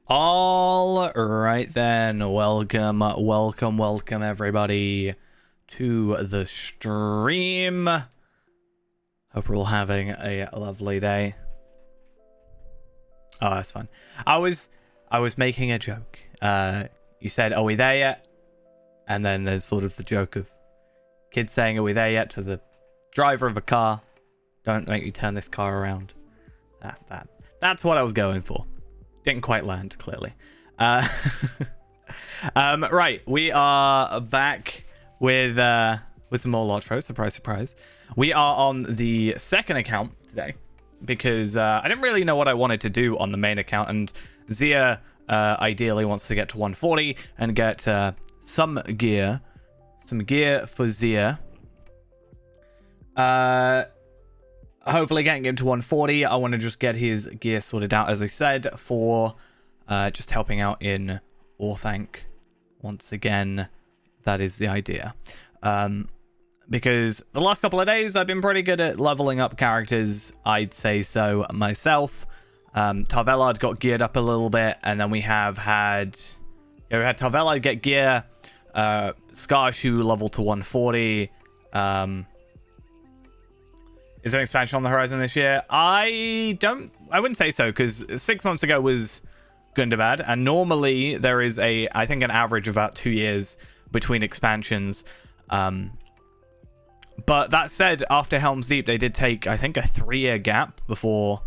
All right then, welcome everybody to the stream. Hope we're all having a lovely day. Oh, that's fun. I was making a joke. You said, "Are we there yet?" And then there's sort of the joke of kids saying, "Are we there yet?" to the driver of a car. Don't make me turn this car around. That's what I was going for. Didn't quite land, clearly. Right, we are back with some more Lotro. Surprise, surprise. We are on the second account today because I didn't really know what I wanted to do on the main account, and Zia ideally wants to get to 140 and get some gear for Zia. Hopefully getting him to 140. I want to just get his gear sorted out, as I said, for just helping out in Orthanc. Once again, that is the idea. Because the last couple of days, I've been pretty good at leveling up characters. I'd say so myself. Tarvelard got geared up a little bit, and then we had Tarvelard get gear, Scarshoe level to 140. Is there an expansion on the horizon this year? I wouldn't say so, because 6 months ago was Gundabad, and normally there is I think an average of about 2 years between expansions. But that said, after Helm's Deep, they did take, I think, a 3-year gap before,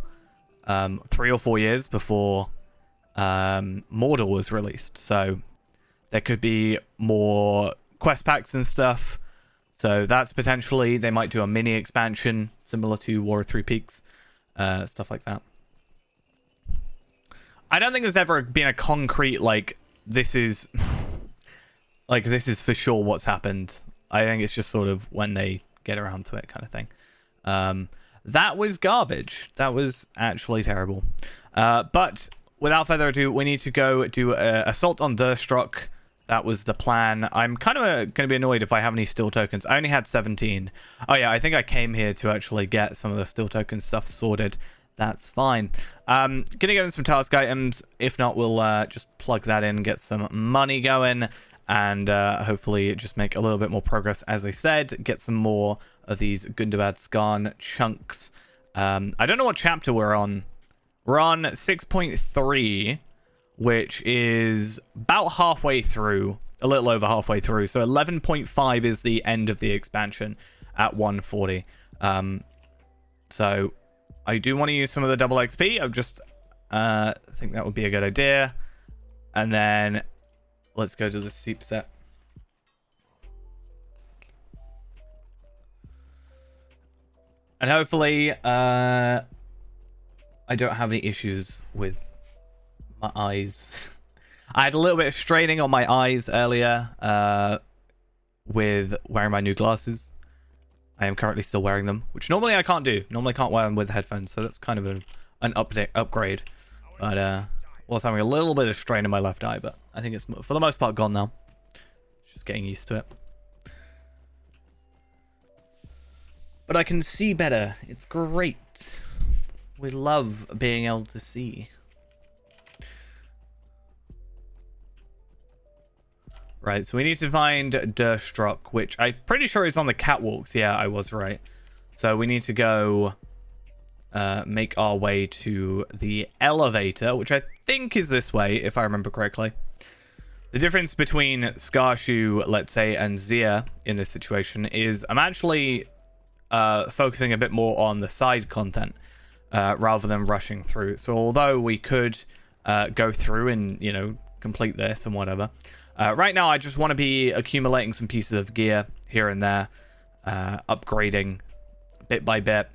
3 or 4 years before Mordor was released. So there could be more quest packs and stuff. So that's potentially, they might do a mini expansion similar to War of Three Peaks, stuff like that. I don't think there's ever been a concrete, this is for sure what's happened. I think it's just sort of when they get around to it kind of thing. That was garbage. That was actually terrible. But without further ado, we need to go do Assault on Durstruck. That was the plan. I'm kind of going to be annoyed if I have any steel tokens. I only had 17. Oh yeah, I think I came here to actually get some of the steel token stuff sorted. That's fine. Gonna go in some task items. If not, we'll just plug that in, get some money going, and hopefully just make a little bit more progress. As I said, get some more of these Gundabad Skarn chunks. I don't know what chapter we're on. We're on 6.3. Which is about halfway through, a little over halfway through. So 11.5 is the end of the expansion at 140. So I do want to use some of the double XP. I've just think that would be a good idea. And then let's go to the Seep set. And hopefully I don't have any issues with my eyes. I had a little bit of straining on my eyes earlier with wearing my new glasses. I am currently still wearing them, which normally I can't do. Normally I can't wear them with headphones, so that's kind of an upgrade. But I was having a little bit of strain in my left eye, but I think it's for the most part gone now. Just getting used to it. But I can see better. It's great. We love being able to see. Right, so we need to find Durstruck, which I'm pretty sure is on the catwalks. Yeah, I was right. So we need to go make our way to the elevator, which I think is this way, if I remember correctly. The difference between Scarshoe, let's say, and Zia in this situation is I'm actually focusing a bit more on the side content rather than rushing through. So although we could go through and, complete this and whatever, right now, I just want to be accumulating some pieces of gear here and there, upgrading bit by bit.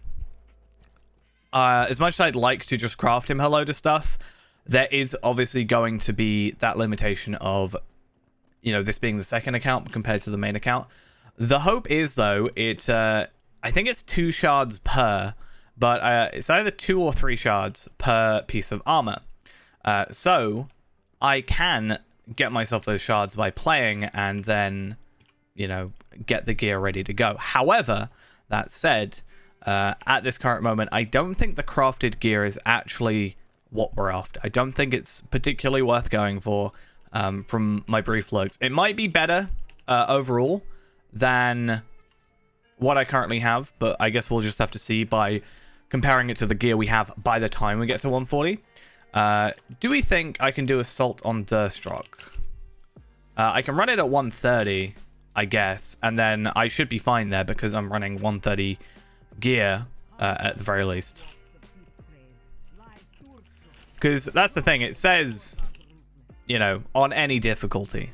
As much as I'd like to just craft him a load of stuff, there is obviously going to be that limitation of, this being the second account compared to the main account. The hope is, though, I think it's 2 shards per, but it's either 2 or 3 shards per piece of armor. So I can get myself those shards by playing and then, get the gear ready to go. However, that said, at this current moment, I don't think the crafted gear is actually what we're after. I don't think it's particularly worth going for from my brief looks. It might be better overall than what I currently have, but I guess we'll just have to see by comparing it to the gear we have by the time we get to 140. Do we think I can do Assault on Durstrok? I can run it at 130, I guess, and then I should be fine there because I'm running 130 gear at the very least. Because that's the thing, it says, you know, on any difficulty.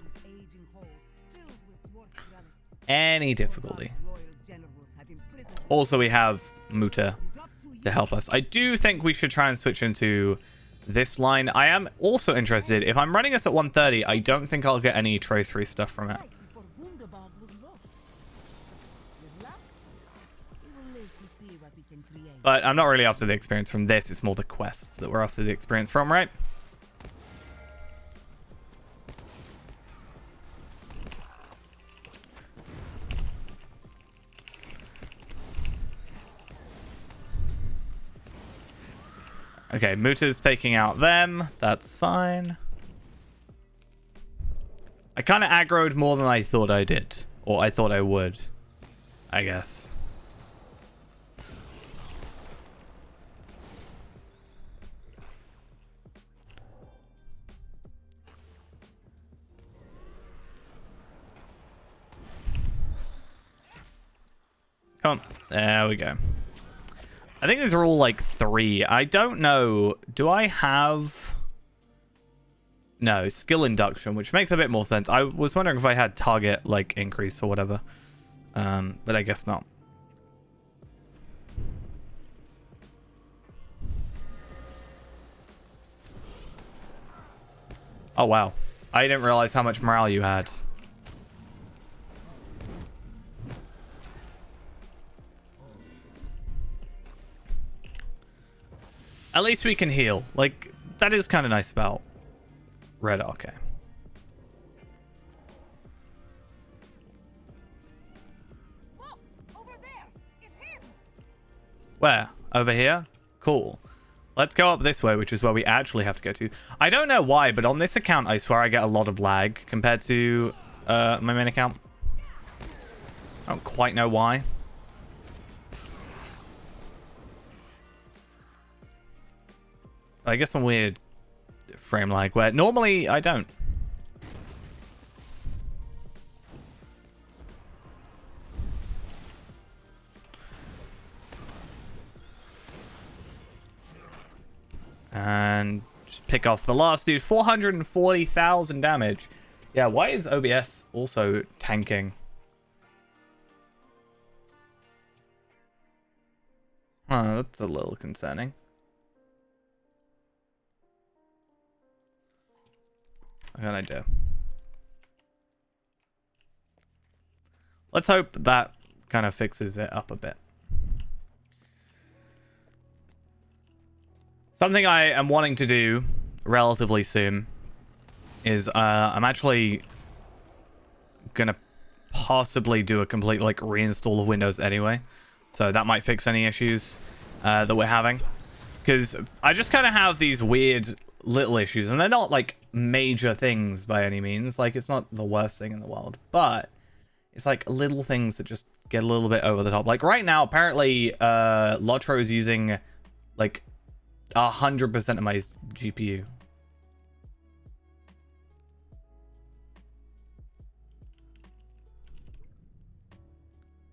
Any difficulty. Also, we have Muta to help us. I do think we should try and switch into this line. I am also interested, if I'm running this at 130, I don't think I'll get any trace-free stuff from it. But I'm not really after the experience from this. It's more the quest that we're after the experience from, right? Okay, Muta's taking out them. That's fine. I kind of aggroed more than I thought I did. Or I thought I would, I guess. Come on. There we go. I think these are all like 3. I don't know. Do I have... No, skill induction, which makes a bit more sense. I was wondering if I had target like increase or whatever. But I guess not. Oh, wow. I didn't realize how much morale you had. At least we can heal. Like, that is kind of nice about Red. Okay. Look, over there. It's him. Where? Over here? Cool. Let's go up this way, which is where we actually have to go to. I don't know why, but on this account, I swear I get a lot of lag compared to my main account. I don't quite know why. I guess some weird frame lag where normally I don't. And just pick off the last dude. 440,000 damage. Yeah, why is OBS also tanking? Oh, that's a little concerning. I got an idea. Let's hope that kind of fixes it up a bit. Something I am wanting to do relatively soon is I'm actually gonna possibly do a complete like reinstall of Windows anyway. So that might fix any issues that we're having. Because I just kind of have these weird little issues, and they're not like major things by any means. Like, it's not the worst thing in the world, but it's like little things that just get a little bit over the top. Like right now, apparently Lotro is using like 100% of my GPU.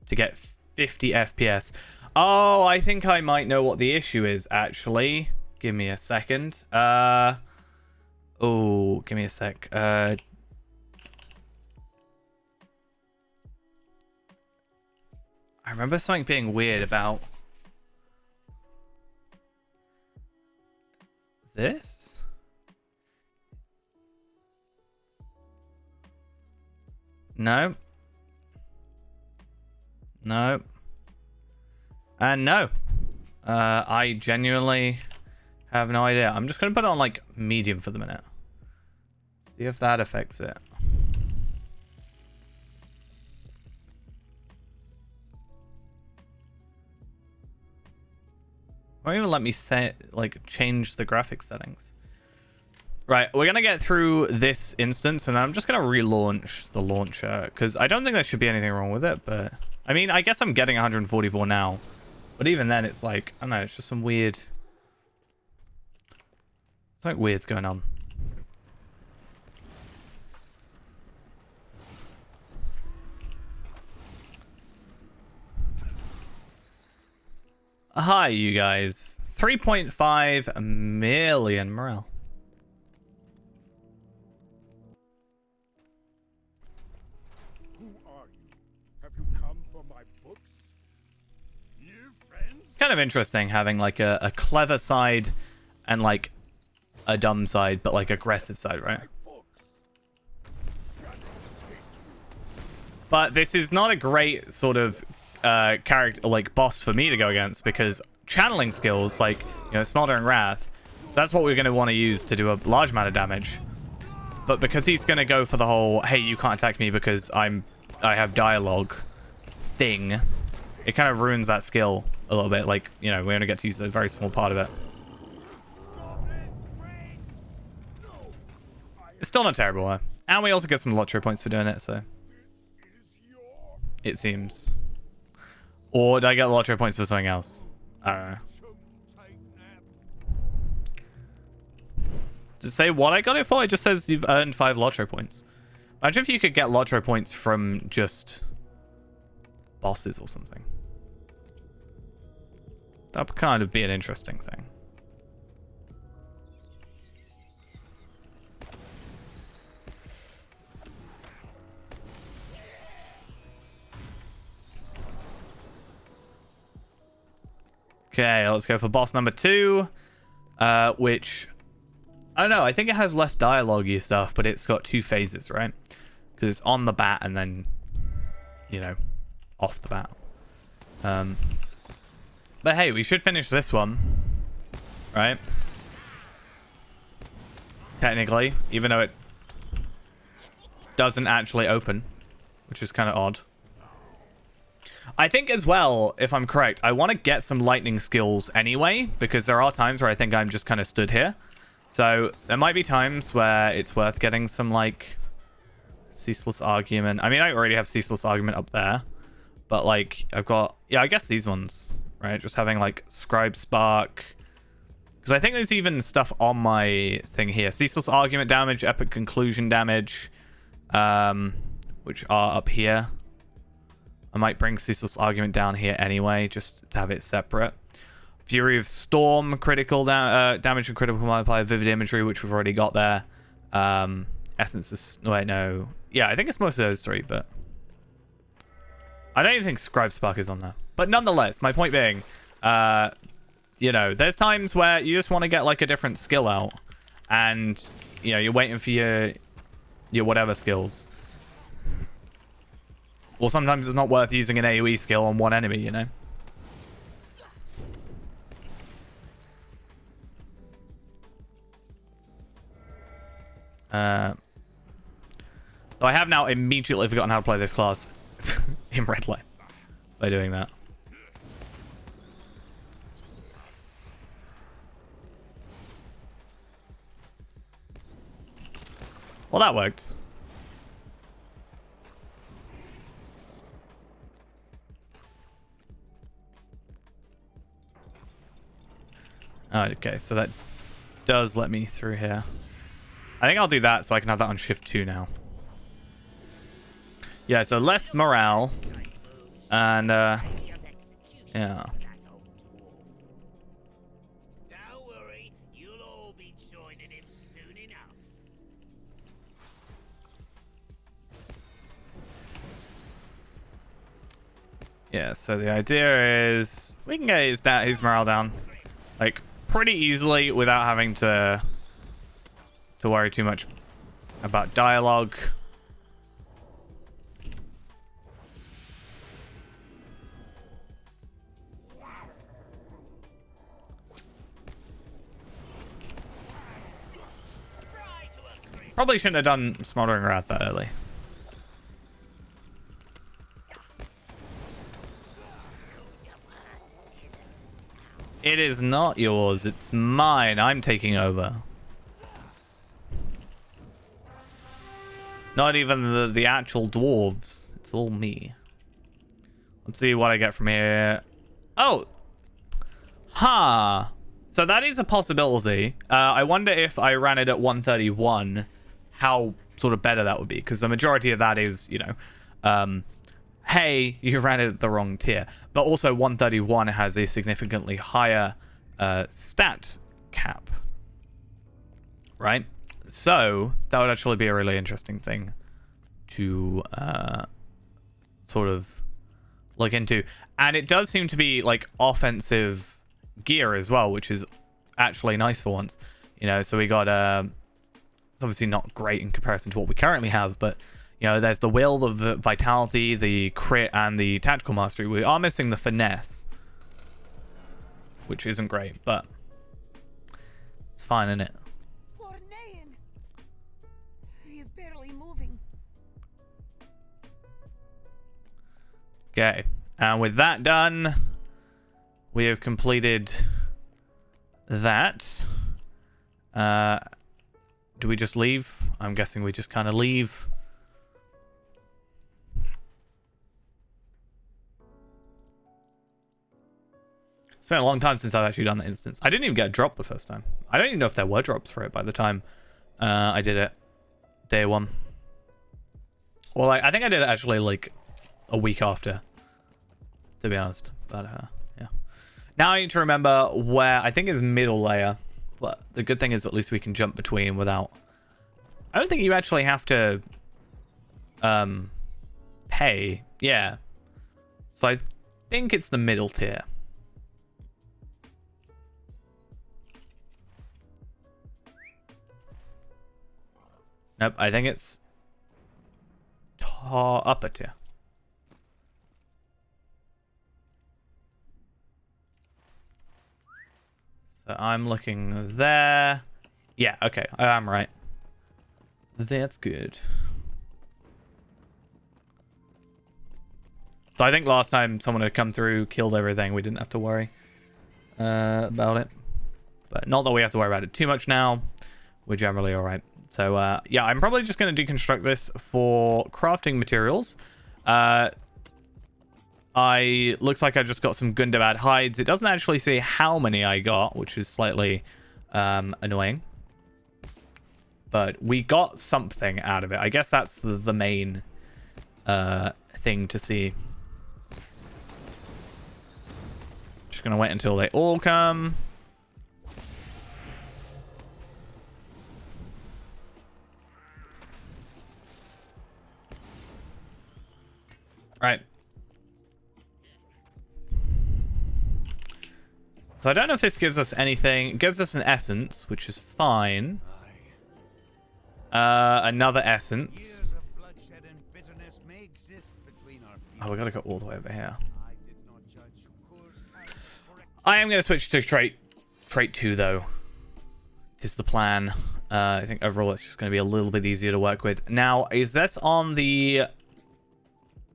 To get 50 FPS. Oh, I think I might know what the issue is, actually. Give me a second. Oh, give me a sec. I remember something being weird about this. No. No. And no. I genuinely have no idea. I'm just going to put it on like medium for the minute. See if that affects it. Won't even let me change the graphics settings. Right, we're gonna get through this instance, and I'm just gonna relaunch the launcher because I don't think there should be anything wrong with it. But I mean, I guess I'm getting 144 now, but even then, it's like I don't know. It's just some weird. Something weird's going on. Hi, you guys. 3.5 million morale. Who are you? Have you come for my books? New friends? It's kind of interesting having like a clever side and like a dumb side, but like aggressive side, right? Books. But this is not a great sort of character, like boss for me to go against because channeling skills, like, you know, Smoldering Wrath, that's what we're going to want to use to do a large amount of damage. But because he's going to go for the whole, hey, you can't attack me because I have dialogue thing, it kind of ruins that skill a little bit. Like, you know, we only get to use a very small part of it. It's still not terrible, huh? And we also get some Lotro points for doing it, so it seems. Or did I get Lotro points for something else? I don't know. Does it say what I got it for? It just says you've earned 5 Lotro points. Imagine if you could get Lotro points from just bosses or something. That would kind of be an interesting thing. Okay, let's go for boss number 2, which, I don't know, I think it has less dialogue-y stuff, but it's got 2 phases, right? Because it's on the bat and then, you know, off the bat. But hey, we should finish this one, right? Technically, even though it doesn't actually open, which is kind of odd. I think as well, if I'm correct, I want to get some lightning skills anyway, because there are times where I think I'm just kind of stood here. So there might be times where it's worth getting some, like, Ceaseless Argument. I mean, I already have Ceaseless Argument up there, but, like, I've got, yeah, I guess these ones, right? Just having, like, Scribe Spark. Because I think there's even stuff on my thing here. Ceaseless Argument damage, Epic Conclusion damage, which are up here. I might bring Ceaseless Argument down here anyway, just to have it separate. Fury of Storm, critical damage and critical multiplier, Vivid Imagery, which we've already got there. Essence of... Wait, no. Yeah, I think it's most of those 3, but... I don't even think Scribe Spark is on there. But nonetheless, my point being, you know, there's times where you just want to get, like, a different skill out. And, you know, you're waiting for your whatever skills. Or sometimes it's not worth using an AoE skill on one enemy, you know? So I have now immediately forgotten how to play this class in red light by doing that. Well, that worked. Oh, okay, so that does let me through here. I think I'll do that so I can have that on shift 2 now. Yeah, so less morale. And, yeah. Don't worry, you'll all be joining him soon enough. Yeah, so the idea is we can get his morale down, like, pretty easily without having to worry too much about dialogue. Probably shouldn't have done Smoldering Wrath that early. It It is not yours. It's mine. I'm taking over. Not even the actual dwarves. It's all me. Let's see what I get from here. Oh. Ha. So that is a possibility. I wonder if I ran it at 131, how sort of better that would be. Because the majority of that is, you know, hey, you ran it at the wrong tier. But also 131 has a significantly higher stat cap. Right? So that would actually be a really interesting thing to sort of look into. And it does seem to be like offensive gear as well, which is actually nice for once. You know, so we got it's obviously not great in comparison to what we currently have, but you know, there's the will, the vitality, the crit, and the tactical mastery. We are missing the finesse, which isn't great, but it's fine, isn't it? Lornaean. He's barely moving. Okay, and with that done, we have completed that. Do we just leave? I'm guessing we just kind of leave. It's been a long time since I've actually done the instance. I didn't even get a drop the first time. I don't even know if there were drops for it by the time I did it. Day one. Well, I think I did it actually like a week after, to be honest. But yeah. Now I need to remember where I think is middle layer. But the good thing is at least we can jump between without... I don't think you actually have to pay. Yeah. So I think it's the middle tier. Nope, I think it's upper tier. So I'm looking there. Yeah, okay, I'm right. That's good. So I think last time someone had come through, killed everything. We didn't have to worry about it. But not that we have to worry about it too much now. We're generally all right. So, yeah, I'm probably just going to deconstruct this for crafting materials. Looks like I just got some Gundabad hides. It doesn't actually say how many I got, which is slightly annoying. But we got something out of it. I guess that's the main thing to see. Just going to wait until they all come. Right. So I don't know if this gives us anything. It gives us an essence, which is fine. Another essence. Oh, we gotta go all the way over here. I am gonna switch to trait 2 though. Is the plan. I think overall it's just gonna be a little bit easier to work with. Now, is this on the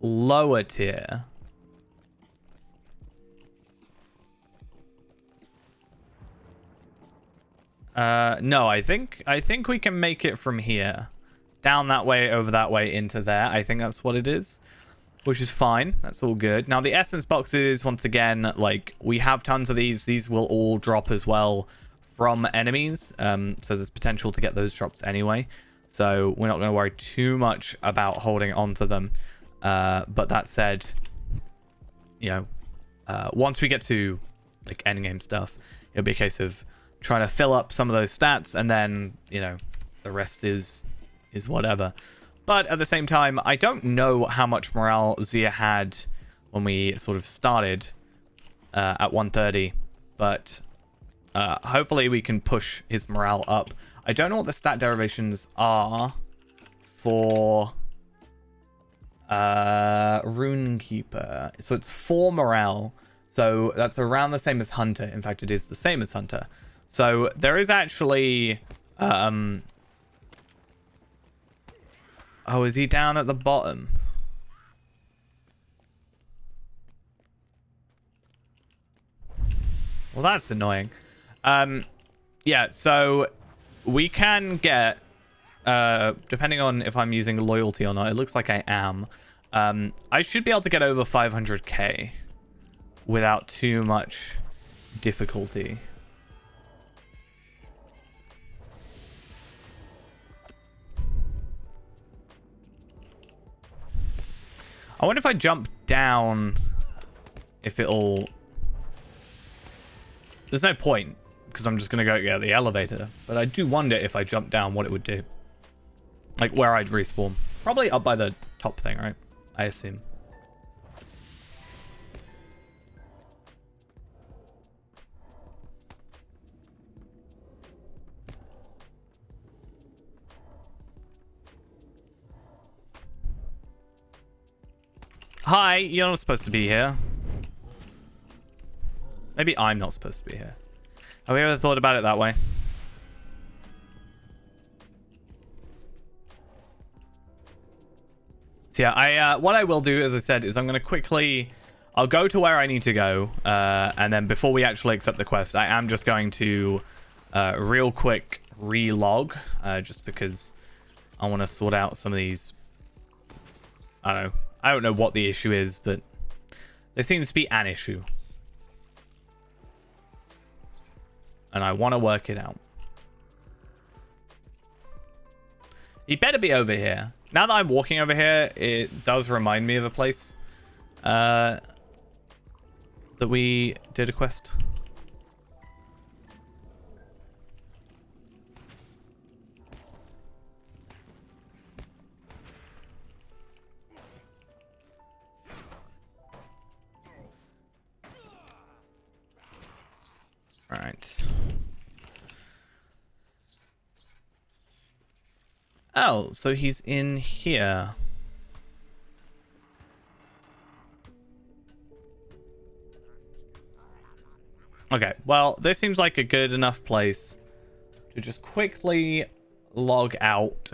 lower tier? No, I think we can make it from here. Down that way, over that way, into there. I think that's what it is. Which is fine. That's all good. Now, the essence boxes, once again, like, we have tons of these. These will all drop as well from enemies. So there's potential to get those drops anyway. So we're not going to worry too much about holding on to them. But that said, you know, once we get to, like, endgame stuff, it'll be a case of trying to fill up some of those stats, and then, you know, the rest is whatever. But at the same time, I don't know how much morale Zia had when we sort of started at 130, but hopefully we can push his morale up. I don't know what the stat derivations are for Runekeeper. So it's 4 morale, so that's around the same as Hunter. In fact, it is the same as Hunter. So there is actually... Oh, is he down at the bottom? Well, that's annoying. Yeah, so we can get, depending on if I'm using loyalty or not, it looks like I am. I should be able to get over 500k without too much difficulty. I wonder if I jump down, if it'll... There's no point, because I'm just going to go get the elevator. But I do wonder if I jump down what it would do. Like, where I'd respawn. Probably up by the top thing, right? I assume. Hi, you're not supposed to be here. Maybe I'm not supposed to be here. Have we ever thought about it that way? So yeah, what I will do, as I said, is I'm going to quickly... I'll go to where I need to go. And then before we actually accept the quest, I am just going to real quick relog. Just because I want to sort out some of these... I don't know what the issue is, but there seems to be an issue. And I want to work it out. He better be over here. Now that I'm walking over here, it does remind me of a place that we did a quest. Right. Oh, so he's in here. Okay, well, this seems like a good enough place to just quickly log out.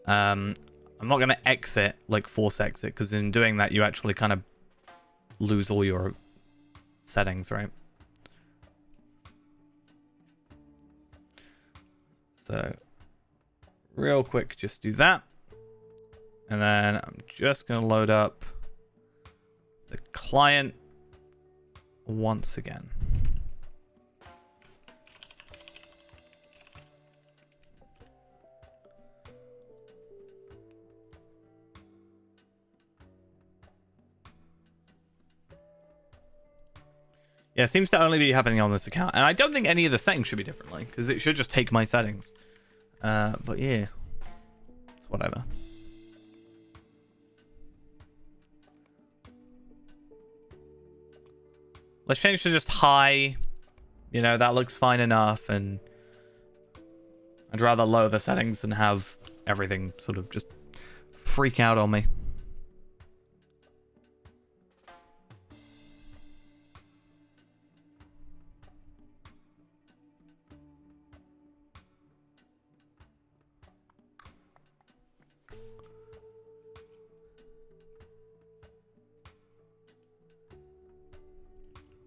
I'm not going to exit, like force exit, because in doing that, you actually kind of lose all your settings, right? So, real quick, just do that. And then I'm just going to load up the client once again. Yeah, it seems to only be happening on this account. And I don't think any of the settings should be differently, because it should just take my settings. But yeah, it's whatever. Let's change to just high. You know, that looks fine enough. And I'd rather lower the settings than have everything sort of just freak out on me.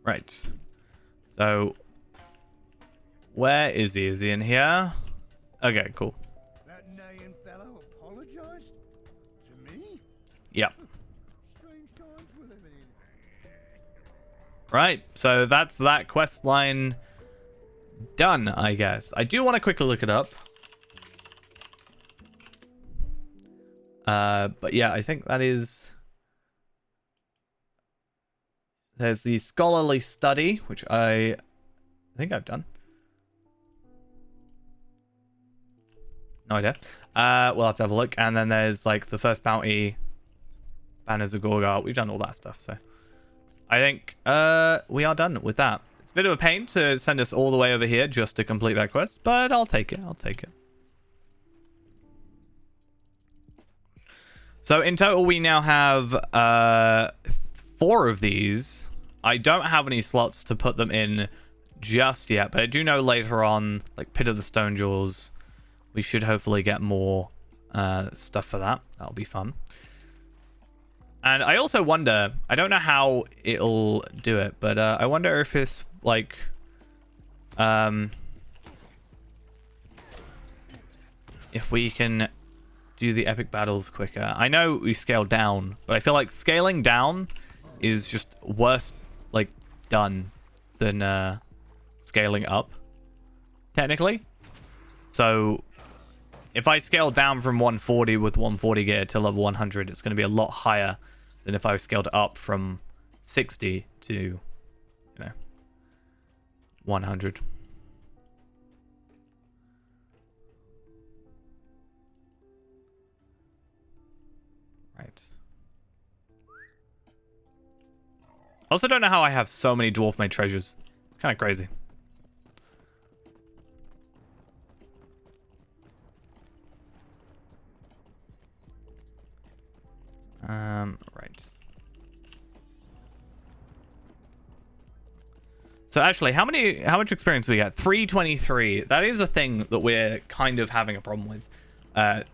Right. So, where is he? Is he in here? Okay, cool. That neighing fellow apologized? To me? Yep. Strange times we're living in. Right, so that's that quest line done, I guess. I do want to quickly look it up. But yeah, I think that is... There's the scholarly study, which I think I've done. No idea. We'll have to have a look. And then there's like the first bounty, Banners of Gorgar. We've done all that stuff, so I think we are done with that. It's a bit of a pain to send us all the way over here just to complete that quest, but I'll take it. I'll take it. So in total, we now have 4 of these. I don't have any slots to put them in just yet, but I do know later on, like Pit of the Stone Jaws, we should hopefully get more stuff for that. That'll be fun. And I also wonder, I don't know how it'll do it, but I wonder if this like, if we can do the epic battles quicker. I know we scaled down, but I feel like scaling down is just worse, like, done than scaling up, technically. So if I scale down from 140 with 140 gear to level 100, it's going to be a lot higher than if I scaled up from 60 to, you know, 100. Right. I also don't know how I have so many dwarf made treasures. It's kind of crazy. Right. So actually, how much experience do we get? 323. That is a thing that we're kind of having a problem with.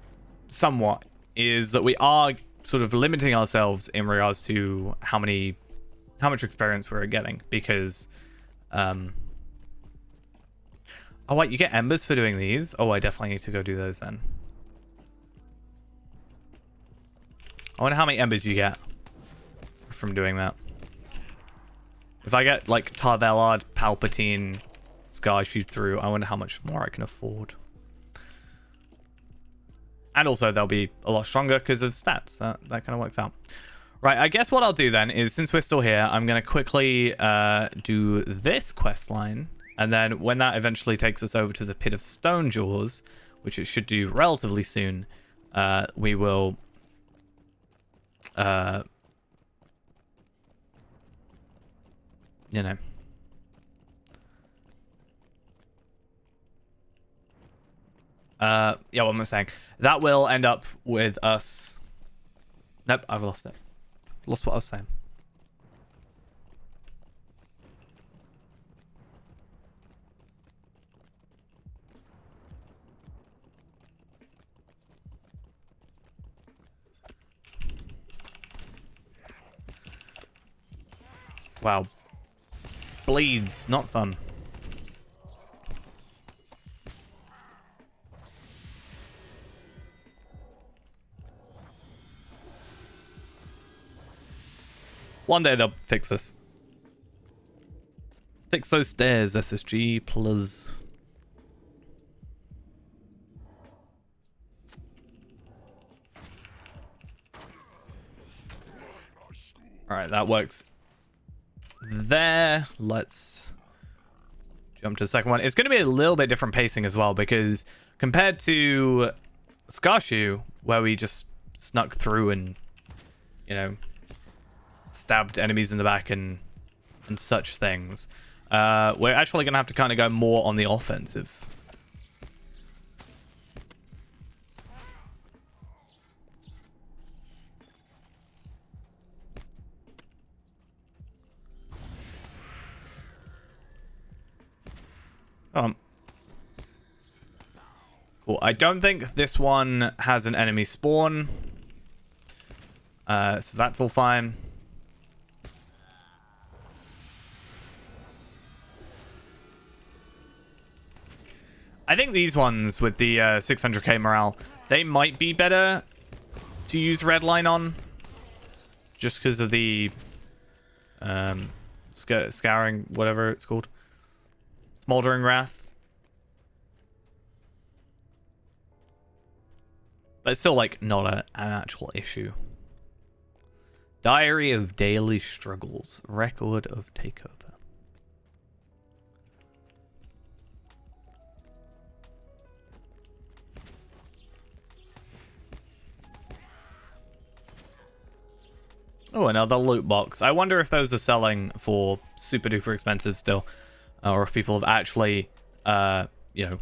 Somewhat. Is that we are sort of limiting ourselves in regards to how much experience we're getting, because oh wait, you get embers for doing these. Oh, I definitely need to go do those then. I wonder how many embers you get from doing that. If I get like Tar Valard, Palpatine, Sky Shoot Through, I wonder how much more I can afford. And also they'll be a lot stronger because of stats. That kind of works out. Right, I guess what I'll do then is, since we're still here, I'm going to quickly do this quest line. And then when that eventually takes us over to the Pit of Stonejaws, which it should do relatively soon, we will... you know... yeah, what am I saying? That will end up with us... Nope, I've lost it. Lost what I was saying. Wow. Bleeds, not fun. One day they'll fix this. Fix those stairs, SSG, plus. Alright, that works. There. Let's jump to the second one. It's going to be a little bit different pacing as well, because compared to Skarshu, where we just snuck through and, you know, stabbed enemies in the back and such things, we're actually going to have to kind of go more on the offensive. Cool. I don't think this one has an enemy spawn, so that's all fine. I think these ones with the 600k morale, they might be better to use redline on, just because of the scouring, whatever it's called, smoldering wrath. But it's still like not an actual issue. Diary of Daily Struggles, record of takeover. Oh, another loot box. I wonder if those are selling for super duper expensive still, or if people have actually, you know,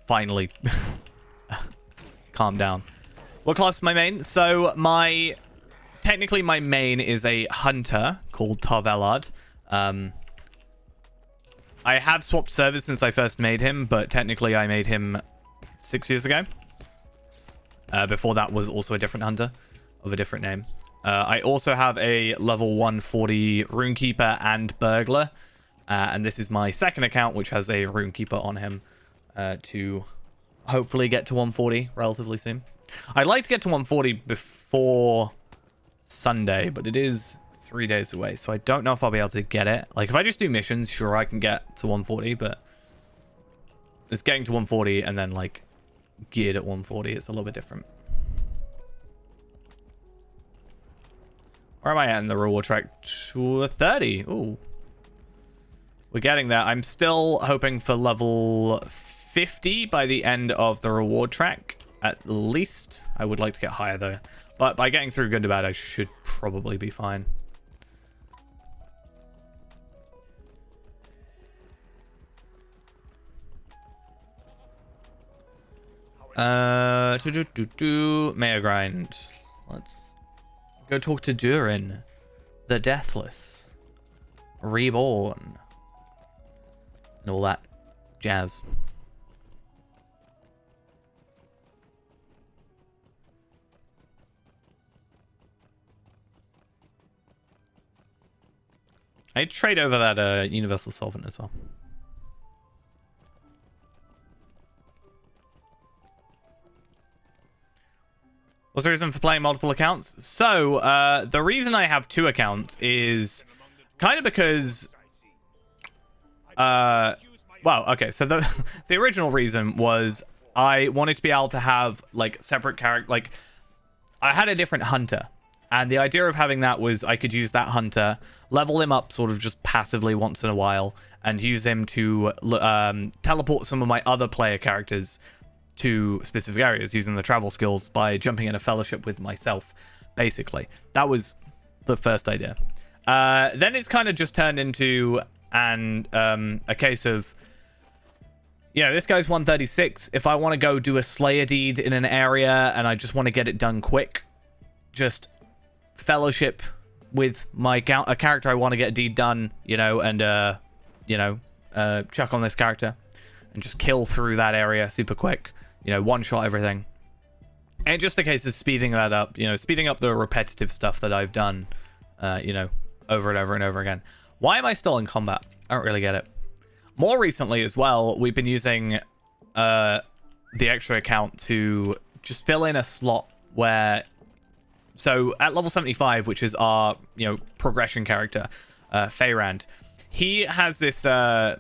finally calmed down. What class is my main? So technically my main is a hunter called Tar Valard. I have swapped service since I first made him, but technically I made him 6 years ago. Before that was also a different hunter of a different name. I also have a level 140 Runekeeper and Burglar And this is my second account, which has a Runekeeper on him to hopefully get to 140 relatively soon. I'd like to get to 140 before Sunday, but it is 3 days away, so I don't know if I'll be able to get it. Like, if I just do missions, sure, I can get to 140, but it's getting to 140 and then, like, geared at 140. It's a little bit different. Where am I at in the reward track? 30. Ooh. We're getting there. I'm still hoping for level 50 by the end of the reward track, at least. I would like to get higher, though. But by getting through Gundabad, I should probably be fine. Mayor Grind. Let's go talk to Durin, the Deathless, Reborn, and all that jazz. I'd trade over that Universal Solvent as well. What's the reason for playing multiple accounts? So, the reason I have 2 accounts is kind of because... well, okay, so the original reason was I wanted to be able to have, like, separate character... Like, I had a different hunter. And the idea of having that was I could use that hunter, level him up sort of just passively once in a while, and use him to teleport some of my other player characters to specific areas using the travel skills by jumping in a fellowship with myself, basically. That was the first idea. Then it's kind of just turned into a case of, yeah, this guy's 136. If I want to go do a Slayer deed in an area and I just want to get it done quick, just fellowship with a character I want to get a deed done, you know, and chuck on this character and just kill through that area super quick, you know, one shot everything. And just a case of speeding that up, you know, speeding up the repetitive stuff that I've done, you know, over and over and over again. Why am I still in combat? I don't really get it. More recently as well, we've been using the extra account to just fill in a slot where... So at level 75, which is our, you know, progression character, Feyrand, he has this... So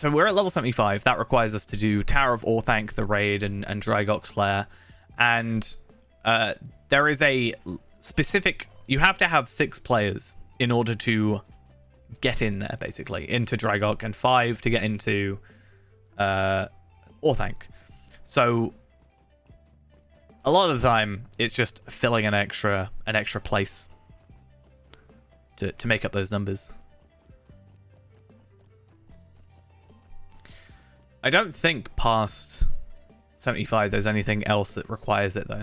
we're at level 75. That requires us to do Tower of Orthanc, the Raid, and Drygok Slayer. And there is a specific... You have to have 6 players in order to get in there, basically, into Drygok, and 5 to get into Orthanc. So a lot of the time, it's just filling an extra place to make up those numbers. I don't think past 75 there's anything else that requires it, though.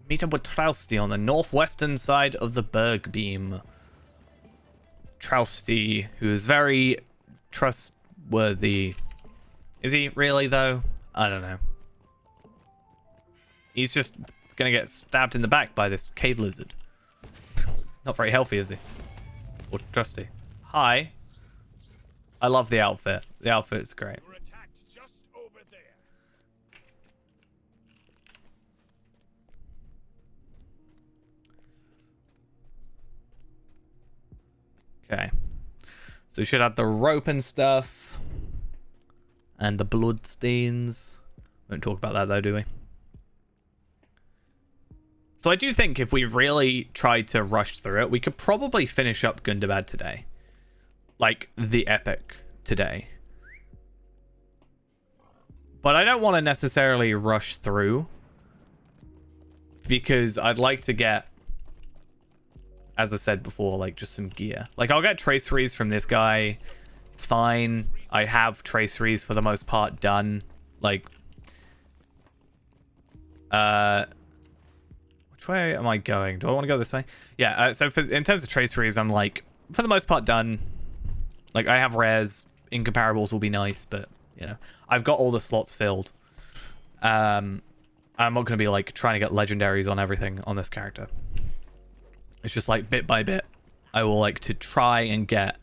Meet up with Trousty on the northwestern side of the Bergbeam. Trousty, who is very trustworthy. Is he really, though? I don't know. He's just gonna get stabbed in the back by this cave lizard. Not very healthy, is he? Or trusty. Hi. I love the outfit. The outfit's great. We're attacked just over there. Okay. So we should have the rope and stuff. And the bloodstains. Won't talk about that though, do we? So I do think if we really tried to rush through it, we could probably finish up Gundabad today. Like, the epic today. But I don't want to necessarily rush through. Because I'd like to get, as I said before, like, just some gear. Like, I'll get traceries from this guy. It's fine. I have traceries for the most part done. Like, which way am I going? Do I want to go this way? Yeah, so in terms of traceries, I'm like, for the most part done. Like, I have rares. Incomparables will be nice, but, you know, I've got all the slots filled. I'm not going to be, like, trying to get legendaries on everything on this character. It's just like bit by bit, I will like to try and get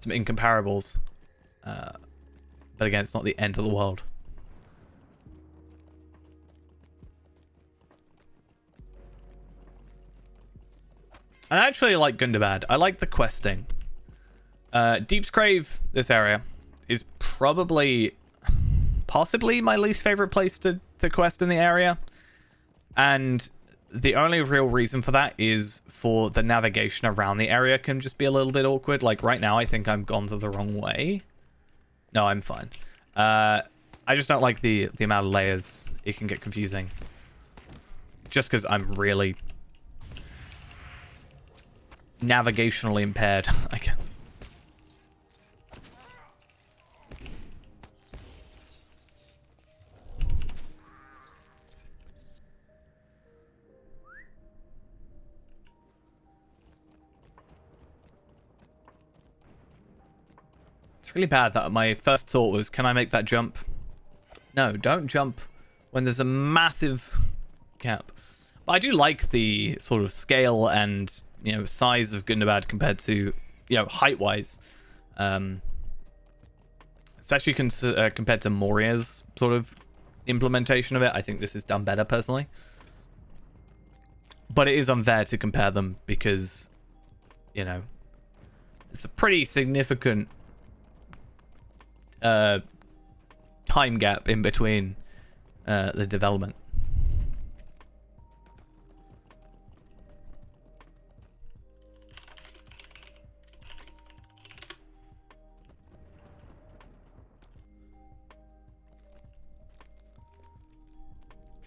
some incomparables. But again, it's not the end of the world. I actually like Gundabad. I like the questing. Deep's Grave, this area, is probably, possibly my least favorite place to quest in the area. And the only real reason for that is for the navigation around the area can just be a little bit awkward. Like right now, I think I've gone the wrong way. No, I'm fine. I just don't like the amount of layers. It can get confusing. Just because I'm really navigationally impaired, I guess. It's really bad that my first thought was, can I make that jump? No, don't jump when there's a massive gap. But I do like the sort of scale and, you know, size of Gundabad compared to, you know, height-wise. Especially compared to Moria's sort of implementation of it. I think this is done better, personally. But it is unfair to compare them because, you know, it's a pretty significant time gap in between the development.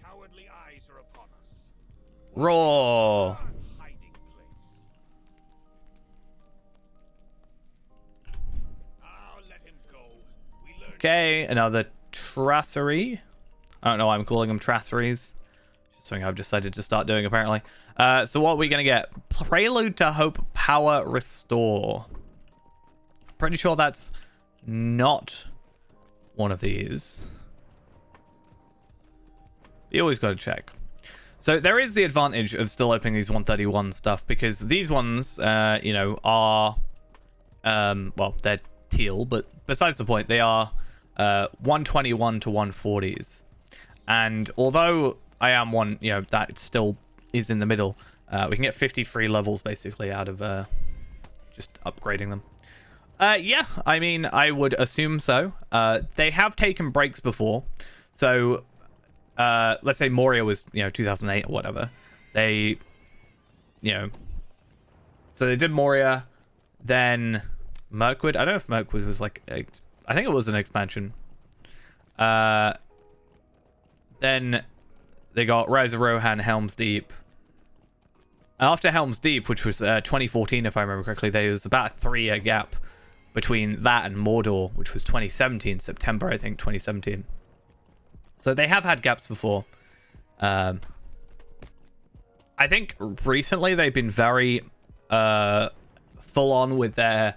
Cowardly eyes are upon us. Raw. Hiding place. I'll let him go. We learned Okay, another trassery. I don't know why I'm calling them trasseries. Just something I've decided to start doing, apparently. So what are we going to get? Prelude to Hope Power Restore. Pretty sure that's not one of these. You always got to check. So there is the advantage of still opening these 131 stuff because these ones, you know, are, well, they're teal, but besides the point, they are 121 to 140s. And although I am one, you know, that still is in the middle, we can get 53 levels basically out of just upgrading them. Yeah, I mean, I would assume so. They have taken breaks before. So let's say Moria was, you know, 2008 or whatever. They, you know, so they did Moria, then Mirkwood. I don't know if Mirkwood was like, I think it was an expansion. Then they got Rise of Rohan, Helm's Deep. After Helm's Deep, which was 2014, if I remember correctly, there was about a 3-year gap between that and Mordor, which was 2017, September, I think, 2017. So they have had gaps before. I think recently they've been very full on with their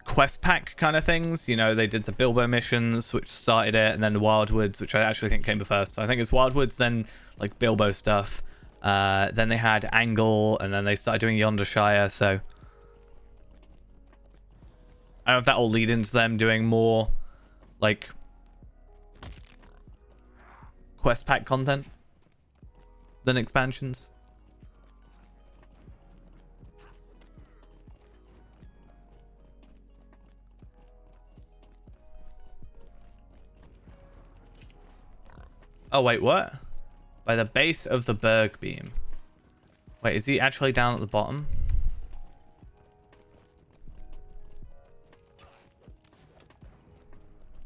quest pack kind of things. You know, they did the Bilbo missions, which started it, and then Wildwoods, which I actually think came first. I think it's Wildwoods, then like Bilbo stuff. Then they had Angle, and then they started doing Yondershire. So I don't know if that will lead into them doing more like quest pack content than expansions. Oh wait, what? By the base of the Berg Beam. Wait, is he actually down at the bottom?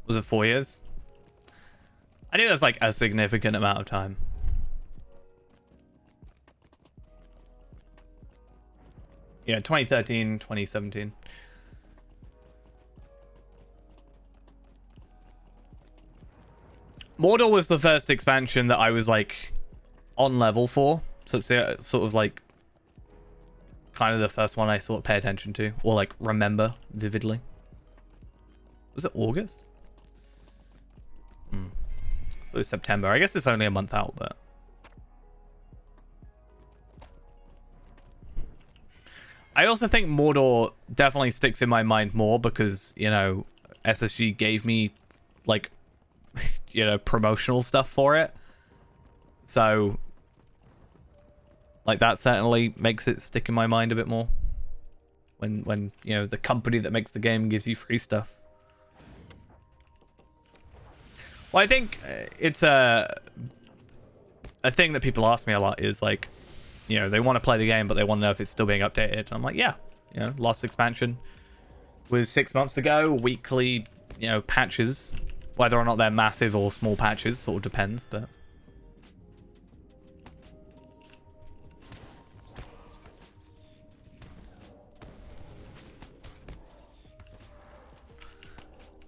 Was it 4 years? I think that's like a significant amount of time. Yeah, 2013, 2017. Mordor was the first expansion that I was like on level for. So it's sort of like kind of the first one I sort of pay attention to or like remember vividly. Was it August? It was September. I guess it's only a month out, but I also think Mordor definitely sticks in my mind more because, you know, SSG gave me, like, you know, promotional stuff for it. So, like, that certainly makes it stick in my mind a bit more. When you know, the company that makes the game gives you free stuff. Well, I think it's a thing that people ask me a lot is, like, you know, they want to play the game, but they want to know if it's still being updated. And I'm like, yeah, you know, last expansion was 6 months ago. Weekly, you know, patches. Whether or not they're massive or small patches sort of depends, but...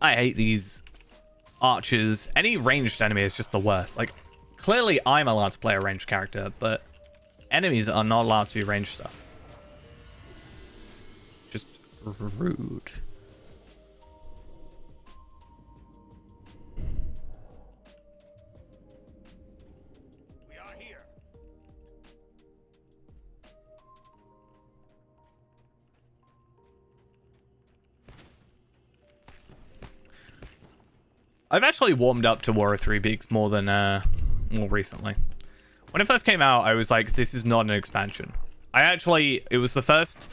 I hate these archers. Any ranged enemy is just the worst. Like, clearly I'm allowed to play a ranged character, but enemies are not allowed to be ranged stuff. Just rude. We are here. I've actually warmed up to War of Three Peaks more than more recently. When it first came out, I was like, this is not an expansion. It was the first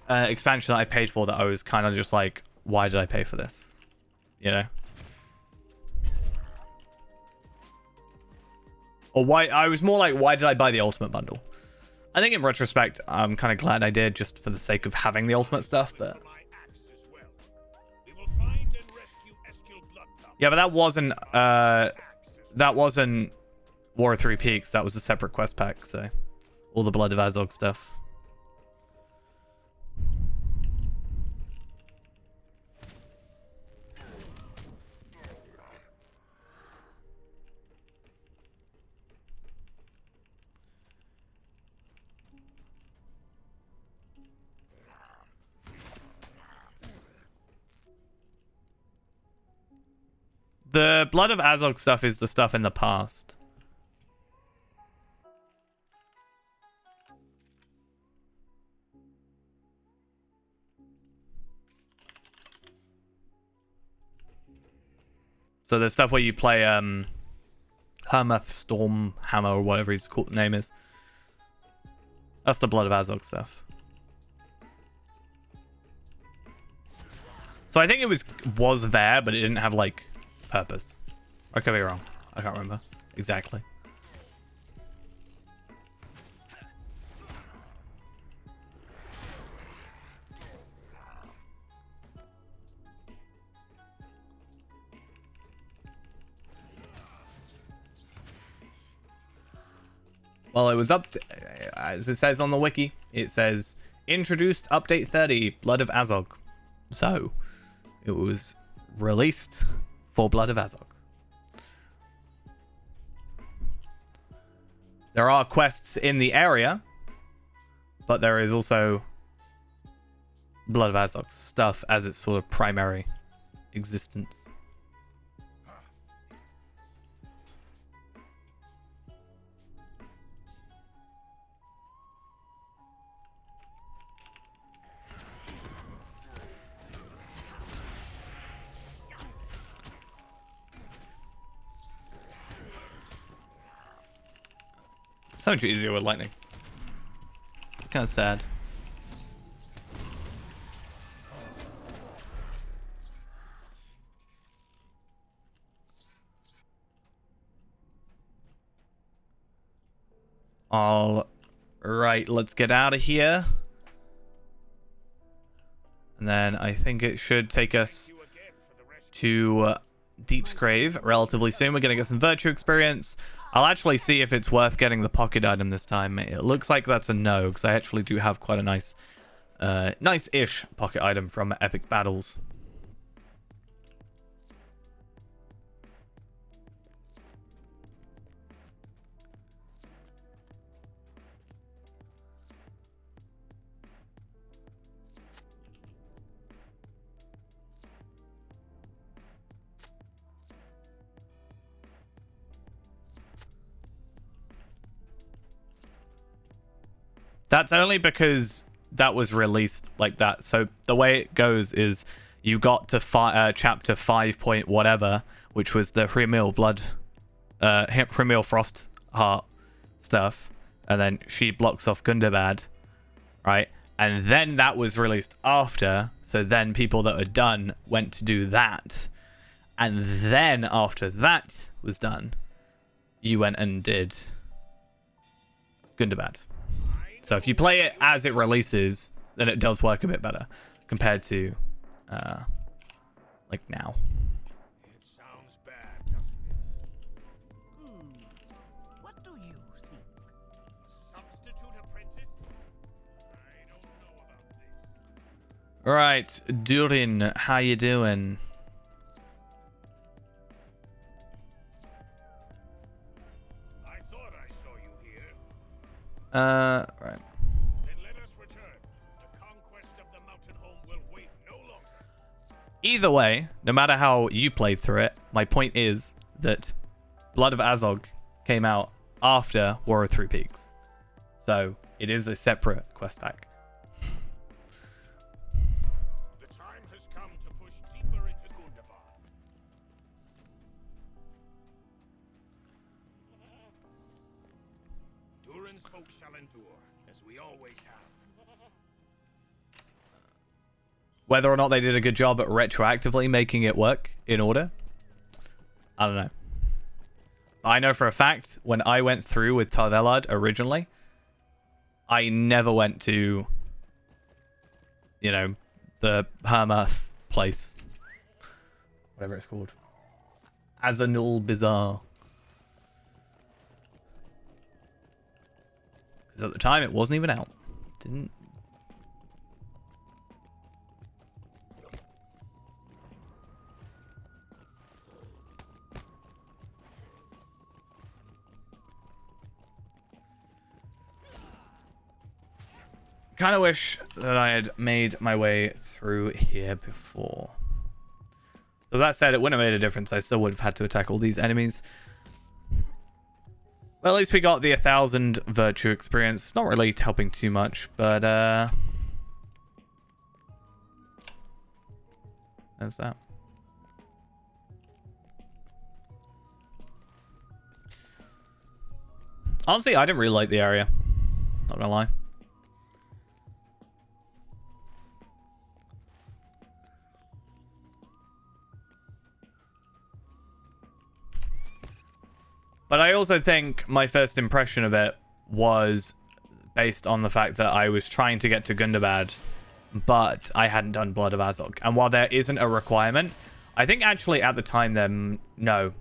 expansion that I paid for that I was kind of just like, why did I pay for this? You know? Or why, I was more like, why did I buy the Ultimate Bundle? I think in retrospect, I'm kind of glad I did just for the sake of having the Ultimate stuff, but... My axe as well. We will find and rescue Eskil Bloodthumb. Yeah, but that wasn't War of Three Peaks. That was a separate quest pack, so all the Blood of Azog stuff. The Blood of Azog stuff is the stuff in the past. So the stuff where you play Hermath Stormhammer or whatever his name is. That's the Blood of Azog stuff. So I think it was there, but it didn't have, like, purpose. I could be wrong. I can't remember exactly. Well, it was as it says on the wiki, it says introduced update 30 Blood of Azog. So it was released for Blood of Azog. There are quests in the area, but there is also Blood of Azog stuff as its sort of primary existence. So much easier with lightning. It's kind of sad. All right, let's get out of here. And then I think it should take us to Deep's Grave relatively soon. We're going to get some virtue experience. I'll actually see if it's worth getting the pocket item this time. It looks like that's a no, because I actually do have quite a nice-ish pocket item from Epic Battles. That's only because that was released like that. So the way it goes is you got to chapter 5 point whatever, which was the Hrimil blood, Hrimil Frost Heart stuff, and then she blocks off Gundabad, right? And then that was released after, so then people that are done went to do that, and then after that was done, you went and did Gundabad. So if you play it as it releases, then it does work a bit better compared to like now. It sounds bad, doesn't it? What do you think? Substitute apprentice? I don't know about this. Right, Durin, how you doing? I thought I saw you here. Right. Then let us return. The conquest of the mountain home will wait no longer. Either way, no matter how you played through it, my point is that Blood of Azog came out after War of Three Peaks. So it is a separate quest pack. The time has come to push deeper into Gundabad. Durin's folk shall endure, as we always have. Whether or not they did a good job at retroactively making it work in order, I don't know. I know for a fact, when I went through with Tarvelad originally, I never went to, you know, the Hermath place. Whatever it's called. Azanul Bazaar. Because at the time, it wasn't even out. Didn't... Kind of wish that I had made my way through here before. Though that said, it wouldn't have made a difference. I still would have had to attack all these enemies. Well, at least we got the 1,000 virtue experience. Not really helping too much, but there's that. Honestly, I didn't really like the area. Not gonna lie. But I also think my first impression of it was based on the fact that I was trying to get to Gundabad, but I hadn't done Blood of Azog. And while there isn't a requirement, I think actually at the time then, no.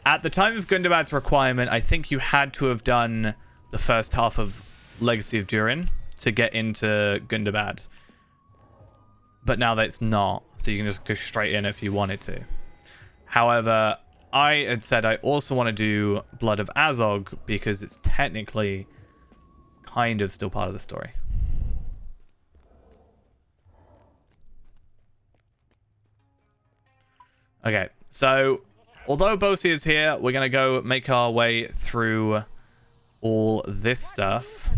At the time of Gundabad's requirement, I think you had to have done the first half of Legacy of Durin to get into Gundabad. But now that it's not, so you can just go straight in if you wanted to. However, I had said I also want to do Blood of Azog because it's technically kind of still part of the story. Okay, so although Bosi is here, we're going to go make our way through all this stuff.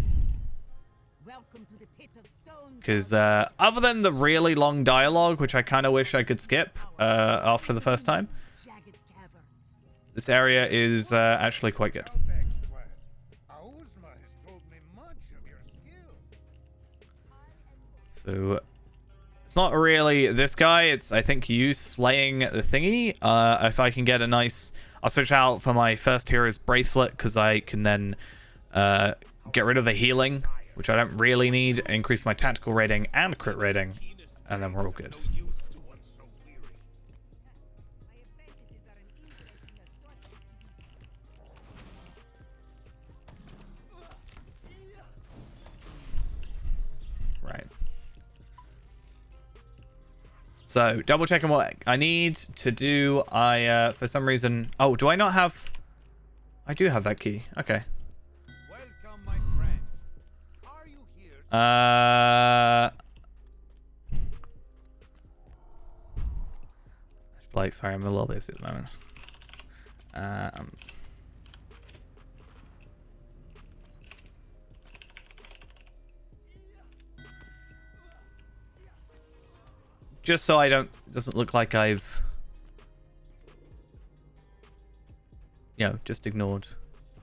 Welcome to the pit of stone. Because other than the really long dialogue, which I kind of wish I could skip after the first time, Jagged caverns. this area is actually quite good. Outback's clan. Auzma has told me much of your skills. So it's not really this guy. It's, I think, you slaying the thingy. If I can get a nice... I'll switch out for my first hero's bracelet because I can then get rid of the healing, which I don't really need, increase my tactical rating and crit rating, and then we're all good. Right. So, double checking what I need to do. I, for some reason... Oh, do I not have... I do have that key. Okay. Welcome, my friend. Are you here? Blake, sorry, I'm a little busy at the moment. just so I don't doesn't look like I've just ignored.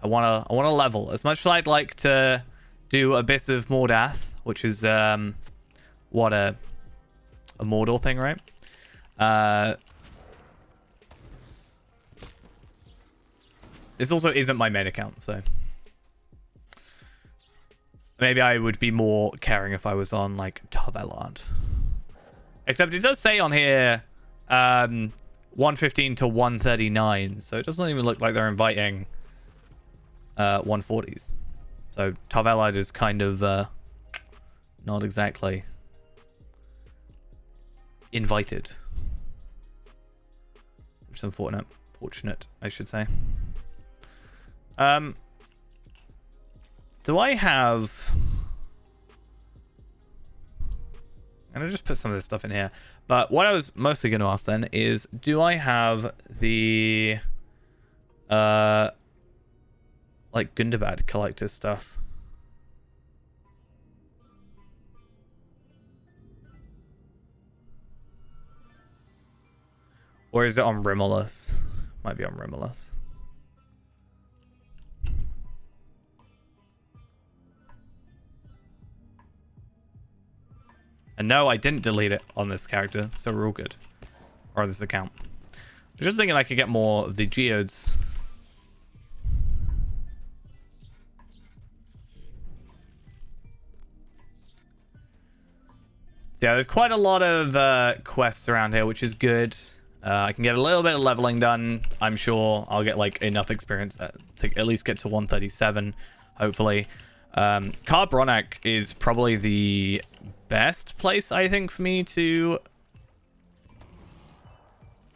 I wanna level as much as I'd like to do Abyss of Mordath, which is what a Mordor thing, right? This also isn't my main account, so maybe I would be more caring if I was on like Tarvelard. Except it does say on here 115 to 139, so it doesn't even look like they're inviting 140s. So Tarvelard is kind of not exactly invited, which is unfortunate. Fortunate, I should say. Do I have... I'm going to just put some of this stuff in here. But what I was mostly going to ask then is, do I have the... like Gundabad collector stuff? Or is it on Rimulus? Might be on Rimulus. And no, I didn't delete it on this character, so we're all good. Or on this account. I was just thinking I could get more of the geodes. So yeah, there's quite a lot of quests around here, which is good. I can get a little bit of leveling done. I'm sure I'll get like enough experience to at least get to 137, hopefully. Kar Bronak is probably the best place, I think, for me to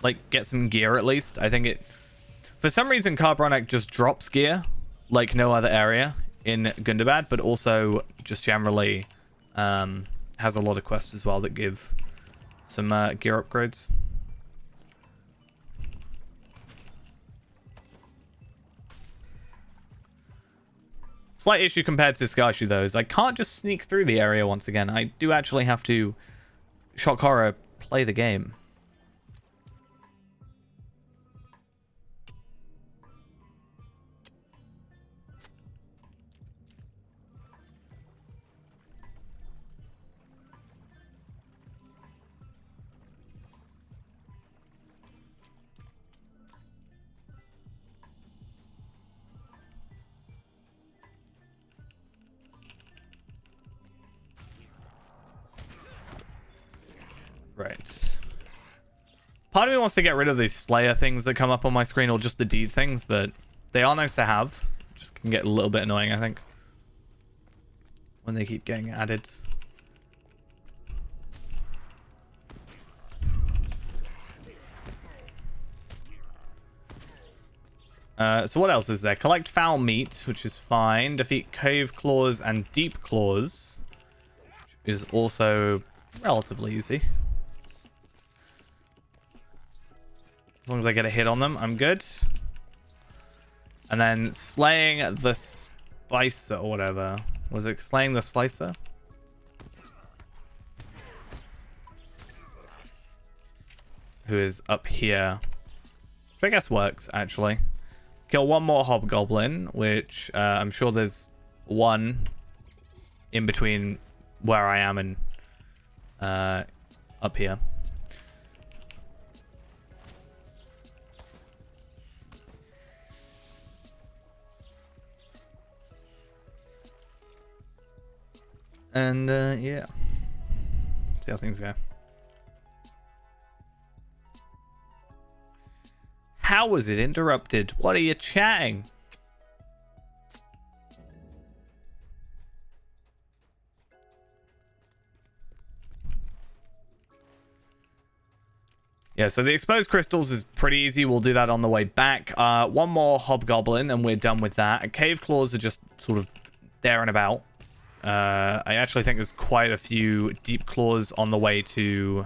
like get some gear at least. I think it, for some reason, Kar Bronak just drops gear like no other area in Gundabad, but also just generally has a lot of quests as well that give some gear upgrades. Slight issue compared to Skarshu, though, is I can't just sneak through the area once again. I do actually have to shock horror play the game. Right. Part of me wants to get rid of these Slayer things that come up on my screen, or just the Deed things, but they are nice to have. Just can get a little bit annoying, I think, when they keep getting added. So what else is there? Collect foul meat, which is fine. Defeat cave claws and deep claws, which is also relatively easy. As long as I get a hit on them, I'm good. And then slaying the Spicer or whatever. Was it slaying the Slicer? Who is up here. Which I guess works, actually. Kill one more Hobgoblin, which I'm sure there's one in between where I am and up here. And yeah, see how things go. How was it interrupted? What are you chatting? Yeah, so the exposed crystals is pretty easy. We'll do that on the way back. One more Hobgoblin and we're done with that. Cave claws are just sort of there and about. I actually think there's quite a few deep claws on the way to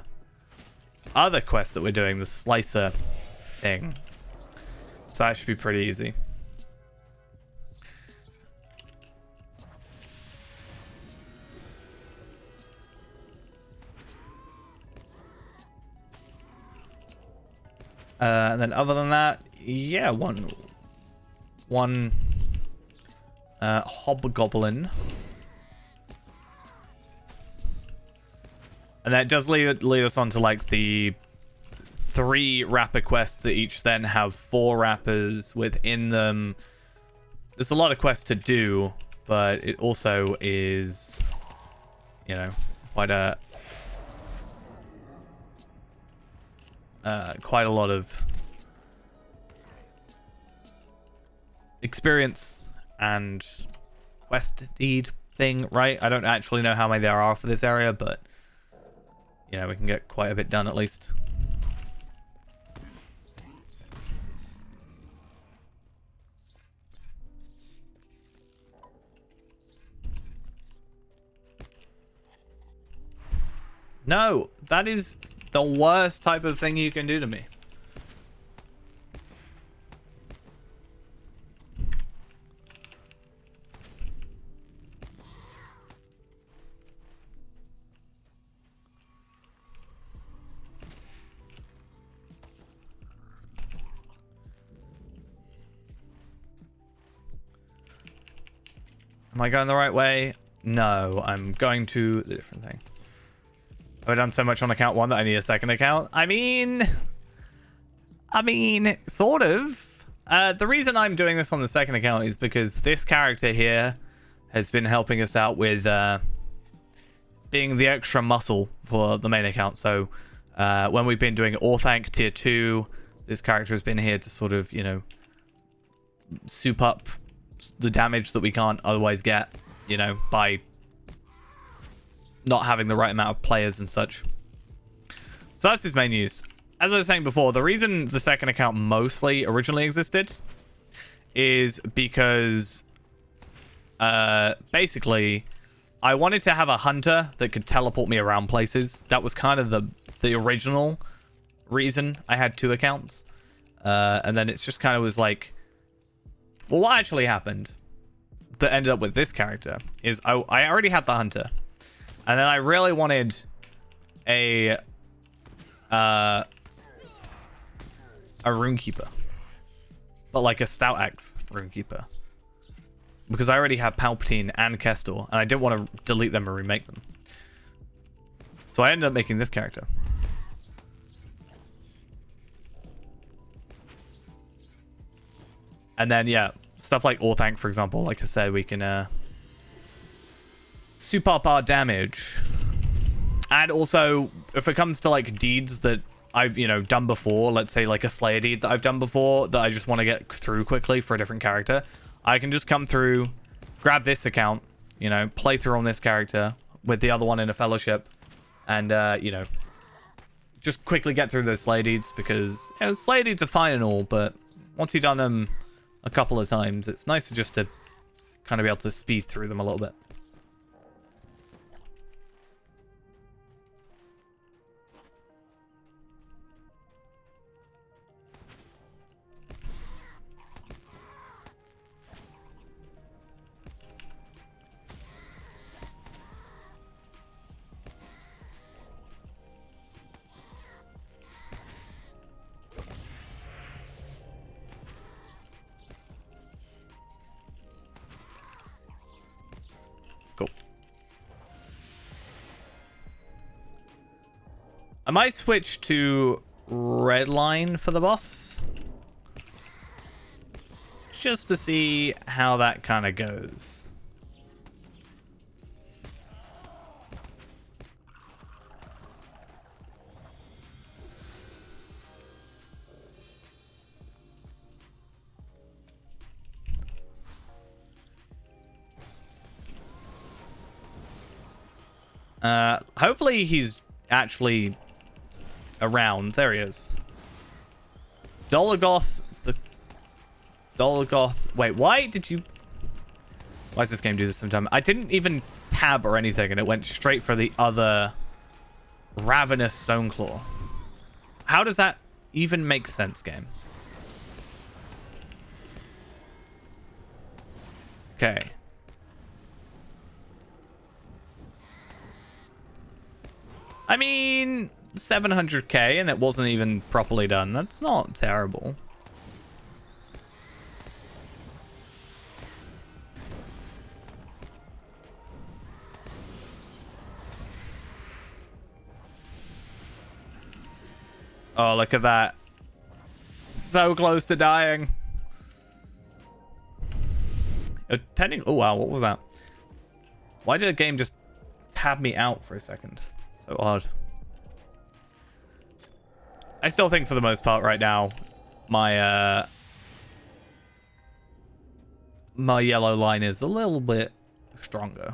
other quests that we're doing, the Slicer thing. So that should be pretty easy. And then other than that, yeah, one hobgoblin. And that does lead us on to like the 3 rapper quests that each then have 4 rappers within them. There's a lot of quests to do, but it also is, you know, quite a lot of experience and quest deed thing, right? I don't actually know how many there are for this area, but you know, we can get quite a bit done at least. No, that is the worst type of thing you can do to me. Am I going the right way? No, I'm going to the different thing. I've done so much on account 1 that I need a second account. I mean, sort of. The reason I'm doing this on the second account is because this character here has been helping us out with being the extra muscle for the main account. So when we've been doing Orthanc tier 2, this character has been here to sort of, you know, soup up the damage that we can't otherwise get, you know, by not having the right amount of players and such. So that's his main use. As I was saying before, the reason the second account mostly originally existed is because basically I wanted to have a hunter that could teleport me around places. That was kind of the original reason I had 2 accounts. And then it's just kind of was like, well, what actually happened that ended up with this character is I already had the hunter. And then I really wanted a runekeeper, but like a stout axe runekeeper, because I already have Palpatine and Kestor, and I didn't want to delete them or remake them. So I ended up making this character. And then yeah, stuff like Orthanc, for example. Like I said, we can soup up our damage. And also, if it comes to like deeds that I've, you know, done before, let's say like a Slayer deed that I've done before that I just want to get through quickly for a different character, I can just come through, grab this account, you know, play through on this character with the other one in a fellowship, and you know, just quickly get through those Slayer deeds, because you know, Slayer deeds are fine and all, but once you've done them a couple of times, it's nice to just to kind of be able to speed through them a little bit. Cool. I might switch to Redline for the boss, just to see how that kind of goes. Hopefully he's actually around. There he is. Dolagoth. Wait, why did you... Why does this game do this sometimes? I didn't even tab or anything, and it went straight for the other Ravenous Stoneclaw. How does that even make sense, game? Okay. I mean, 700k and it wasn't even properly done. That's not terrible. Oh, look at that. So close to dying. Oh, wow. What was that? Why did the game just tab me out for a second? So odd. I still think for the most part right now, my my yellow line is a little bit stronger.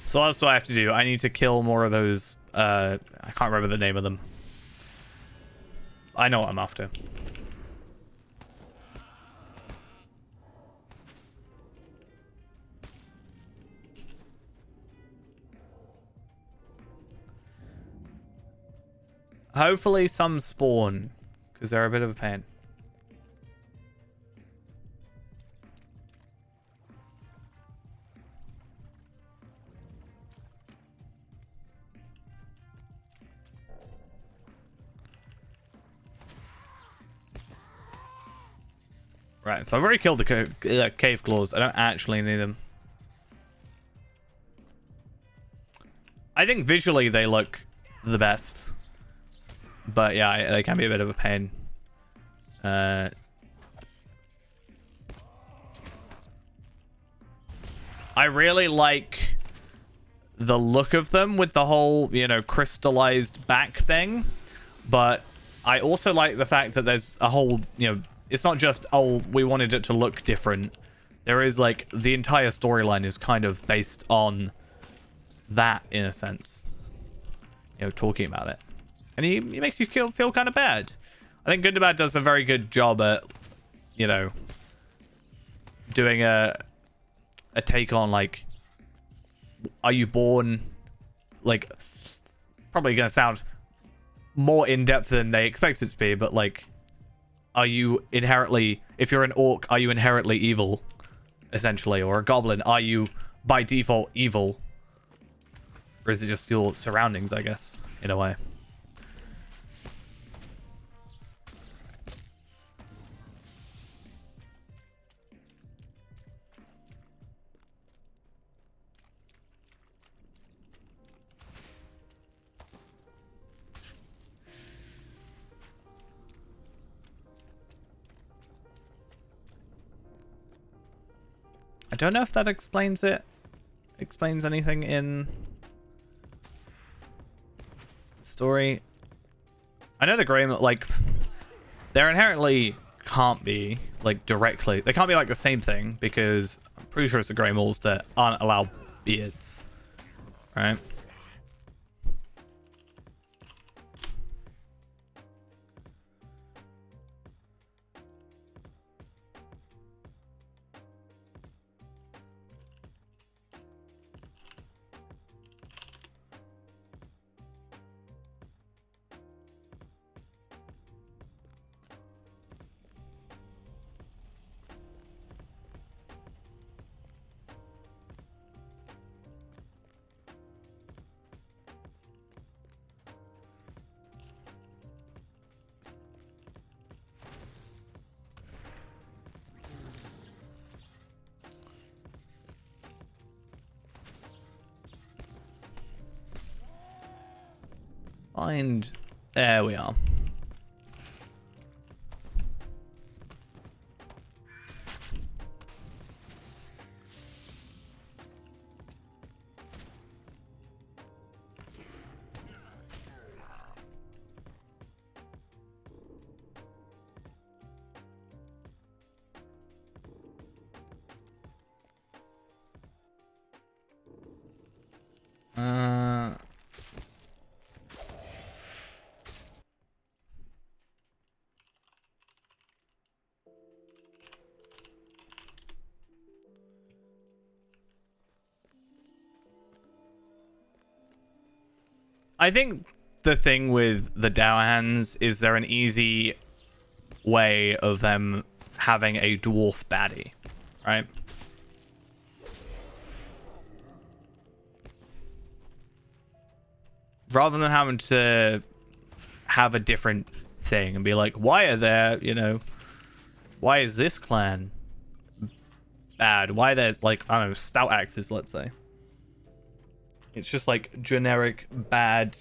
So that's what I have to do. I need to kill more of those. I can't remember the name of them. I know what I'm after. Hopefully some spawn, because they're a bit of a pain. Right, so I've already killed the cave claws. I don't actually need them. I think visually they look the best. But yeah, they can be a bit of a pain. I really like the look of them with the whole, you know, crystallized back thing. But I also like the fact that there's a whole, you know, it's not just, oh, we wanted it to look different. There is, like, the entire storyline is kind of based on that, in a sense. You know, talking about it. And he makes you feel kind of bad. I think Good to Bad does a very good job at, you know, doing a take on, like, are you born, like, probably going to sound more in-depth than they expect it to be, but, like, are you inherently, if you're an orc, are you inherently evil, essentially? Or a goblin, are you, by default, evil? Or is it just your surroundings, I guess, in a way? I don't know if that explains anything in the story. I know the Grey, like, they're inherently can't be, like, directly. They can't be, like, the same thing, because I'm pretty sure it's the Grey Mauls that aren't allowed beards. Right? Find... There we are. I think the thing with the Dower Hands is they're an easy way of them having a dwarf baddie, right? Rather than having to have a different thing and be like, why are there, you know, why is this clan bad? Why there's like, I don't know, stout axes, let's say. It's just like generic bad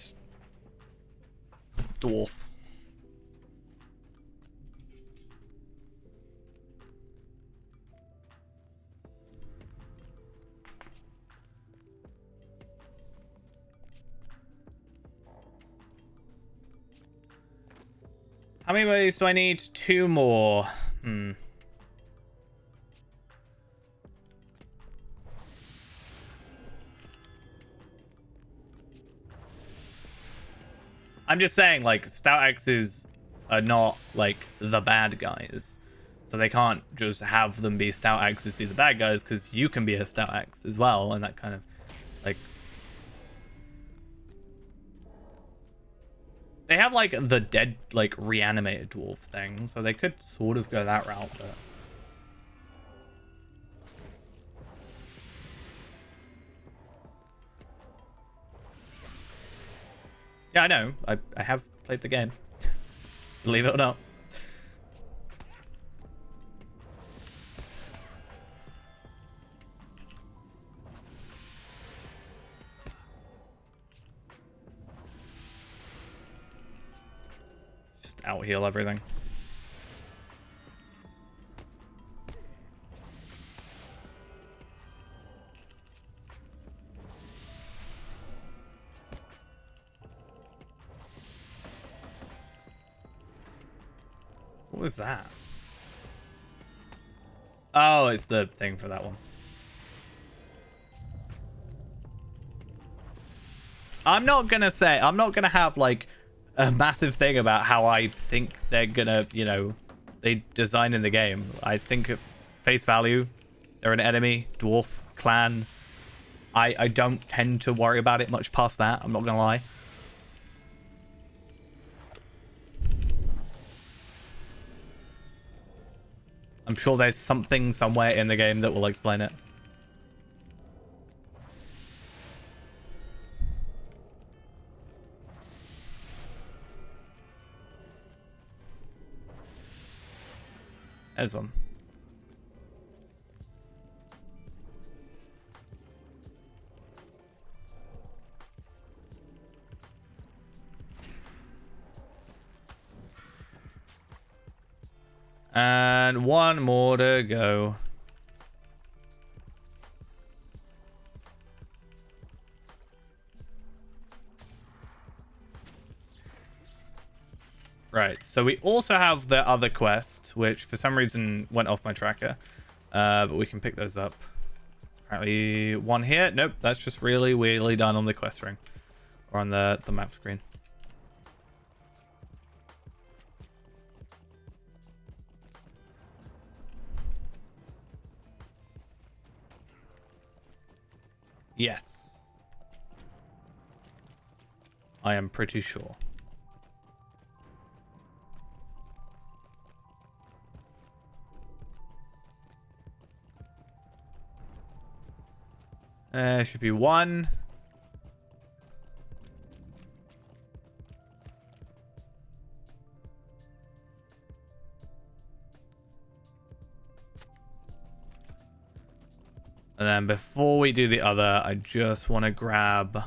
dwarf. How many ways do I need? 2 more. I'm just saying, like, stout axes are not, like, the bad guys. So they can't just have them be stout axes be the bad guys, because you can be a stout axe as well, and that kind of, like... They have, like, the dead, like, reanimated dwarf thing, so they could sort of go that route, but... Yeah, I know. I have played the game. Believe it or not. Just out heal everything. What was that? Oh, it's the thing for that one. I'm not gonna have like a massive thing about how I think they're gonna, you know, they design in the game. I think at face value, they're an enemy, dwarf, clan. I don't tend to worry about it much past that, I'm not gonna lie. I'm sure there's something somewhere in the game that will explain it. There's one. And 1 more to go. Right, so we also have the other quest, which for some reason went off my tracker. But we can pick those up. Apparently 1 here. Nope, that's just really weirdly done on the quest ring. Or on the map screen. Yes. I am pretty sure. Should be 1. And then before we do the other, I just want to grab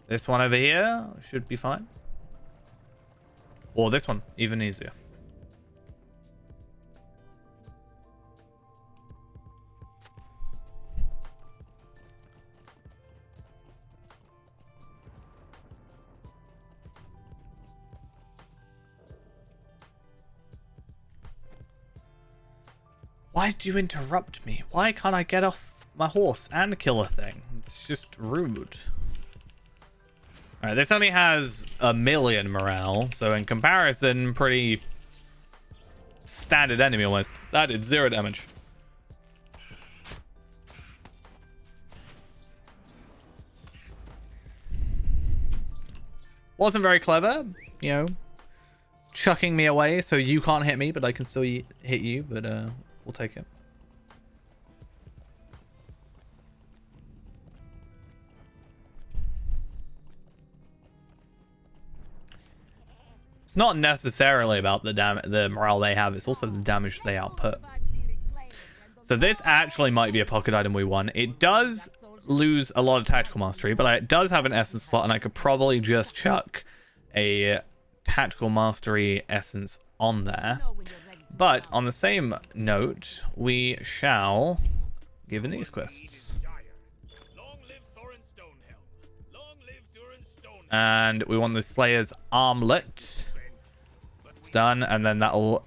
this one over here. Should be fine. Or this one, even easier. Why did you interrupt me? Why can't I get off my horse and kill a thing? It's just rude. Alright, this only has 1,000,000 morale, so in comparison, pretty standard enemy almost. That did 0 damage. Wasn't very clever, you know. chucking me away, so you can't hit me, but I can still hit you. But we'll take it. It's not necessarily about the morale they have. It's also the damage they output. So this actually might be a pocket item we want. It does lose a lot of tactical mastery, but it does have an essence slot, and I could probably just chuck a tactical mastery essence on there. But on the same note, we shall give in these quests. And we want the Slayer's Armlet. It's done, and then that'll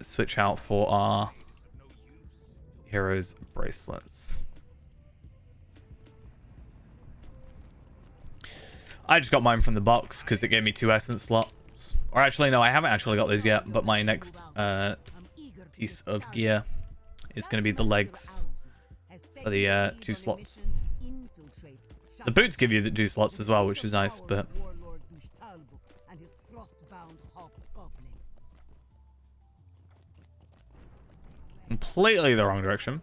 switch out for our Hero's Bracelets. I just got mine from the box because it gave me 2 essence slots. Or actually, no, I haven't actually got those yet, but my next piece of gear is going to be the legs for the 2 slots. The boots give you the 2 slots as well, which is nice, but... completely the wrong direction.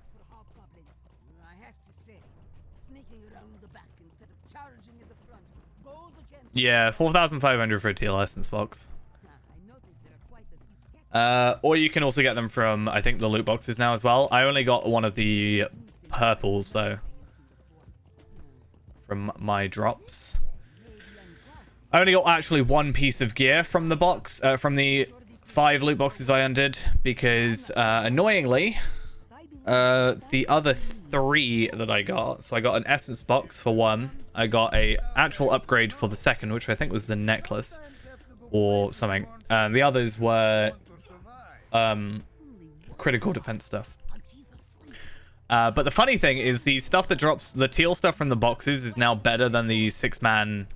Yeah, 4,500 for a teal essence box. Or you can also get them from, I think, the loot boxes now as well. I only got one of the purples, though, from my drops. I only got actually 1 piece of gear from the box, from the 5 loot boxes I undid, because annoyingly, the other 3 that I got, so I got an essence box for 1, I got a actual upgrade for the 2nd, which I think was the necklace or something, and the others were critical defense stuff. But the funny thing is, the stuff that drops, the teal stuff from the boxes, is now better than the 6-man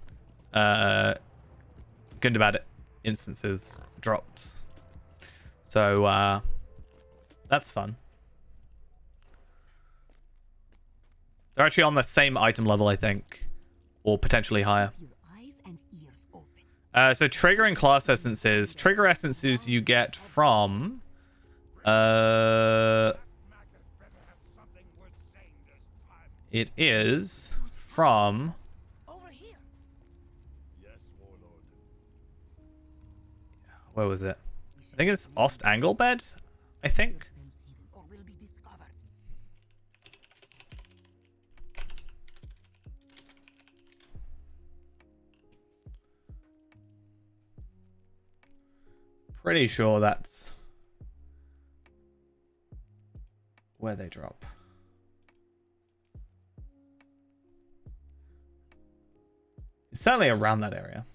Gundabad instances drops. So that's fun. They're actually on the same item level, I think, or potentially higher. So trigger and class essences. Trigger essences you get from it is from where was it? I think it's Ost Anglebed, I think. Pretty sure that's where they drop. It's certainly around that area.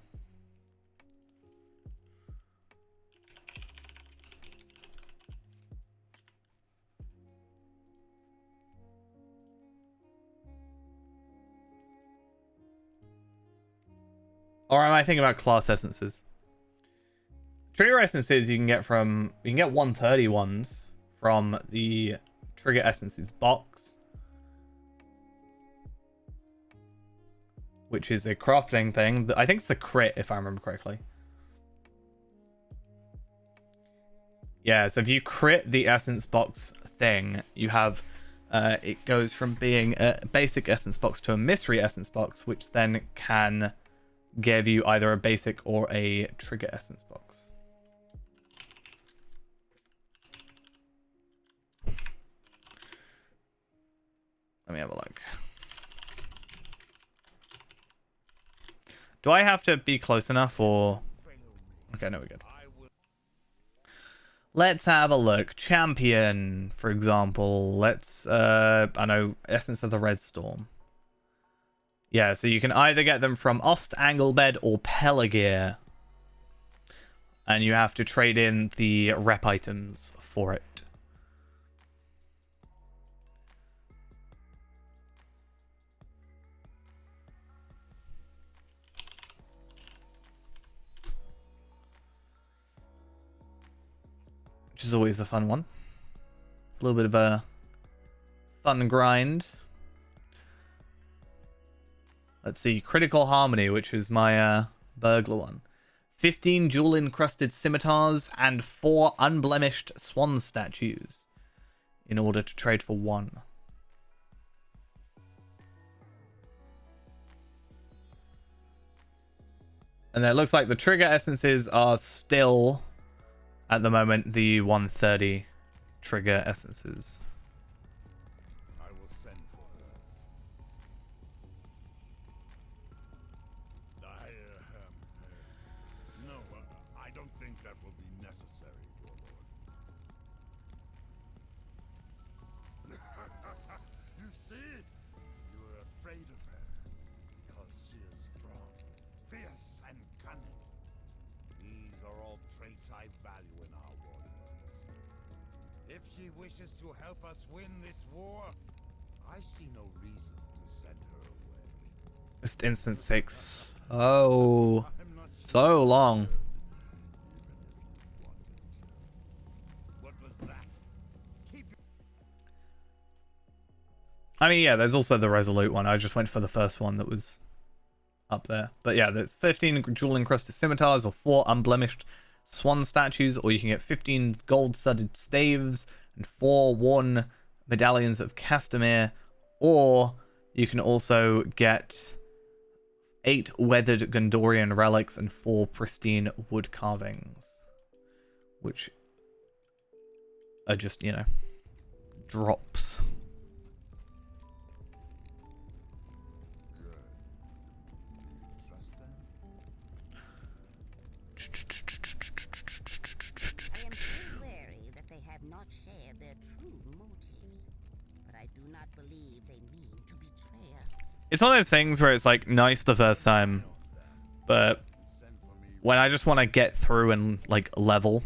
Or am I thinking about class essences? Trigger essences you can get 130 ones from the trigger essences box, which is a crafting thing. I think it's a crit, if I remember correctly. Yeah, so if you crit the essence box thing, you have it goes from being a basic essence box to a mystery essence box, which then can give you either a basic or a trigger essence box. Let me have a look. Do I have to be close enough, or... okay, no, we're good. Let's have a look. Champion, for example. Let's, I know, Essence of the Red Storm. Yeah, so you can either get them from Ost Anglebed or Pelargir. And you have to trade in the rep items for it. Which is always a fun one. A little bit of a fun grind. Let's see, Critical Harmony, which is my burglar one. 15 jewel-encrusted scimitars, and 4 unblemished swan statues in order to trade for 1. And then it looks like the trigger essences are still, at the moment, the 130 trigger essences. I will send for her. No, I don't think that will be necessary, Warlord. You see? You are afraid of her because she is strong, fierce, and cunning. These are all traits I value in our warriors. If she wishes to help us win this war, I see no reason to send her away. This instance takes so I'm not long. What was that? Keep I mean, yeah, there's also the Resolute one. I just went for the first one that was up there. But yeah, there's 15 jewel-encrusted scimitars or 4 unblemished swan statues, or you can get 15 gold-studded staves and 4 worn medallions of Castamere, or you can also get 8 weathered Gondorian relics and 4 pristine wood carvings, which are just, you know, drops. I am still wary that they have not shared their true motives, but I do not believe they mean to betray us. It's one of those things where it's like nice the first time, but when I just want to get through and like level,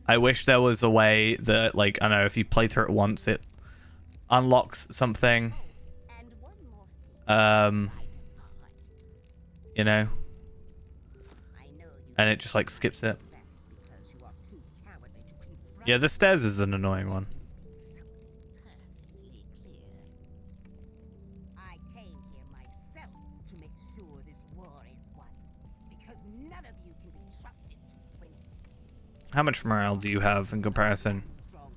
I wish there was a way that, like, I don't know, if you play through it once, it unlocks something, And one more thing, you know, I know you and it just like skips it. that because you are too cowardly to confront Yeah, the stairs is an annoying one. perfectly clear. I came here myself to make sure this war is won, because none of you can be trusted to win it. How much morale do you have in comparison? Stronghold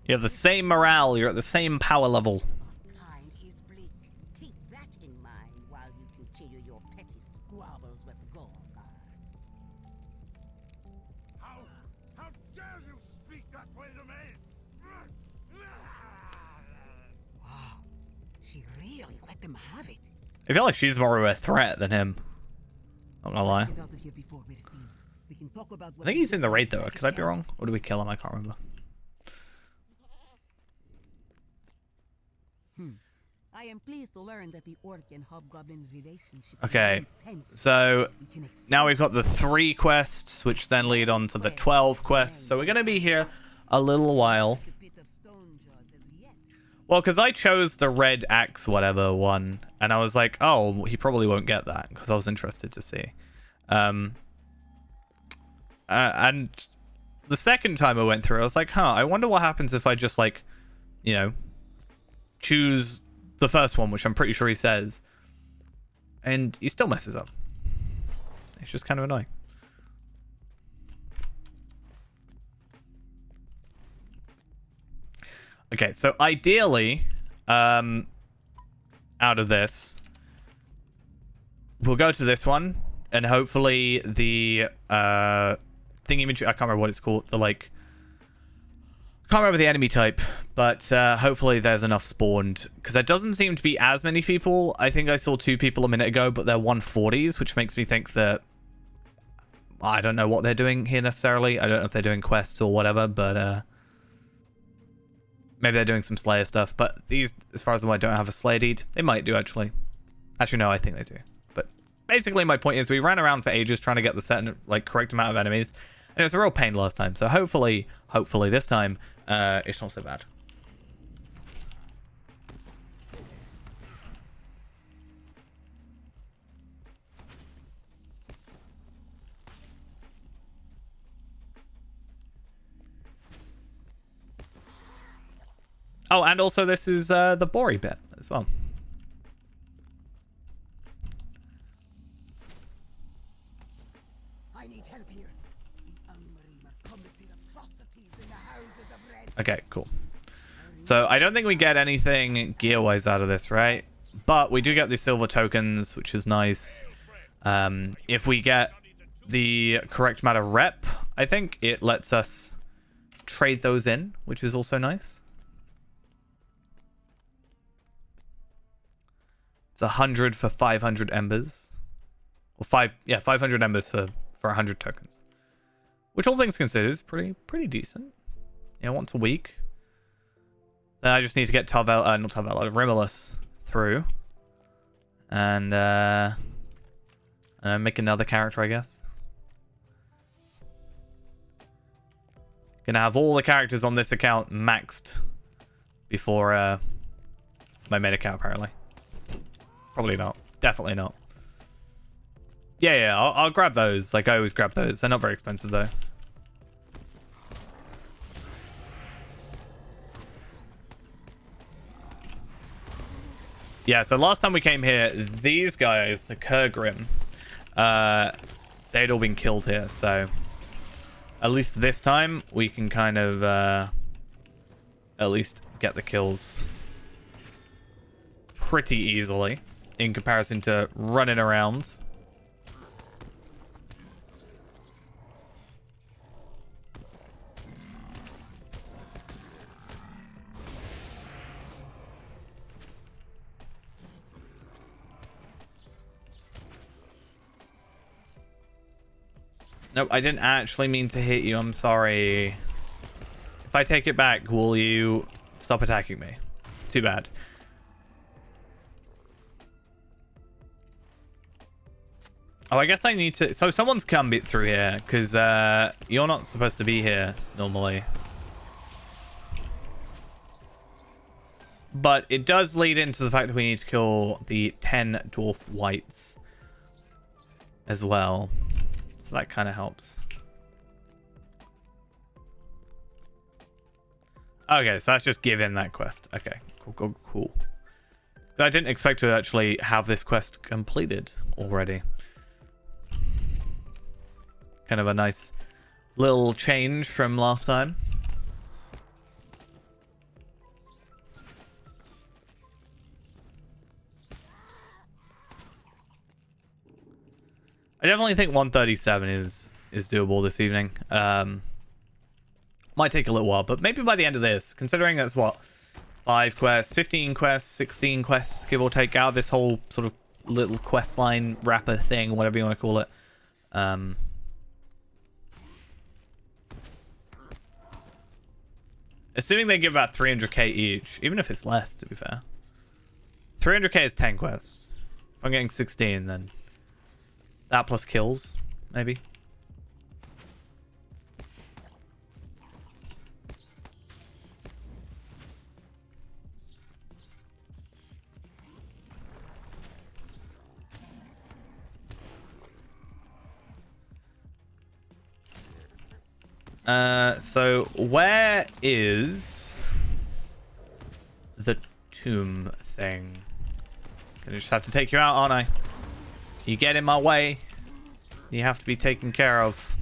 You have the same morale, you're at the same power level. kind is bleak. Keep that in mind while you continue your petty squabbles with Gorgar. How dare you speak that way to me? Wow. She really let them have it. I feel like she's more of a threat than him. Not gonna lie. Get out of here before we're seen. We can talk about I think he's in the raid though. Could I be wrong? Or do we kill him? I can't remember. I am pleased to learn that the orc and hobgoblin relationship Okay, remains tense. so We can expect now we've got the 3 quests, which then lead on to the 12 quests. So we're going to be here a little while. a bit of stone jaws as yet. Well, because I chose the red axe whatever one, and I was like, oh, he probably won't get that, because I was interested to see. And the second time I went through, I was like, huh, I wonder what happens if I just, like, you know, choose the first one, which I'm pretty sure he says. And he still messes up. It's just kind of annoying. Okay, so ideally, out of this, we'll go to this one, and hopefully the thingy, I can't remember what it's called, the like, I can't remember the enemy type, but hopefully there's enough spawned, because there doesn't seem to be as many people. I think I saw 2 people a minute ago, but they're 140s, which makes me think that I don't know what they're doing here necessarily. I don't know if they're doing quests or whatever, but maybe they're doing some Slayer stuff. But these, as far as I know, don't have a Slayer deed. They might do, actually. Actually, no, I think they do. But basically, my point is we ran around for ages trying to get the certain, like, correct amount of enemies. And it was a real pain last time. So hopefully this time, it's not so bad. Oh, and also this is the Bori bit as well. Okay, cool. So I don't think we get anything gear-wise out of this, right? But we do get the silver tokens, which is nice. If we get the correct amount of rep, I think it lets us trade those in, which is also nice. It's 100 for 500 embers. Or 500 embers for 100 tokens. Which all things considered is pretty decent. Yeah, once a week. Then I just need to get not Tarvel, Rimulus through. And make another character, I guess. Gonna have all the characters on this account maxed before my main account, apparently. Probably not. Definitely not. Yeah, I'll grab those. Like, I always grab those. They're not very expensive, though. Yeah, so last time we came here, these guys, the Kurgrim, they'd all been killed here. So at least this time, we can kind of at least get the kills pretty easily in comparison to running around. Nope, I didn't actually mean to hit you. I'm sorry. If I take it back, will you stop attacking me? Too bad. Oh, I guess I need to... So someone's come through here, because you're not supposed to be here normally. But it does lead into the fact that we need to kill the 10 dwarf whites as well. So that kind of helps. Okay, so that's just give in that quest. Okay, cool. I didn't expect to actually have this quest completed already. Kind of a nice little change from last time. I definitely think 137 is doable this evening. Might take a little while, but maybe by the end of this, considering that's what, 5 quests, 15 quests, 16 quests, give or take, out of this whole sort of little quest line wrapper thing, whatever you want to call it. Assuming they give about 300k each, even if it's less, to be fair. 300k is 10 quests. If I'm getting 16, then that plus kills, maybe. So where is the tomb thing? Gonna just have to take you out, aren't I? You get in my way, you have to be taken care of.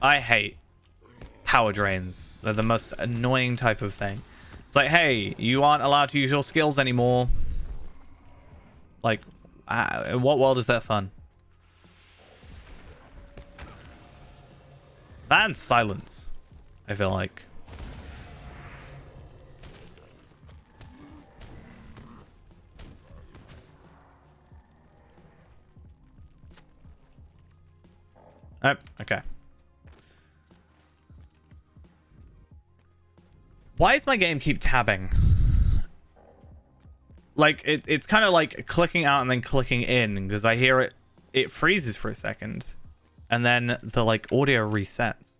I hate power drains. They're the most annoying type of thing. It's like, hey, you aren't allowed to use your skills anymore. Like, in what world is that fun? And silence, I feel like. Oh, okay. Why does my game keep tabbing? Like, it's kind of like clicking out and then clicking in, because I hear it freezes for a second. And then the, like, audio resets.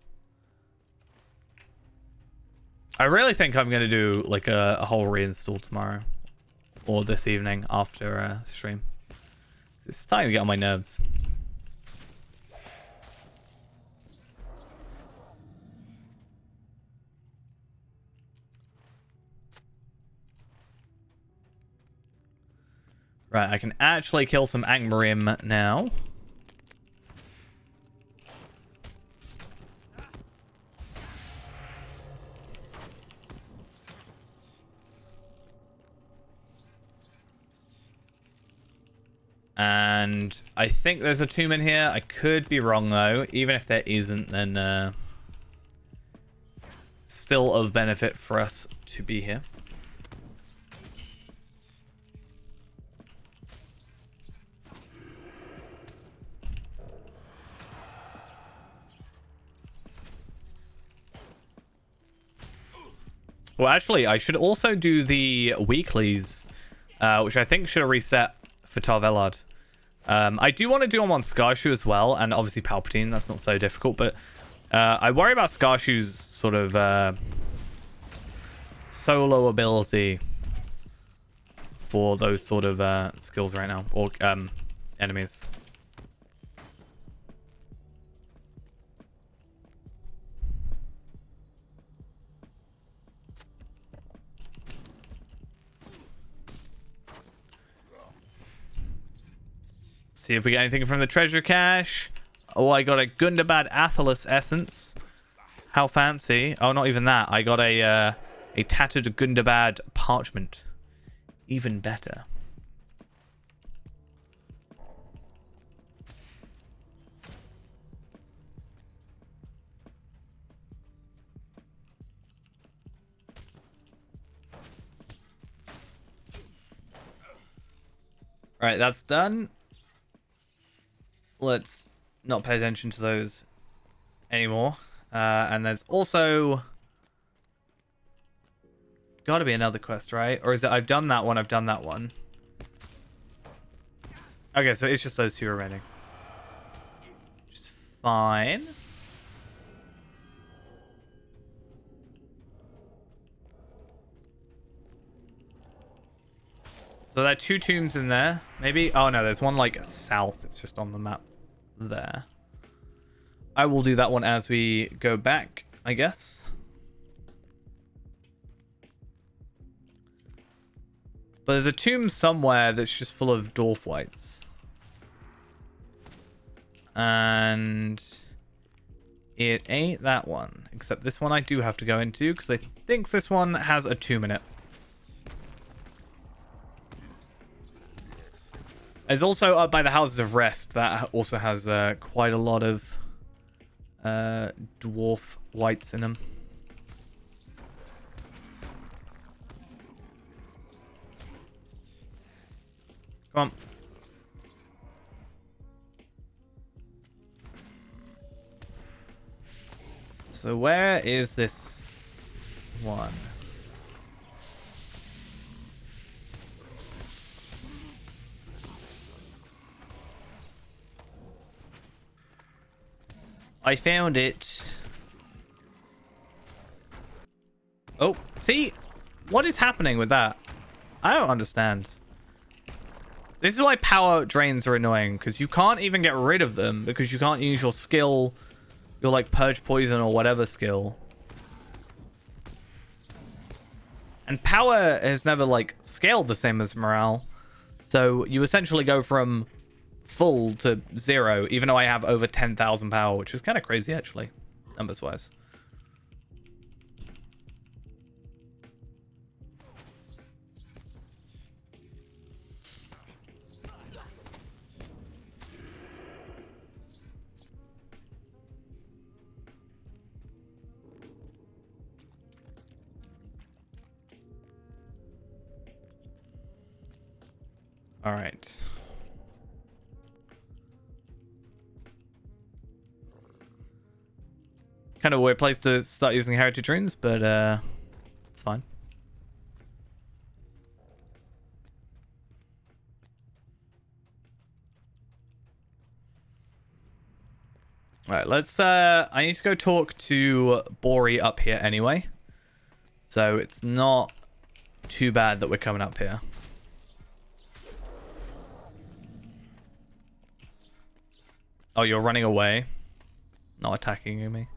I really think I'm going to do, like, a whole reinstall tomorrow. Or this evening after stream. It's starting to get on my nerves. Right, I can actually kill some Angmarim now. And I think there's a tomb in here. I could be wrong, though. Even if there isn't, then still of benefit for us to be here. Well, actually, I should also do the weeklies, which I think should have reset for Tar Velard. I do want to do them on Skarshu as well, and obviously Palpatine. That's not so difficult, but I worry about Skarshu's sort of solo ability for those sort of skills right now, or enemies. See if we get anything from the treasure cache. Oh, I got a Gundabad Athelas essence. How fancy. Oh, not even that. I got a tattered Gundabad parchment. Even better. Right, that's done. Let's not pay attention to those anymore. And there's also got to be another quest, right? Or is it I've done that one, I've done that one. Okay, so it's just those two remaining. Which is fine. So there are two tombs in there. Maybe. Oh no, there's one like south. It's just on the map there. I will do that one as we go back, I guess. But there's a tomb somewhere that's just full of dwarf whites. And it ain't that one. Except this one I do have to go into because I think this one has a tomb in it. There's also up by the Houses of Rest that also has quite a lot of dwarf whites in them. Come on. So where is this one? I found it. Oh, see? What is happening with that? I don't understand. This is why power drains are annoying, because you can't even get rid of them, because you can't use your skill, your like purge poison or whatever skill. And power has never like scaled the same as morale. So you essentially go from full to 0, even though I have over 10,000 power, which is kind of crazy actually, numbers wise. All right. Kind of a weird place to start using heritage runes, but it's fine. All right, let's I need to go talk to Bori up here anyway. So it's not too bad that we're coming up here. Oh, you're running away. Not attacking me.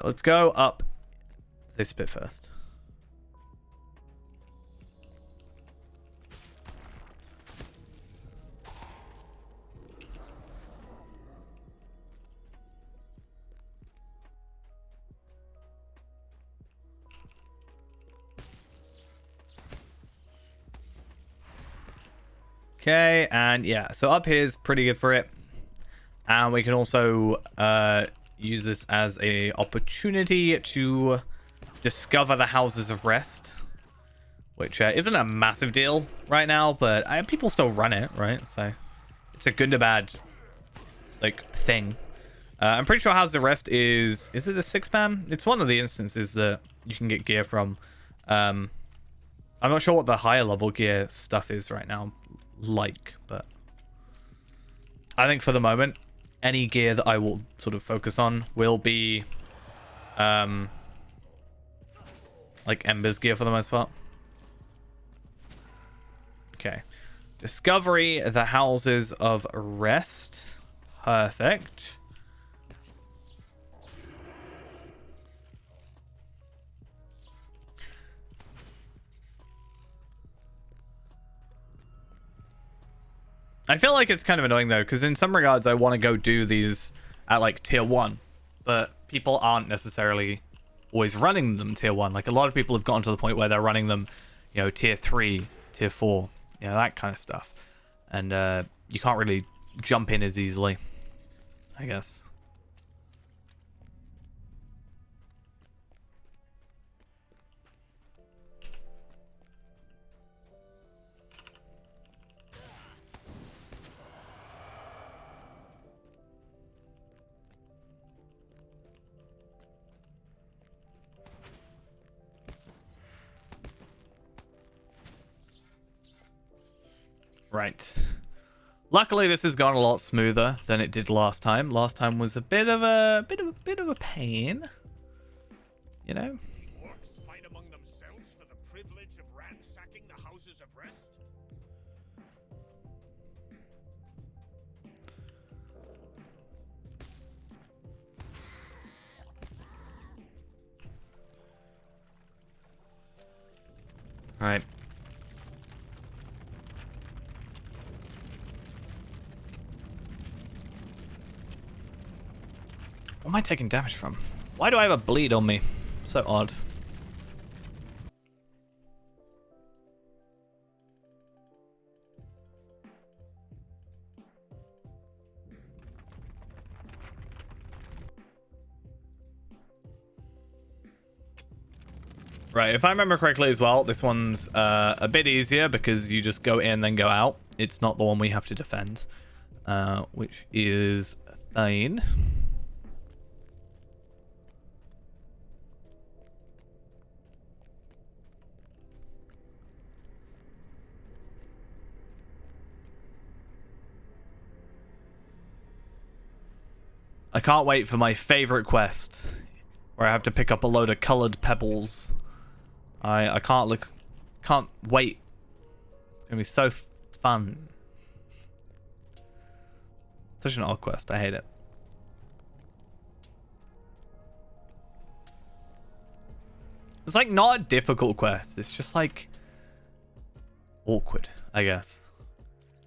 let's go up this bit first. Okay, and yeah, so up here is pretty good for it. And we can also use this as a opportunity to discover the houses of rest, which isn't a massive deal right now, but people still run it, right? So it's a good to bad like thing. I'm pretty sure houses of rest is it a 6-man? It's one of the instances that you can get gear from. I'm not sure what the higher level gear stuff is right now like, but I think for the moment any gear that I will sort of focus on will be like Ember's gear for the most part. Okay, discovery the houses of rest. Perfect. I feel like it's kind of annoying though, because in some regards I want to go do these at like tier 1, but people aren't necessarily always running them tier 1. Like a lot of people have gotten to the point where they're running them, you know, tier 3, tier 4, you know, that kind of stuff. And you can't really jump in as easily, I guess. Right. Luckily, this has gone a lot smoother than it did last time. Last time was a bit of a pain, you know. Orcs fight among themselves for the privilege of ransacking the houses of rest? All right. What am I taking damage from? Why do I have a bleed on me? So odd. Right, if I remember correctly as well, this one's a bit easier because you just go in then go out. It's not the one we have to defend, which is fine. I can't wait for my favorite quest, where I have to pick up a load of colored pebbles. I can't wait. It's gonna be so fun. Such an odd quest. I hate it. It's like not a difficult quest. It's just like awkward, I guess.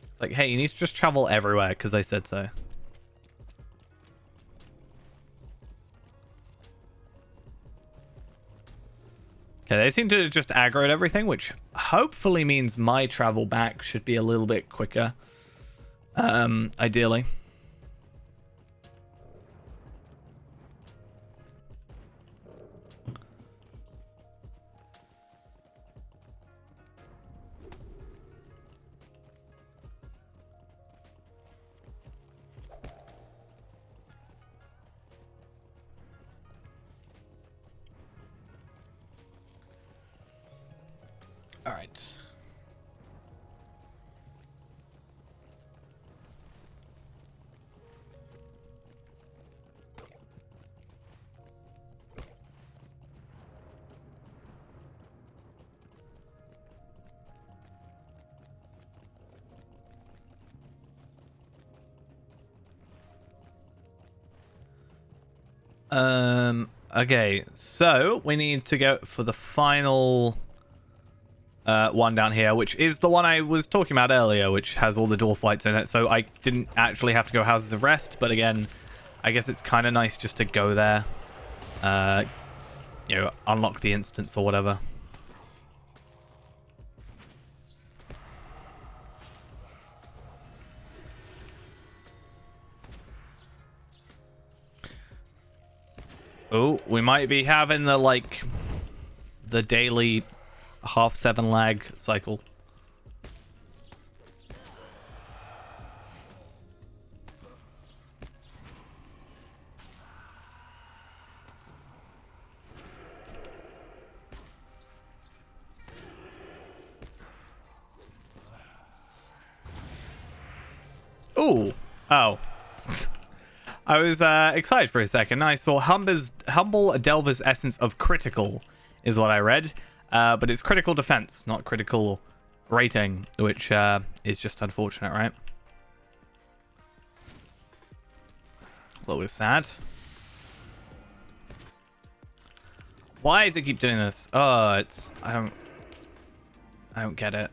It's like, hey, you need to just travel everywhere because I said so. Okay, they seem to just aggro at everything, which hopefully means my travel back should be a little bit quicker. Ideally. All right. Okay, so we need to go for the final one down here, which is the one I was talking about earlier, which has all the duel fights in it. So I didn't actually have to go Houses of Rest, but again, I guess it's kind of nice just to go there. You know, unlock the instance or whatever. Oh, we might be having the, like, the daily 7:30 lag cycle. Ooh. Oh. I was excited for a second. I saw Humble Delver's Essence of Critical is what I read. But it's critical defense, not critical rating, which is just unfortunate, right? A little bit sad. Why does it keep doing this? Oh, it's... I don't get it.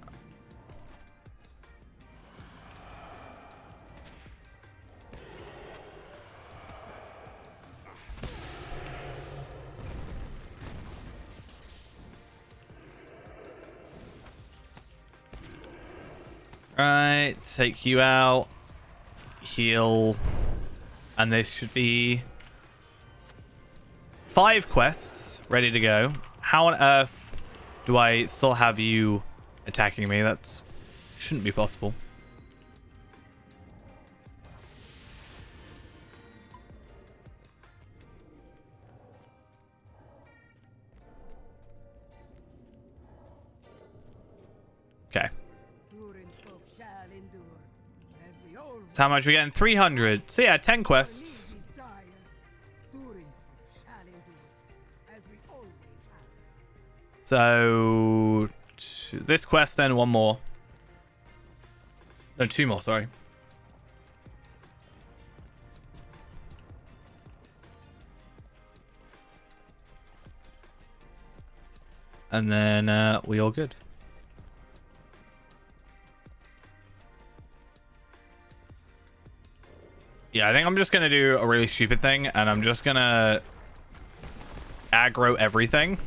Right, take you out. Heal. And this should be 5 quests ready to go. How on earth do I still have you attacking me? That's shouldn't be possible. Okay. So how much are we getting? 300. So yeah, 10 quests. So this quest, then one more. No, 2 more, sorry. And then we all good. Yeah, I think I'm just going to do a really stupid thing, and I'm just going to aggro everything.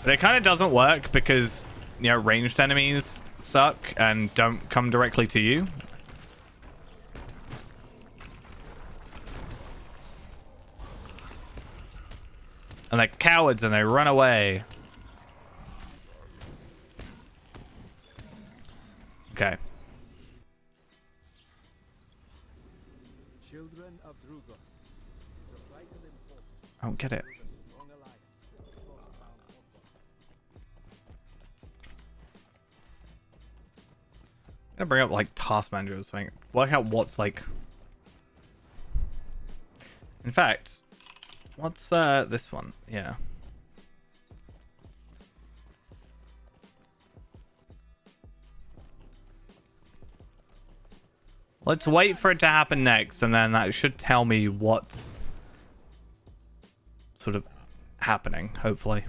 But it kind of doesn't work because, you know, ranged enemies suck and don't come directly to you. And they're cowards and they run away. Okay. Children of Druga. Is of vital importance. I don't get it. Strong alliance. I'm gonna bring up like task manager or something. Work out what's like. In fact, what's this one? Yeah. Let's wait for it to happen next, and then that should tell me what's sort of happening, hopefully.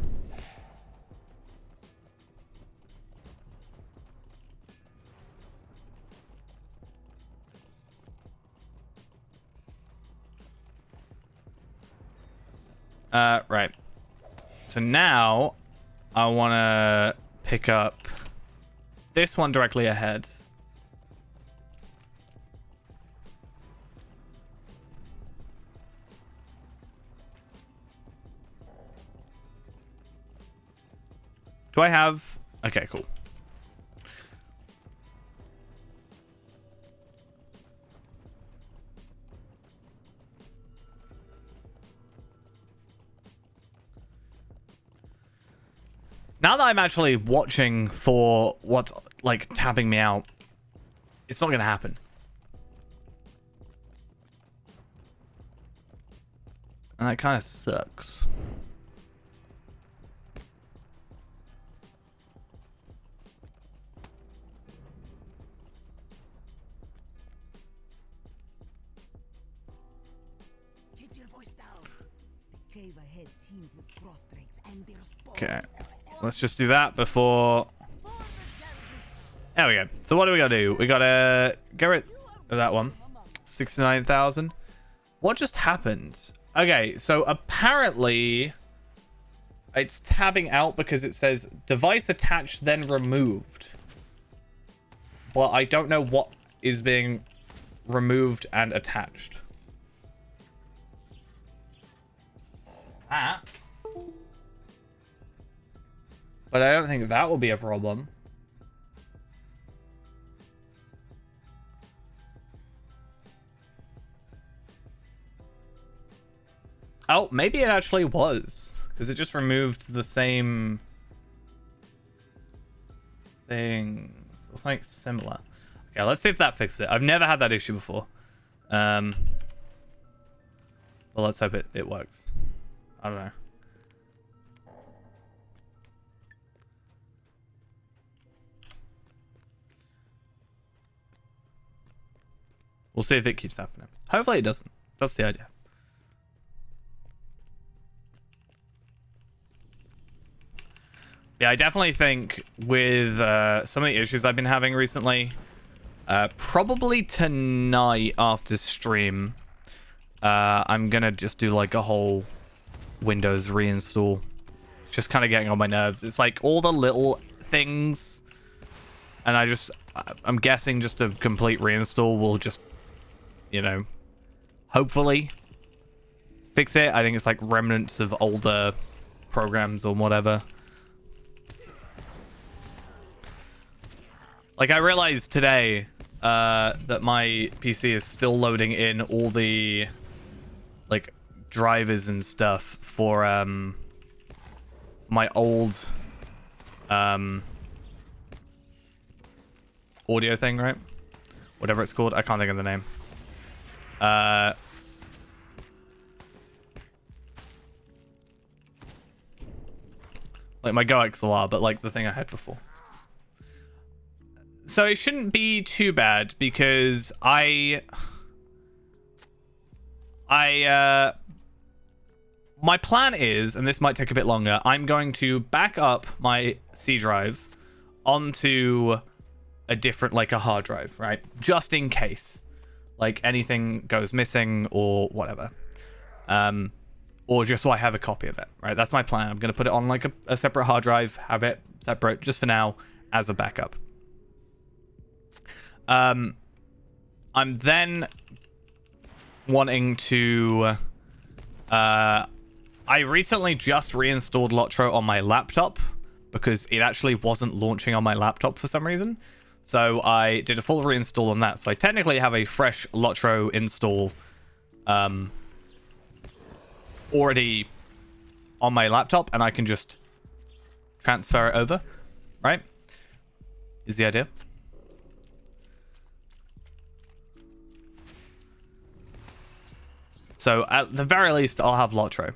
Right. So now I want to pick up this one directly ahead. Do I have... Okay, cool. Now that I'm actually watching for what's, like, tapping me out, it's not going to happen. And that kind of sucks. Keep your voice down. The cave ahead teams with frost drakes and their spawn. Okay. Let's just do that before... There we go. So what do we gotta do? We gotta get rid of that one. 69,000. What just happened? Okay, so apparently it's tabbing out because it says device attached then removed. But I don't know what is being removed and attached. Ah. But I don't think that will be a problem. Oh, maybe it actually was. Because it just removed the same thing. Or something similar. Okay, let's see if that fixes it. I've never had that issue before. Well, let's hope it works. I don't know. We'll see if it keeps happening. Hopefully it doesn't. That's the idea. Yeah, I definitely think with some of the issues I've been having recently, probably tonight after stream, I'm gonna just do like a whole Windows reinstall. Just kind of getting on my nerves. It's like all the little things, and I'm guessing just a complete reinstall will just, you know, hopefully fix it. I think it's like remnants of older programs or whatever. Like, I realized today that my PC is still loading in all the, like, drivers and stuff for my old audio thing, right? Whatever it's called. I can't think of the name. Like my Go XLR, but like the thing I had before. So it shouldn't be too bad because my plan is, and this might take a bit longer, I'm going to back up my C drive onto a different, like a hard drive, right? Just in case, like anything goes missing or whatever. Or just so I have a copy of it, right? That's my plan. I'm going to put it on like a separate hard drive, have it separate just for now as a backup. I'm then wanting to I recently just reinstalled Lotro on my laptop because it actually wasn't launching on my laptop for some reason. So I did a full reinstall on that. So I technically have a fresh Lotro install already on my laptop, and I can just transfer it over, right? Is the idea. So at the very least, I'll have Lotro.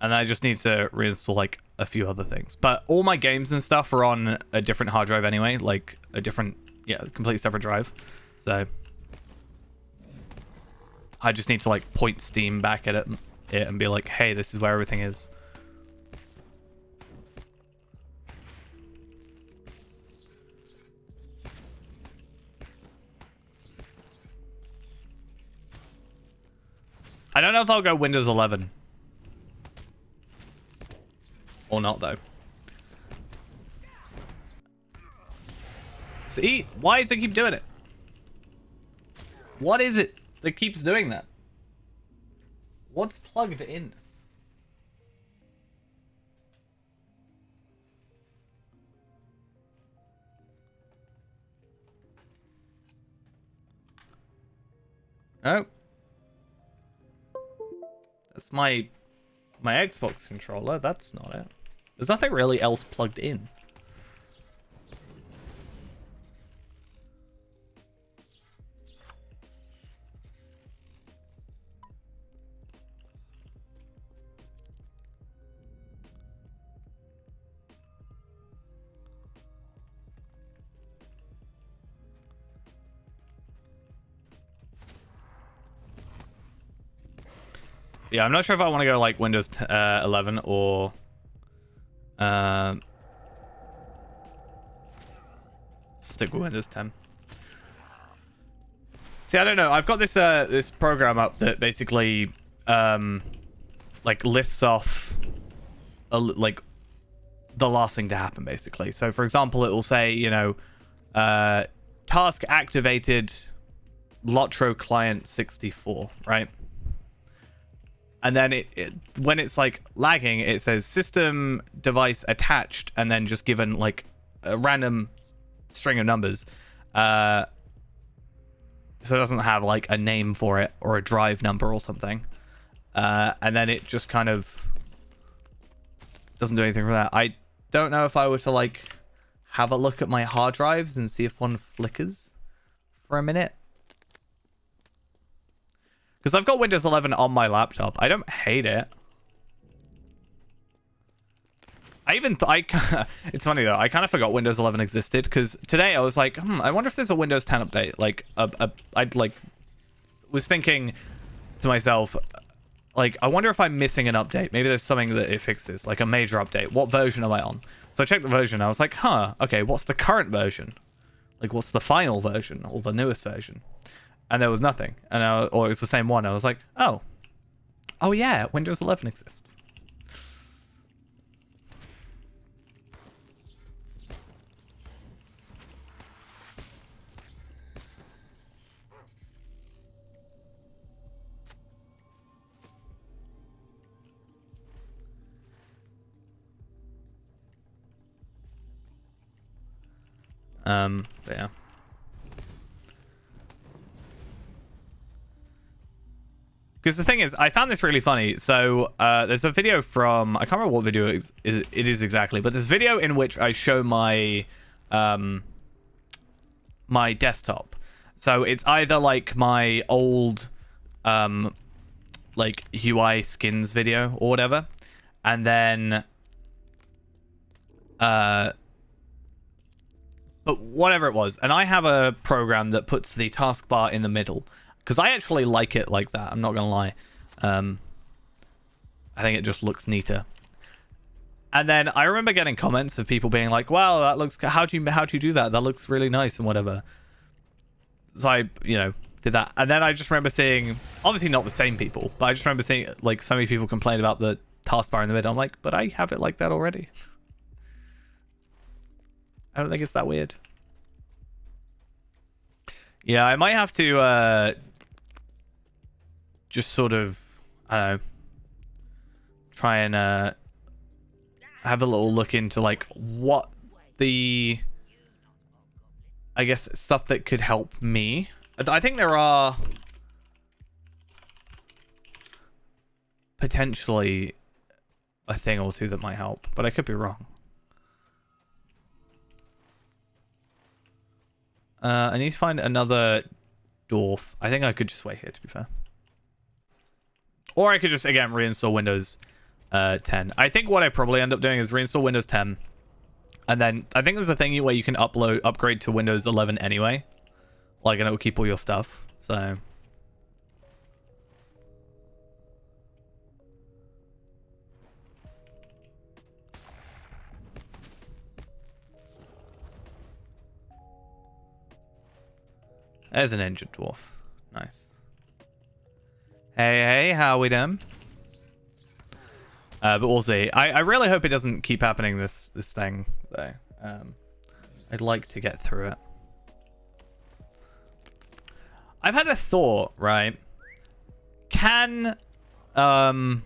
And I just need to reinstall like a few other things. But all my games and stuff are on a different hard drive anyway, like a different, yeah, completely separate drive. So I just need to like point Steam back at it and be like, hey, this is where everything is. I don't know if I'll go Windows 11. Or not, though. See? Why does it keep doing it? What is it that keeps doing that? What's plugged in? Oh. That's my Xbox controller. That's not it. There's nothing really else plugged in. Yeah, I'm not sure if I want to go like Windows 11 or stick with Windows 10. See, I don't know. I've got this this program up that basically like lists off like the last thing to happen, basically. So, for example, it will say, you know, task activated, Lotro client 64, right? And then when it's like lagging, it says system device attached, and then just given like a random string of numbers. So it doesn't have like a name for it or a drive number or something. And then it just kind of doesn't do anything from that. I don't know if I were to like have a look at my hard drives and see if one flickers for a minute. Because I've got Windows 11 on my laptop. I don't hate it. It's funny though. I kind of forgot Windows 11 existed because today I was like, I wonder if there's a Windows 10 update. Like, I'd like was thinking to myself, like, I wonder if I'm missing an update. Maybe there's something that it fixes, like a major update. What version am I on? So I checked the version. I was like, okay, what's the current version? Like, what's the final version or the newest version? And there was nothing. And or it was the same one. I was like, oh yeah, Windows 11 exists. But yeah. Because the thing is, I found this really funny. So there's a video from, I can't remember what video it is exactly, but there's a video in which I show my my desktop. So it's either like my old like UI skins video or whatever, and then but whatever it was. And I have a program that puts the taskbar in the middle. Because I actually like it like that. I'm not going to lie. I think it just looks neater. And then I remember getting comments of people being like, wow, that looks... How do you do that? That looks really nice and whatever. So I, did that. And then I just remember seeing... Obviously not the same people. But I just remember seeing like so many people complain about the taskbar in the middle. I'm like, but I have it like that already. I don't think it's that weird. Yeah, I might have to just sort of, I don't know, try and have a little look into like what the, I guess, stuff that could help me. I think there are potentially a thing or two that might help, but I could be wrong. I need to find another dwarf. I think I could just wait here, to be fair. Or I could just, again, reinstall Windows 10. I think what I probably end up doing is reinstall Windows 10. And then I think there's a thing where you can upgrade to Windows 11 anyway. Like, and it will keep all your stuff. So... There's an injured dwarf. Nice. Hey, how we doing? But we'll see. I really hope it doesn't keep happening this thing, though. I'd like to get through it. I've had a thought, right? Can... I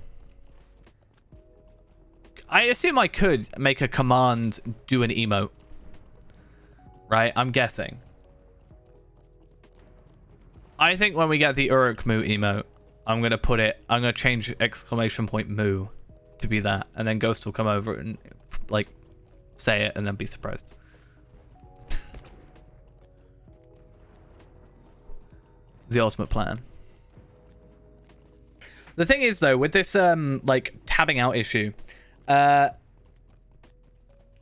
assume I could make a command do an emote. Right? I'm guessing. I think when we get the Uruk-Mu emote, I'm going to change exclamation point moo to be that. And then Ghost will come over and, like, say it and then be surprised. The ultimate plan. The thing is, though, with this, like, tabbing out issue,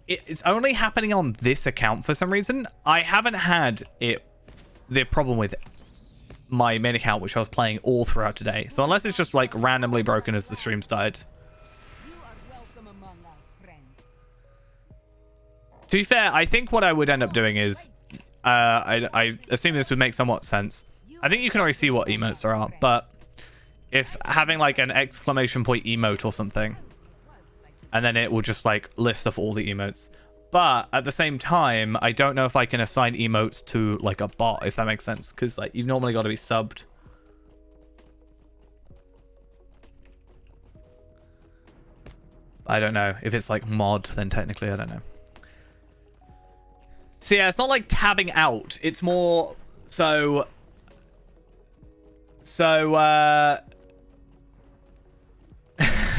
it's only happening on this account for some reason. I haven't had the problem with my main account, which I was playing all throughout today. So unless it's just like randomly broken as the stream started. You are welcome among us, friend. To be fair, I think what I would end up doing is, I assume this would make somewhat sense. I think you can already see what emotes there are, but if having like an exclamation point emote or something, and then it will just like list off all the emotes. But at the same time, I don't know if I can assign emotes to like a bot, if that makes sense, because like you've normally got to be subbed. I don't know if it's like mod, then technically I don't know. So yeah, it's not like tabbing out. It's more so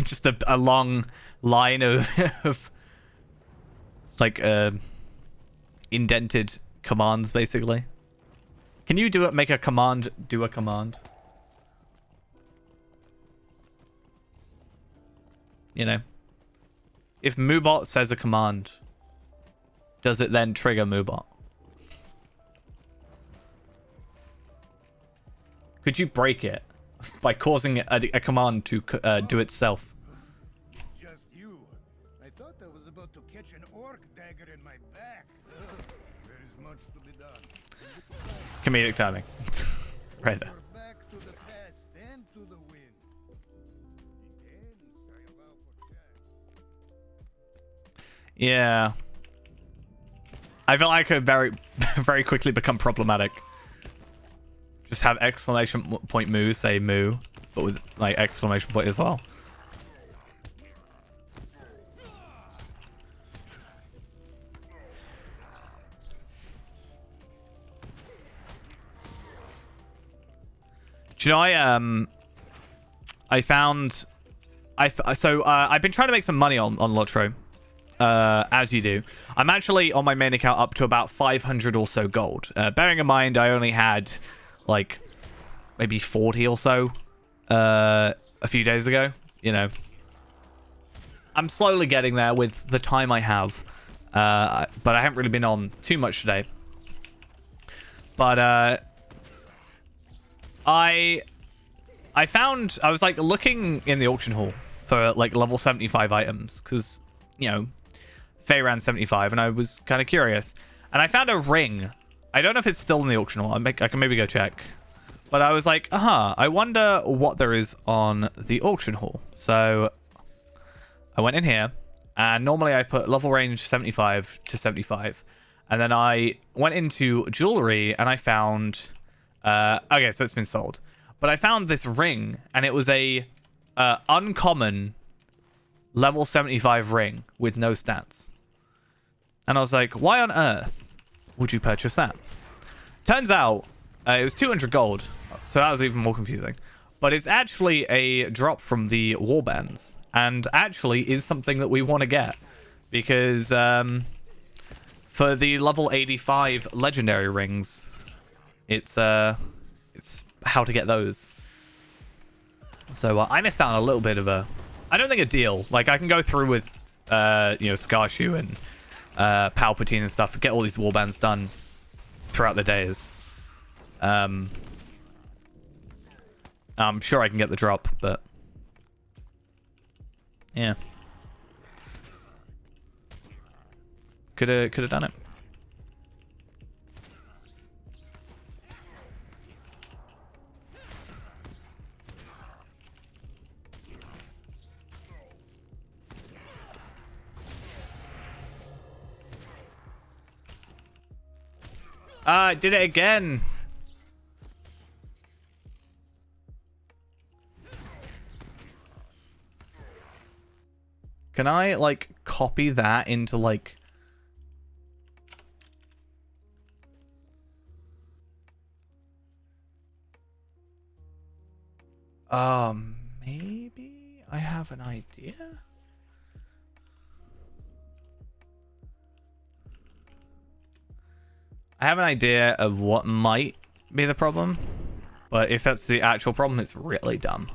just a long line of like indented commands basically. Can you do it? Make a command. Do a command. You know, if Moobot says a command, does it then trigger Moobot? Could you break it by causing a command to do itself? It's just you. I thought I was about to catch an orc dagger in my back. There is much to be done. Comedic timing. Right there. We're back to the past and to the wind. The ends I allow for chance. Yeah. I feel like I could very quickly become problematic. Just have exclamation point moo say moo, but with like exclamation point as well. Do you know I found I've been trying to make some money on Lotro. As you do. I'm actually on my main account up to about 500 or so gold. Bearing in mind I only had like maybe 40 or so a few days ago. You know, I'm slowly getting there with the time I have, but I haven't really been on too much today. But I found I was like looking in the auction hall for like level 75 items because, you know, Faye ran 75 and I was kind of curious, and I found a ring. I don't know if it's still in the auction hall. I can maybe go check. But I was like, I wonder what there is on the auction hall. So I went in here, and normally I put level range 75 to 75. And then I went into jewelry, and I found... okay, so it's been sold. But I found this ring, and it was a uncommon level 75 ring with no stats. And I was like, why on earth would you purchase that? Turns out it was 200 gold, so that was even more confusing. But it's actually a drop from the warbands, and actually is something that we want to get, because for the level 85 legendary rings, it's how to get those. So I missed out on a little bit of a, I don't think a deal. Like I can go through with you know, Scarshoe and Palpatine and stuff, get all these warbands done throughout the days. I'm sure I can get the drop, but yeah, could have done it. I did it again. Can I, like, copy that into, like... maybe I have an idea? I have an idea of what might be the problem, but if that's the actual problem, it's really dumb.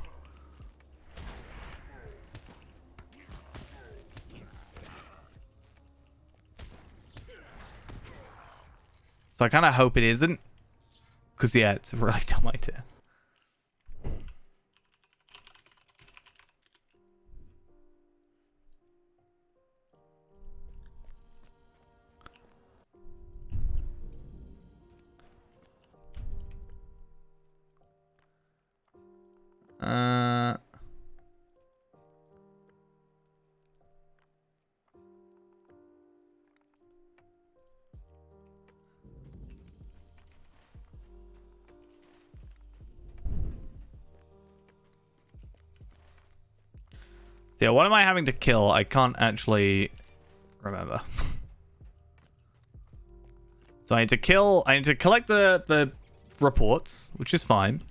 So I kind of hope it isn't. Because, yeah, it's a really dumb idea. So yeah, what am I having to kill? I can't actually remember. So I need to collect the reports, which is fine.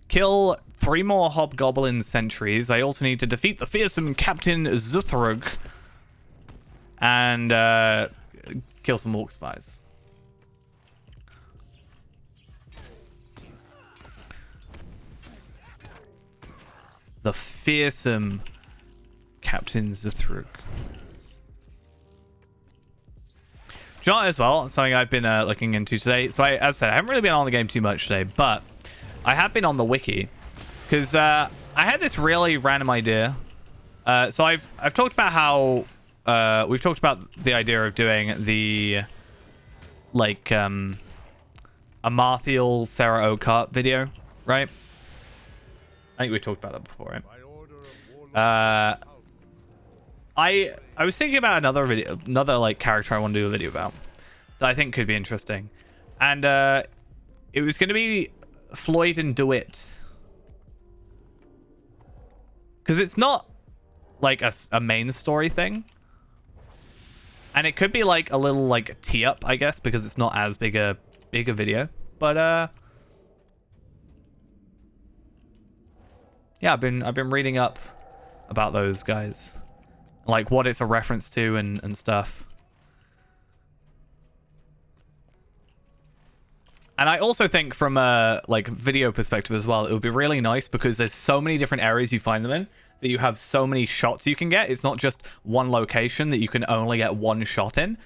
Kill 3 more Hobgoblin sentries. I also need to defeat the fearsome Captain Zuthrug. And kill some Orc spies. The fearsome Captain Zuthrug. Jot as well, something I've been looking into today. So as I said, I haven't really been on the game too much today, but I have been on the wiki because I had this really random idea. So I've talked about how we've talked about the idea of doing the like Amarthiel Sarah Okart video, right? I think we talked about that before, right? I was thinking about another like character I want to do a video about that I think could be interesting, and it was going to be Floyd and DeWitt, because it's not like a main story thing, and it could be like a little like tee up, I guess, because it's not as big a video, but yeah, I've been reading up about those guys, like what it's a reference to and stuff. And I also think from a like video perspective as well, it would be really nice because there's so many different areas you find them in that you have so many shots you can get. It's not just one location that you can only get one shot in,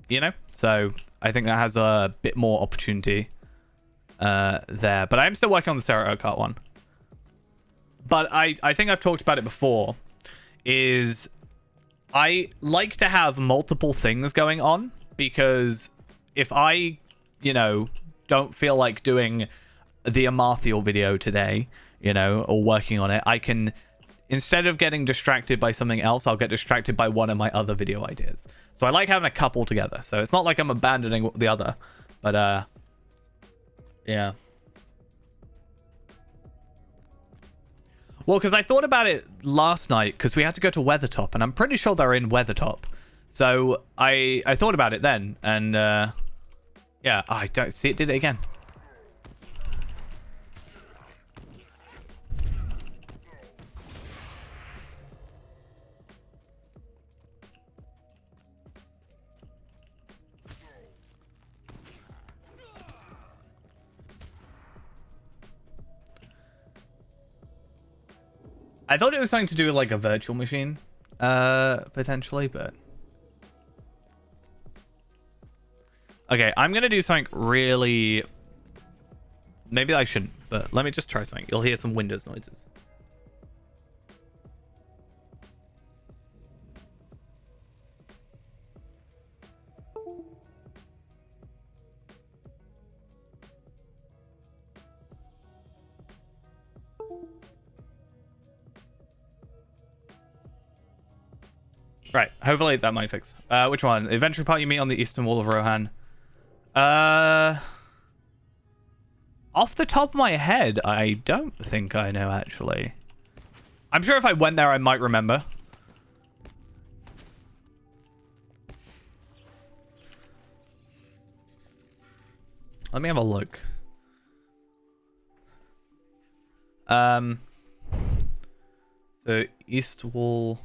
you know? So I think that has a bit more opportunity there. But I'm still working on the Sarah Okart one. But I think I've talked about it before, is I like to have multiple things going on, because if I, you know, don't feel like doing the Amarthiel video today, you know, or working on it, I can, instead of getting distracted by something else, I'll get distracted by one of my other video ideas. So I like having a couple together. So it's not like I'm abandoning the other, but yeah. Well, because I thought about it last night, because we had to go to Weathertop, and I'm pretty sure they're in Weathertop. So I thought about it then, and yeah, I don't see it. Did it again. I thought it was something to do with like a virtual machine, potentially, but okay, I'm gonna do something really. Maybe I shouldn't, but let me just try something. You'll hear some Windows noises. Right, hopefully that might fix. Which one? The adventure part you meet on the eastern wall of Rohan. Off the top of my head, I don't think I know, actually. I'm sure if I went there, I might remember. Let me have a look. So east wall,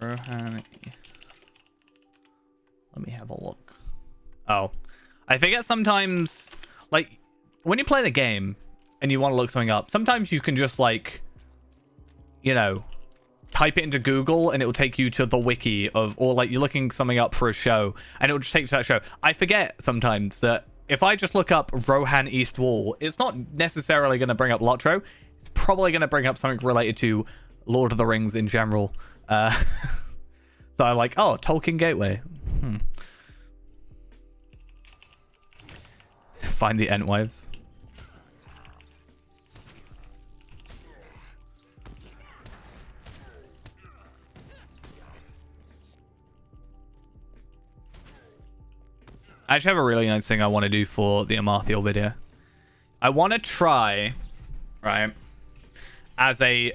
Rohan. Let me have a look. Oh, I forget sometimes, like, when you play the game and you want to look something up, sometimes you can just, like, you know, type it into Google and it will take you to the wiki of, or like you're looking something up for a show and it will just take you to that show. I forget sometimes that if I just look up Rohan East Wall, it's not necessarily going to bring up Lotro. It's probably going to bring up something related to Lord of the Rings in general. So I'm like, oh, Tolkien Gateway. Find the Entwives. I actually have a really nice thing I want to do for the Amarthiel video. I want to try, right, as a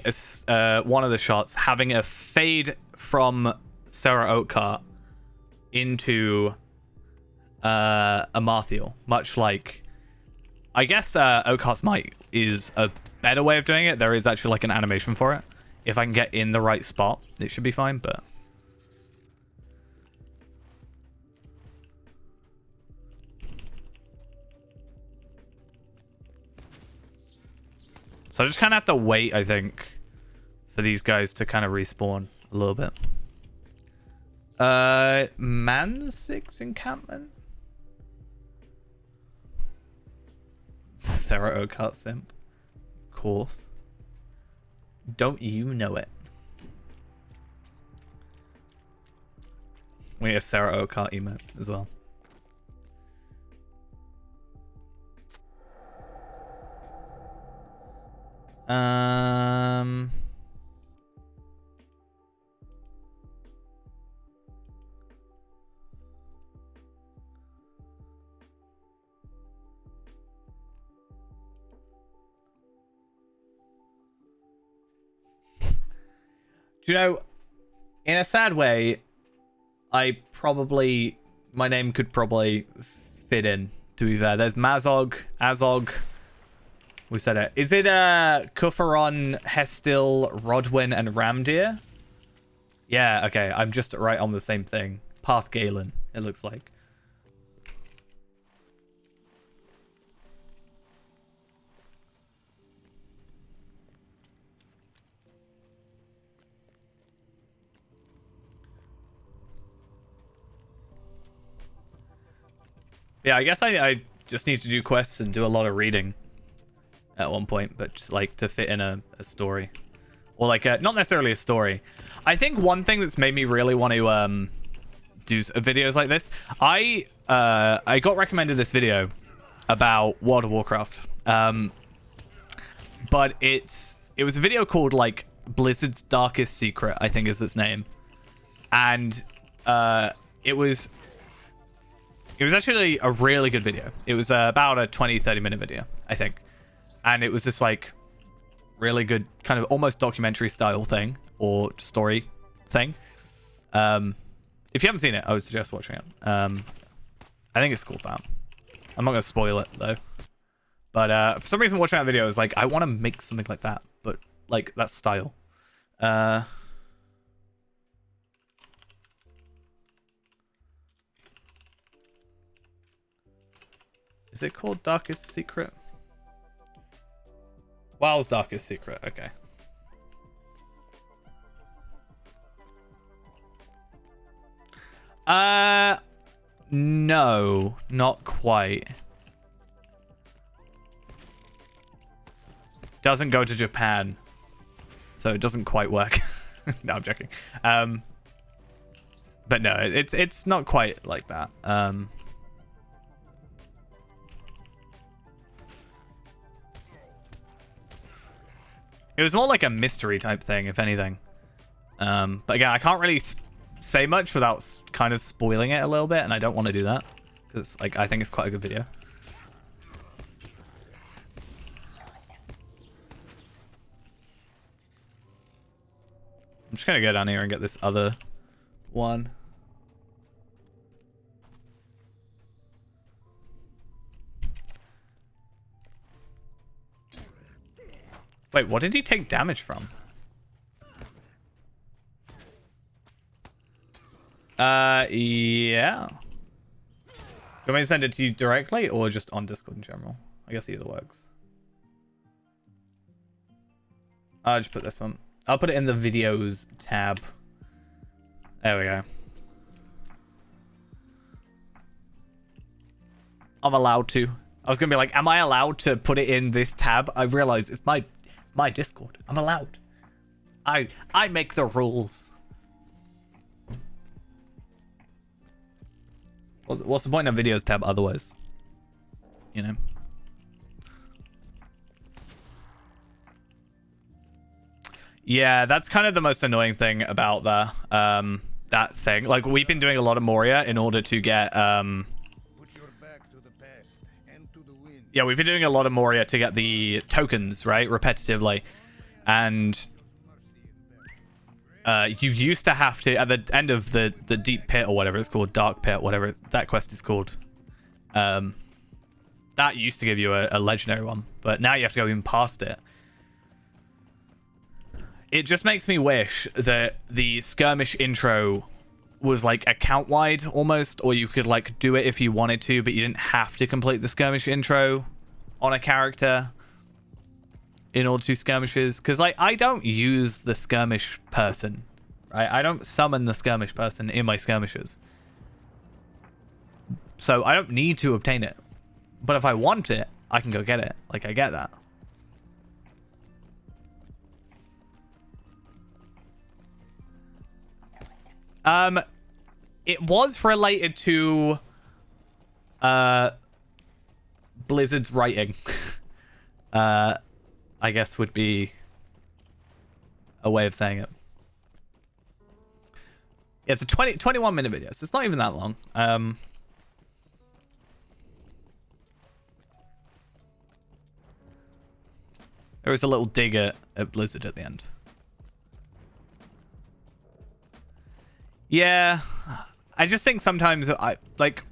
one of the shots, having a fade from Sarah Oakhart into Amarthiel, much like, I guess Oakhart's Might is a better way of doing it. There is actually like an animation for it. If I can get in the right spot, it should be fine, but... So I just kind of have to wait, I think, for these guys to kind of respawn a little bit. Manzig's encampment? Sarah Oakhart simp. Of course. Don't you know it? We need a Sarah Oakhart emote as well. You know, in a sad way, my name could probably fit in, to be fair. There's Mazog, Azog. We said it. Is it Kufaron, Hestil, Rodwin, and Ramdir? Yeah, okay. I'm just right on the same thing. Path Galen, it looks like. Yeah, I guess I just need to do quests and do a lot of reading at one point, but just like to fit in a story. Or like not necessarily a story. I think one thing that's made me really want to do videos like this, I got recommended this video about World of Warcraft. But it was a video called like Blizzard's Darkest Secret, I think is its name. And it was actually a really good video. It was about a 20-30 minute video, I think. And it was this like really good kind of almost documentary style thing or story thing. If you haven't seen it, I would suggest watching it. I think it's called that. I'm not going to spoil it though. But for some reason watching that video is like, I want to make something like that, but like that style. Is it called Darkest Secret? WoW's Darkest Secret, okay. No, not quite. Doesn't go to Japan, so it doesn't quite work. No, I'm joking. But no, it's not quite like that. It was more like a mystery type thing, if anything. But again, I can't really say much without kind of spoiling it a little bit, and I don't want to do that because, like, I think it's quite a good video. I'm just gonna go down here and get this other one. Wait, what did he take damage from? Yeah. Do you want me to send it to you directly or just on Discord in general? I guess either works. I'll just put this one. I'll put it in the videos tab. There we go. I'm allowed to. I was gonna be like, am I allowed to put it in this tab? I realize it's my Discord. I'm allowed. I make the rules. What's the point of videos tab otherwise? You know. Yeah, that's kind of the most annoying thing about that thing. Like, we've been doing a lot of Moria in order to get Put your back to the past and to the wind. yeah, we've been doing a lot of Moria to get the tokens, right? Repetitively. And you used to have to, at the end of the deep pit or whatever it's called, dark pit, whatever that quest is called, that used to give you a legendary one, but now you have to go even past it. It just makes me wish that the skirmish intro was like account wide almost, or you could like do it if you wanted to, but you didn't have to complete the skirmish intro on a character in order to skirmishes. Because like, I don't use the skirmish person, right? I don't summon the skirmish person in my skirmishes, so I don't need to obtain it. But if I want it, I can go get it. Like, I get that. It was related to Blizzard's writing. I guess would be a way of saying it. Yeah, it's a 21-minute video, so it's not even that long. There was a little dig at Blizzard at the end. Yeah, I just think sometimes like,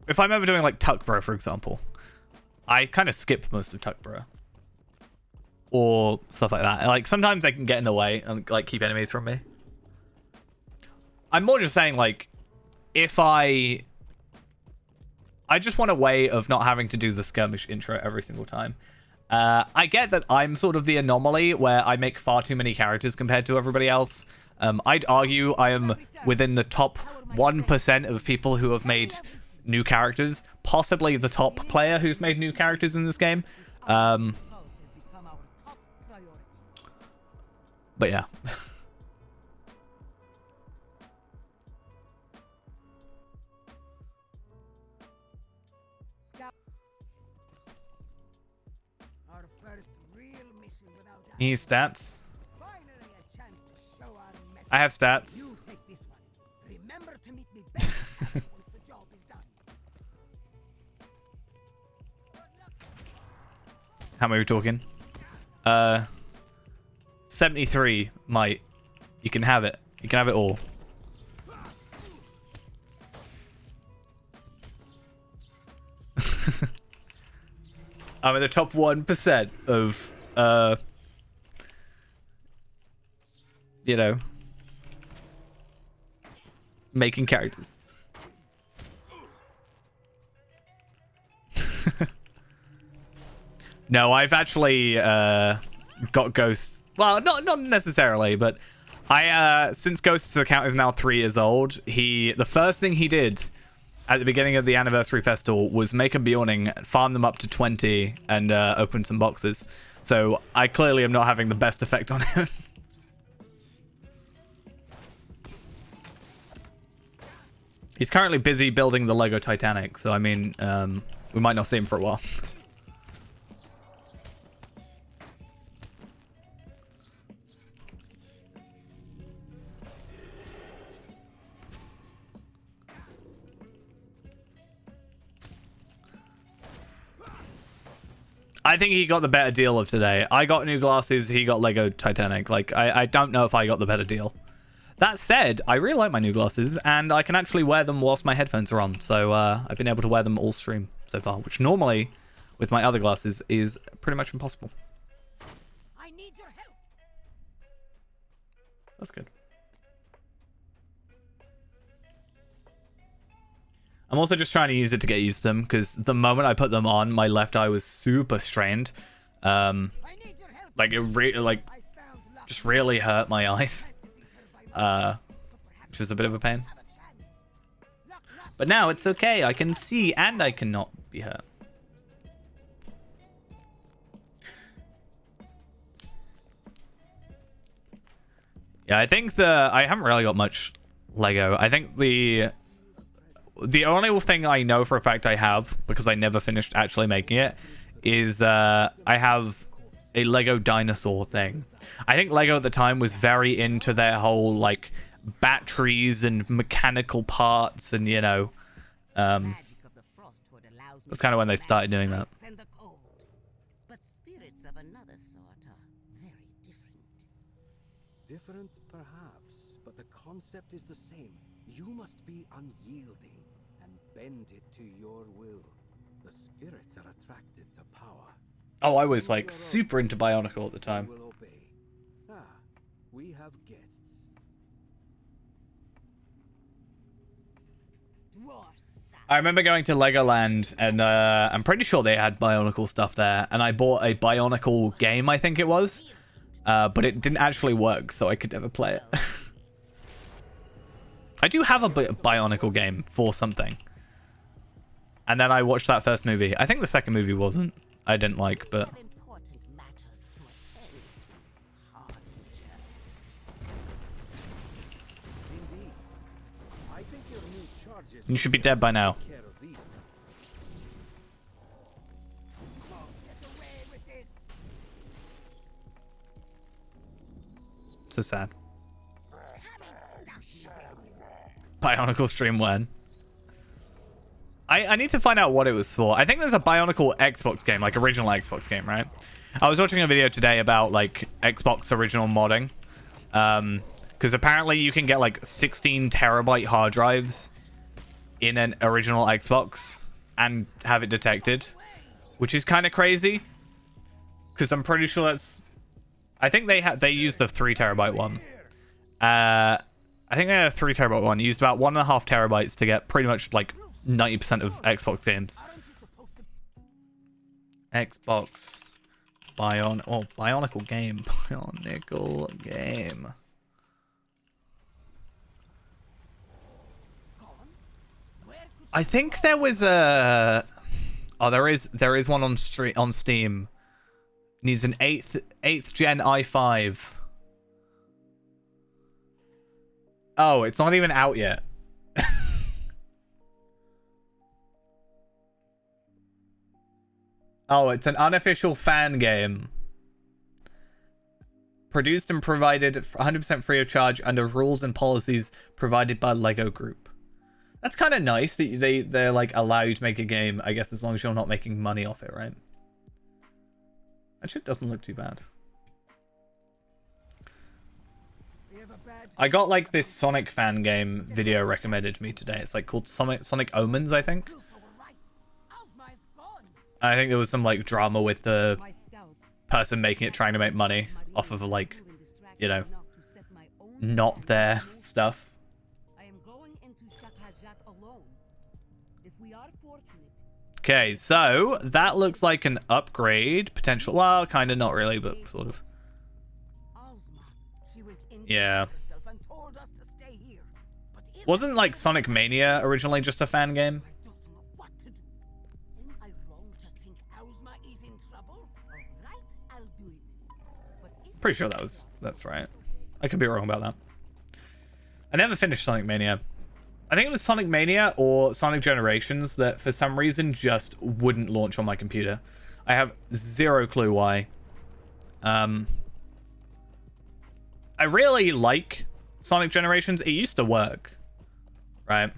if I'm ever doing like Tuckborough, for example, I kind of skip most of Tuckborough or stuff like that. Like, sometimes they can get in the way and like keep enemies from me. I'm more just saying, like, if I just want a way of not having to do the skirmish intro every single time. I get that I'm sort of the anomaly where I make far too many characters compared to everybody else. I'd argue I am within the top 1% of people who have made new characters. Possibly the top player who's made new characters in this game. But yeah. Our first real mission without You need stats? finally a chance to show our mettle. I have stats. You take this one. Remember to meet me back once the job is done. How many are we talking? 73 might. You can have it. You can have it all. I'm in the top 1% of, you know, making characters. No, I've actually got Ghost. Well, not necessarily, but I since Ghost's account is now 3 years old, the first thing he did at the beginning of the anniversary festival was make a Bjorning, farm them up to 20, and open some boxes. So I clearly am not having the best effect on him. He's currently busy building the Lego Titanic, so I mean, we might not see him for a while. I think he got the better deal of today. I got new glasses, he got Lego Titanic. Like, I don't know if I got the better deal. That said, I really like my new glasses, and I can actually wear them whilst my headphones are on. So I've been able to wear them all stream so far, which normally, with my other glasses, is pretty much impossible. I need your help. That's good. I'm also just trying to use it to get used to them, because the moment I put them on, my left eye was super strained. I need your help. Like, it I found luck. just really hurt my eyes. Which was a bit of a pain. Have a chance. Luck, But now it's okay. I can see and I cannot be hurt. Yeah, I think I haven't really got much Lego. I think the only thing I know for a fact I have, because I never finished actually making it, is I have a Lego dinosaur thing. I think Lego at the time was very into their whole like batteries and mechanical parts, and you know, Magic of the Frostwood allows me that's kind of when they to started doing that. ice and the cold. But spirits of another sort are very different. Different, perhaps, but the concept is the same. You must be unyielding and bend it to your will. The spirits are attracted to power. Oh, I was like super into Bionicle at the time. Will obey. Ah, we have guests. Dwarf stuff. I remember going to Legoland, and I'm pretty sure they had Bionicle stuff there, and I bought a Bionicle game, I think it was, but it didn't actually work, so I could never play it. I do have a Bionicle game for something. And then I watched that first movie. I think the second movie wasn't. I didn't like, but... Have important matters to attend to, Harbinger. Indeed. I think your new charges You should be dead by now. will take care of these two. Get away with this. So sad. Bionicle stream when? I need to find out what it was for. I think there's a Bionicle Xbox game, like original Xbox game, right? I was watching a video today about like Xbox original modding. Because apparently you can get like 16 terabyte hard drives in an original Xbox and have it detected, which is kind of crazy. Because I'm pretty sure that's... I think they used the 3 terabyte one. I think they had a 3 terabyte one. Used about 1.5 terabytes to get pretty much like 90% of Xbox games. Xbox Bionicle game. Bionicle game. I think there was a... Oh, there is one on Steam. Needs an 8th gen i5. Oh, it's not even out yet. Oh, it's an unofficial fan game. Produced and provided 100% free of charge under rules and policies provided by Lego Group. That's kind of nice that they're like allow you to make a game, I guess, as long as you're not making money off it, right? That shit doesn't look too bad. I got like this Sonic fan game video recommended to me today. It's like called Sonic Omens, I think. I think there was some like drama with the person making it trying to make money off of like, you know, not their stuff. I am going into Shakajat alone. If we are fortunate. Okay, so that looks like an upgrade potential. Well, kind of not really, but sort of. Yeah. Wasn't like Sonic Mania originally just a fan game? Pretty sure that's right. I could be wrong about that. I never finished Sonic Mania. I think it was Sonic Mania or Sonic Generations that for some reason just wouldn't launch on my computer. I have zero clue why. I really like Sonic Generations. It used to work, right?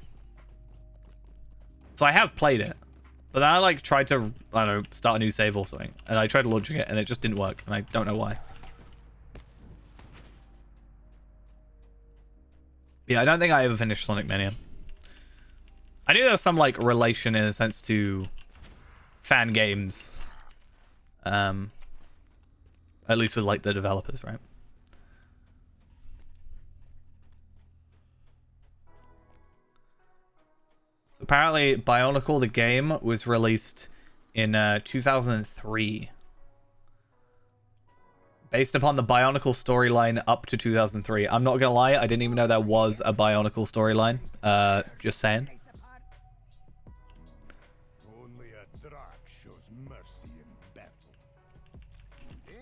So I have played it. But then I like tried to, I don't know, start a new save or something. And I tried launching it and it just didn't work. And I don't know why. Yeah, I don't think I ever finished Sonic Mania. I knew there was some like relation in a sense to fan games. At least with like the developers, right? So apparently Bionicle the game was released in 2003. Based upon the Bionicle storyline up to 2003. I'm not gonna lie, I didn't even know there was a Bionicle storyline. Just saying. battle. Then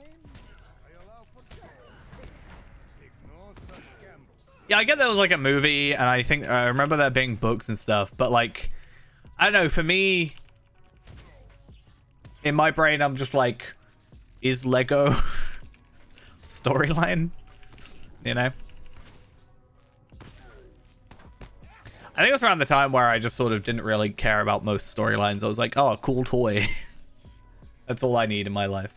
I allow for chance. Take no such gamble. Yeah, I get there was like a movie, and I think I remember there being books and stuff, but like, I don't know, for me, in my brain, I'm just like, is Lego storyline? You know? I think it was around the time where I just sort of didn't really care about most storylines. I was like, oh, a cool toy. That's all I need in my life.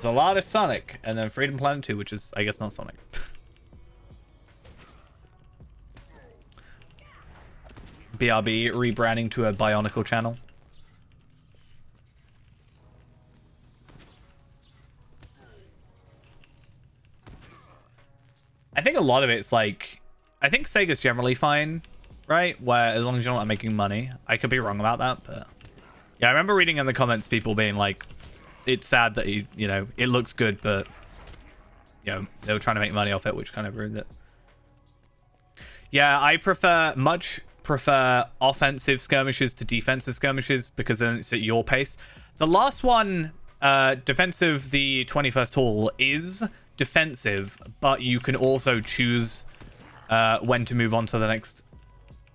There's a lot of Sonic, and then Freedom Planet 2, which is, I guess, not Sonic. BRB rebranding to a Bionicle channel. I think a lot of it's like, I think Sega's generally fine, right? Where as long as you're not making money. I could be wrong about that, but yeah, I remember reading in the comments people being like, it's sad that you know, it looks good, but you know, they were trying to make money off it, which kind of ruined it. Yeah, I much prefer offensive skirmishes to defensive skirmishes because then it's at your pace. The last one, defensive, the 21st Hall, is defensive, but you can also choose when to move on to the next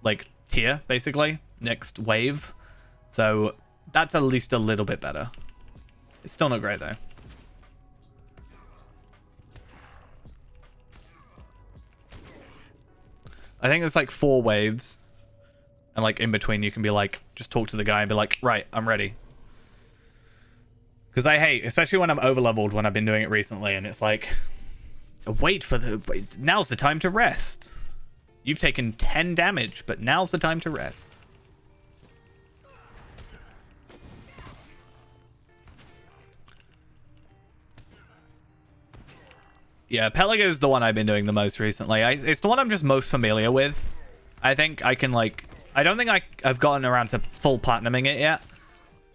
like tier, basically, next wave. So that's at least a little bit better. It's still not great though. I think there's like 4 waves, and like in between you can be like, just talk to the guy and be like, right, I'm ready. Because I hate, especially when I'm over leveled, when I've been doing it recently, and it's like, wait, now's the time to rest. You've taken 10 damage, but now's the time to rest. Yeah, Pelega is the one I've been doing the most recently. It's the one I'm just most familiar with. I think I can like, I don't think I've gotten around to full platinuming it yet.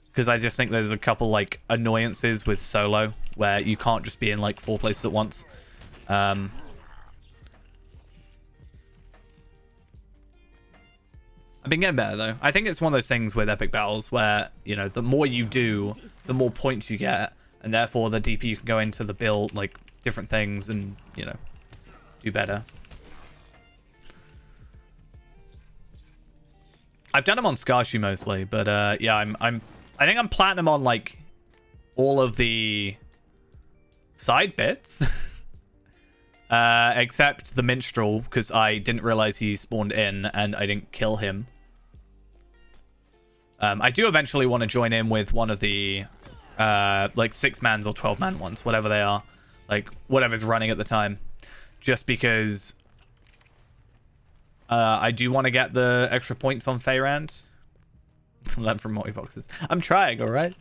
Because I just think there's a couple like annoyances with solo where you can't just be in like 4 places at once. I've been getting better though. I think it's one of those things with epic battles where, you know, the more you do, the more points you get, and therefore the deeper you can go into the build, like different things, and you know, do better. I've done them on Skarshu mostly, but yeah, I think I'm platinum on like all of the side bits. Except the minstrel, because I didn't realize he spawned in and I didn't kill him. I do eventually want to join in with one of the like 6-man or 12-man ones, whatever they are, like whatever's running at the time, just because I do want to get the extra points on Feyrand. Learn from multi-boxes. I'm trying, all right?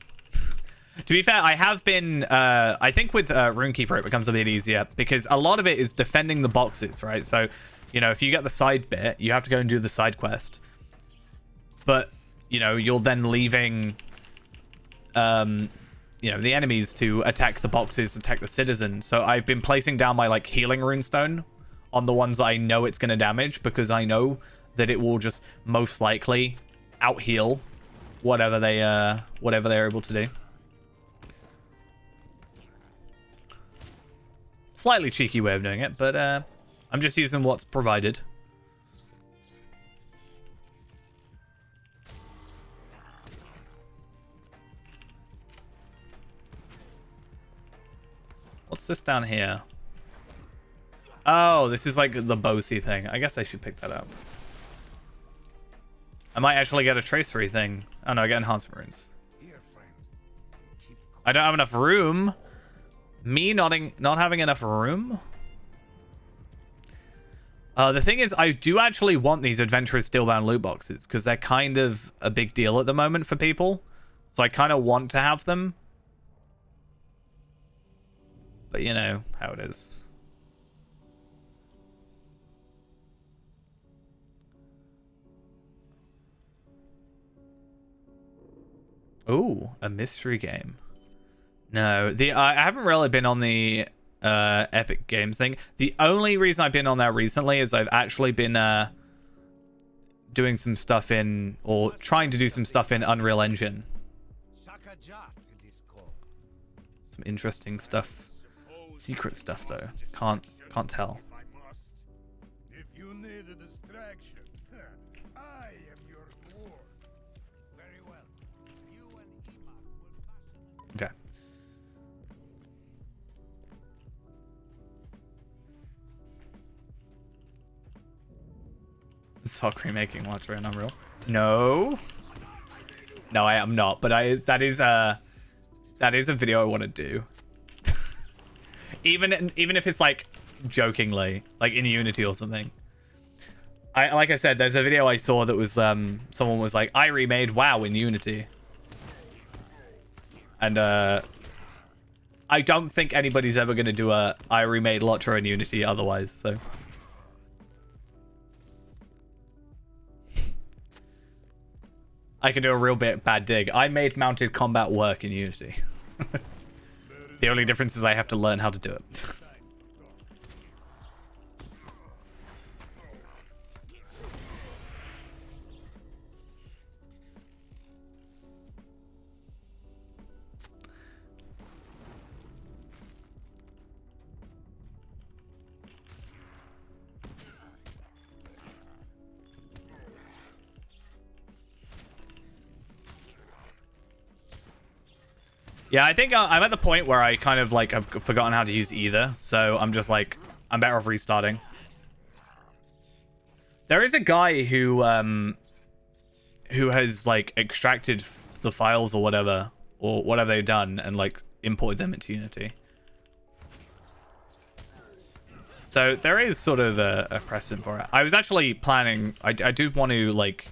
To be fair, I have been, I think with Runekeeper it becomes a bit easier because a lot of it is defending the boxes, right? So, you know, if you get the side bit, you have to go and do the side quest. But, you know, you're then leaving, you know, the enemies to attack the boxes, attack the citizens. So I've been placing down my, like, healing runestone on the ones that I know it's going to damage because I know that it will just most likely out-heal whatever they're able to do. Slightly cheeky way of doing it, but I'm just using what's provided. What's this down here? Oh, this is like the Bosi thing. I guess I should pick that up. I might actually get a tracery thing. Oh no, I get enhancement runes. I don't have enough room. Me not having enough room? The thing is, I do actually want these Adventurers Steelbound loot boxes because they're kind of a big deal at the moment for people. So I kind of want to have them. But you know how it is. Ooh, a mystery game. No, I haven't really been on the Epic Games thing. The only reason I've been on there recently is I've actually been doing some stuff in, or trying to do some stuff in Unreal Engine. Shakajat it is called. Some interesting stuff. Secret stuff though. Can't tell. If I must. If you need a distraction, I am your dwarf. Very well. You and Imak will fashion. Okay. Sock remaking Watcher in Unreal. No. No, I am not. But that is a video I want to do. even if it's like jokingly, like in Unity or something. Like I said, there's a video I saw that was someone was like, I remade WoW in Unity. And I don't think anybody's ever gonna do a I remade Lotro in Unity otherwise, so. I can do a real bad dig. I made mounted combat work in Unity. The only difference is I have to learn how to do it. Yeah, I think I'm at the point where I kind of like have forgotten how to use either, so I'm just like, I'm better off restarting. There is a guy who has like extracted the files or whatever they've done and like imported them into Unity. So there is sort of a precedent for it. I was actually planning, I do want to like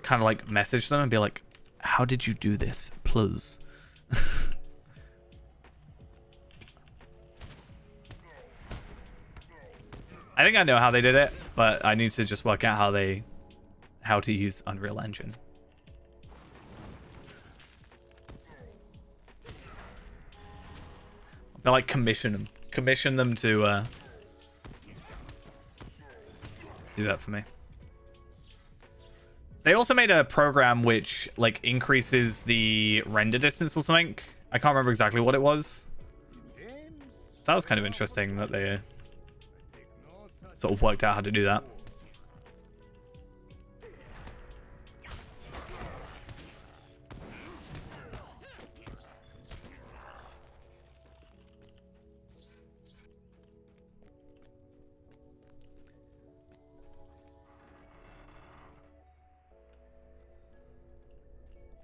kind of like message them and be like, how did you do this, please? I think I know how they did it, but I need to just work out how to use Unreal Engine. I'll like commission them to do that for me. They also made a program which like increases the render distance or something. I can't remember exactly what it was. So that was kind of interesting that they sort of worked out how to do that.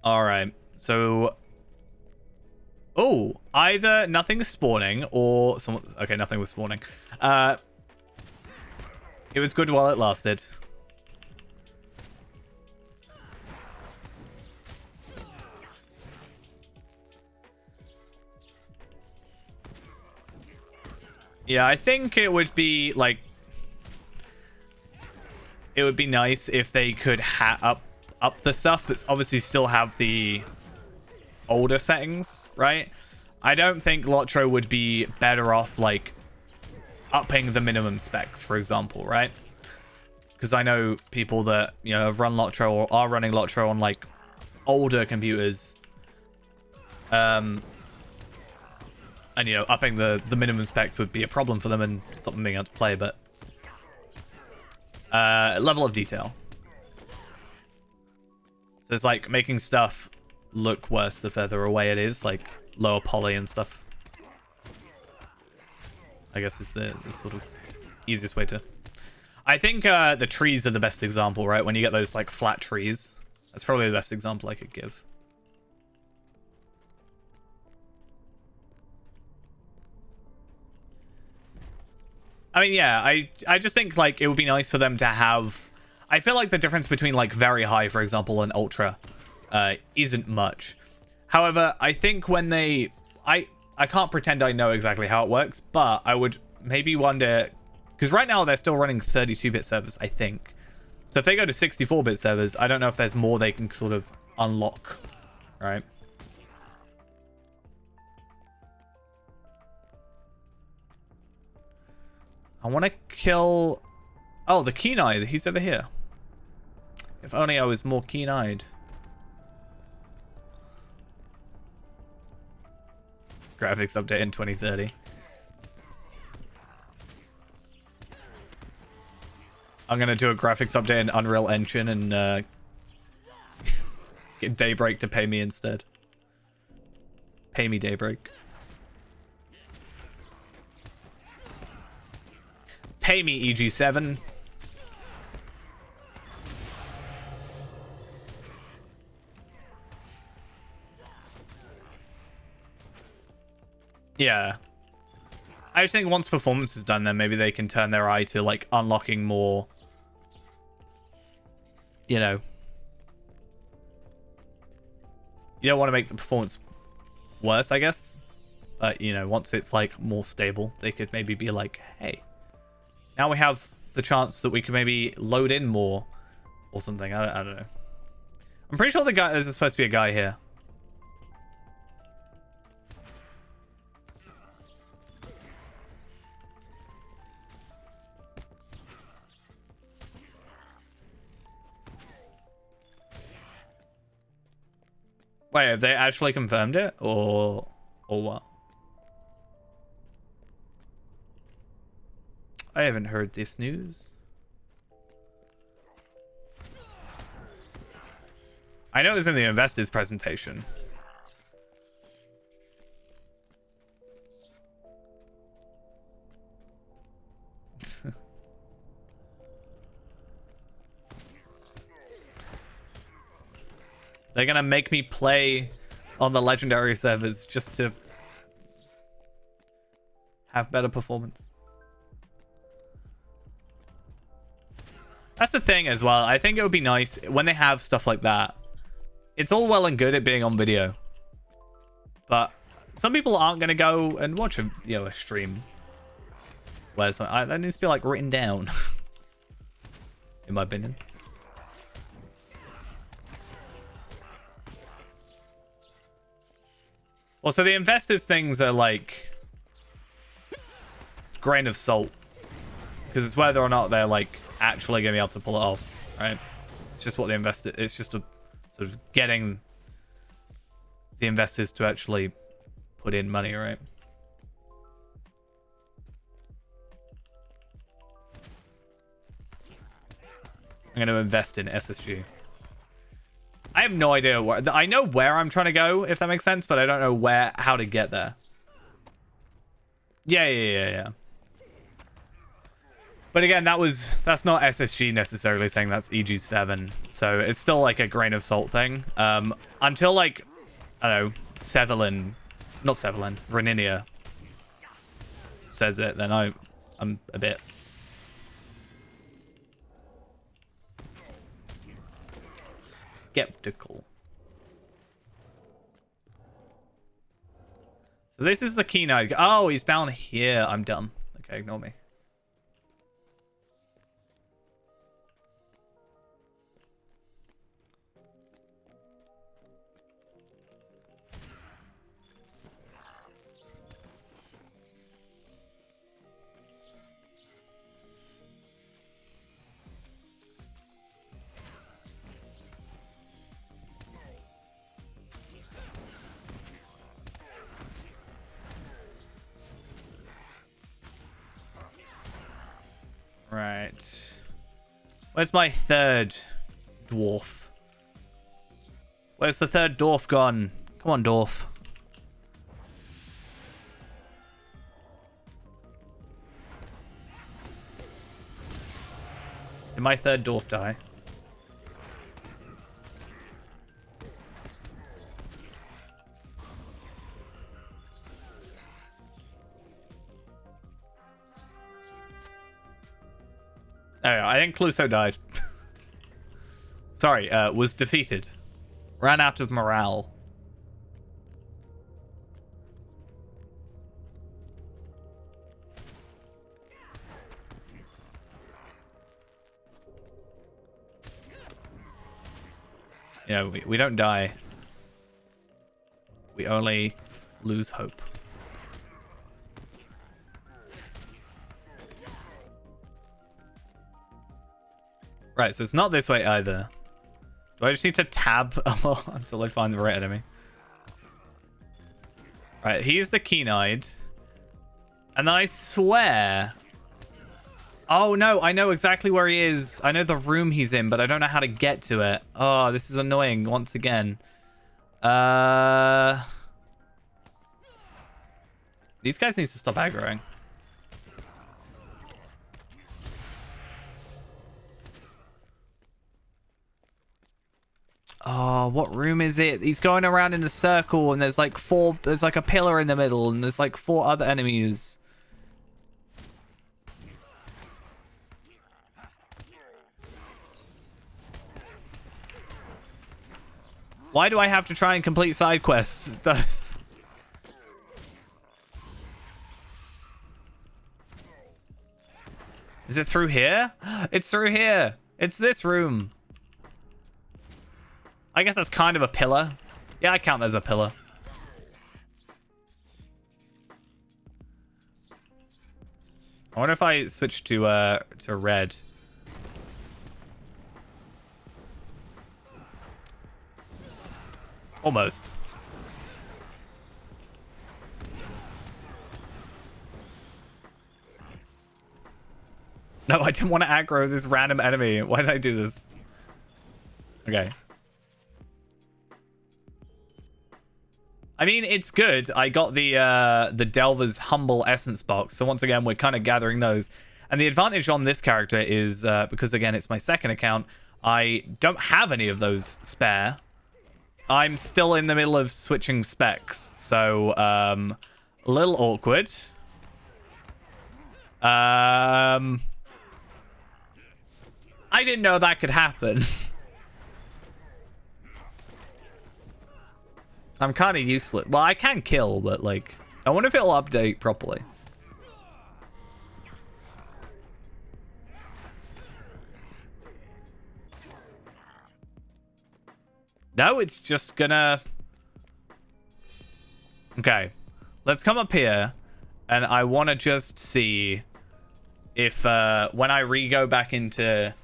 All right, so either nothing is spawning or someone. Okay, nothing was spawning. It was good while it lasted. Yeah, I think it would be like, it would be nice if they could up the stuff, but obviously still have the older settings, right? I don't think Lotro would be better off like upping the minimum specs, for example, right? Because I know people that, you know, have run Lotro or are running Lotro on like older computers, and you know, upping the minimum specs would be a problem for them and stop them being able to play. But level of detail. So it's like making stuff look worse the further away it is, like lower poly and stuff. I guess it's the sort of easiest way to. I think the trees are the best example, right? When you get those like flat trees, that's probably the best example I could give. I mean, yeah, I just think like it would be nice for them to have. I feel like the difference between like very high, for example, and ultra isn't much. However, I think when they, I can't pretend I know exactly how it works, but I would maybe wonder, because right now they're still running 32-bit servers, I think. So if they go to 64-bit servers, I don't know if there's more they can sort of unlock right? I want to kill... Oh, the keen-eyed. He's over here. If only I was more keen-eyed. Graphics update in 2030. I'm going to do a graphics update in Unreal Engine and get Daybreak to pay me instead. Pay me, Daybreak. Pay me, EG7. Yeah. I just think once performance is done, then maybe they can turn their eye to, like, unlocking more, you know. You don't want to make the performance worse, I guess. But, you know, once it's, like, more stable, they could maybe be like, hey, now we have the chance that we can maybe load in more or something. I don't know. I'm pretty sure there's supposed to be a guy here. Wait, have they actually confirmed it, or what? I haven't heard this news. I know it was in the investors presentation. They're gonna make me play on the legendary servers just to have better performance. That's the thing as well. I think it would be nice when they have stuff like that. It's all well and good at being on video, but some people aren't gonna go and watch a stream where that needs to be like written down, in my opinion. Also, the investors things are like grain of salt, because it's whether or not they're like actually gonna be able to pull it off, right? It's just what the investor. It's just a sort of getting the investors to actually put in money, right? I'm going to invest in SSG. I have no idea where. I know where I'm trying to go, if that makes sense, but I don't know how to get there. Yeah. But again, that's not SSG necessarily saying that's EG7, so it's still like a grain of salt thing. Until like, I don't know, Reninia says it, then I'm a bit skeptical. So this is the keen-eyed. Oh, he's down here. I'm dumb. Okay, ignore me. Right. Where's my third dwarf? Where's the third dwarf gone? Come on, dwarf. Did my third dwarf die? Oh, yeah, I think Cluso died. Sorry, was defeated. Ran out of morale. Yeah, we don't die. We only lose hope. Right, so it's not this way either. Do I just need to tab a lot until I find the right enemy? Right, he's the keen-eyed. And I swear... Oh, no, I know exactly where he is. I know the room he's in, but I don't know how to get to it. Oh, this is annoying once again. These guys need to stop aggroing. Oh, what room is it? He's going around in a circle and there's like there's like a pillar in the middle and there's like 4 other enemies. Why do I have to try and complete side quests? Is it through here? It's through here. It's this room. I guess that's kind of a pillar. Yeah, I count that as a pillar. I wonder if I switch to red. Almost. No, I didn't want to aggro this random enemy. Why did I do this? Okay. I mean, it's good. I got the Delver's Humble Essence box. So once again, we're kind of gathering those. And the advantage on this character is, because again, it's my second account, I don't have any of those spare. I'm still in the middle of switching specs. So, a little awkward. I didn't know that could happen. I'm kind of useless. Well, I can kill, but like, I wonder if it'll update properly. No, it's just gonna... Okay. Let's come up here. And I want to just see if when I re-go back into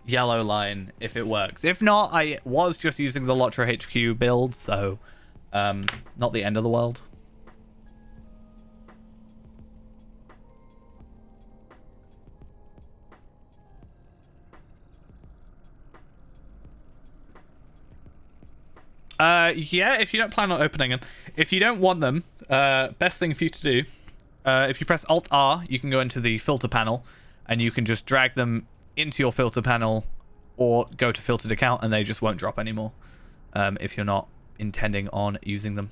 Yellow Line, if it works. If not, I was just using the Lotra HQ build, so not the end of the world. Yeah, if you don't plan on opening them. If you don't want them, best thing for you to do, if you press Alt-R, you can go into the filter panel, and you can just drag them into your filter panel, or go to filtered account, and they just won't drop anymore, if you're not intending on using them.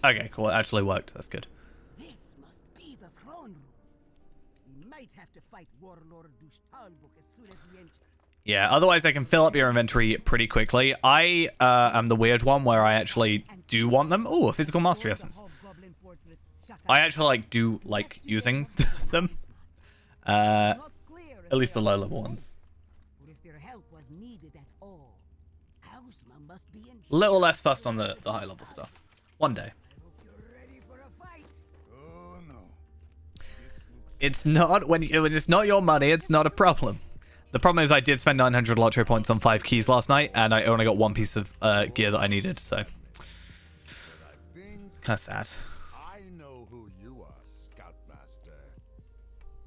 Okay, cool. It actually worked. That's good. This must be the throne room. We might have to fight Warlord Dushtalbuk as soon as we enter. Yeah, otherwise I can fill up your inventory pretty quickly. I am the weird one where I actually do want them. Oh, a physical mastery essence. I actually do like using them. At least the low level ones. If their help was needed at all, Hausma must be in. A little less fussed on the high level stuff. One day. I hope you're ready for a fight. Oh no. It's not when it's not your money, it's not a problem. The problem is I did spend 900 Lottery points on 5 keys last night, and I only got 1 piece of gear that I needed, so kind of sad. I know who you are, Scoutmaster.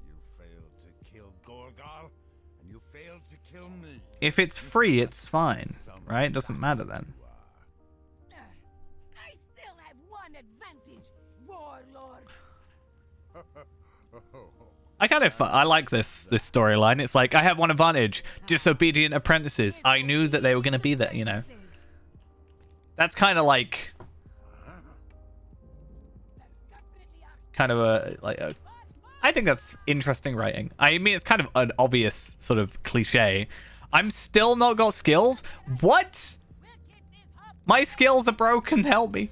You failed to kill Gorgal, and you failed to kill me. If it's free, it's fine, right? It doesn't matter then. I still have one advantage, Warlord. I like this storyline. It's like, I have one advantage. Disobedient apprentices. I knew that they were going to be there, you know. That's kind of like... I think that's interesting writing. I mean, it's kind of an obvious sort of cliche. I'm still not got skills? What? My skills are broken. Help me.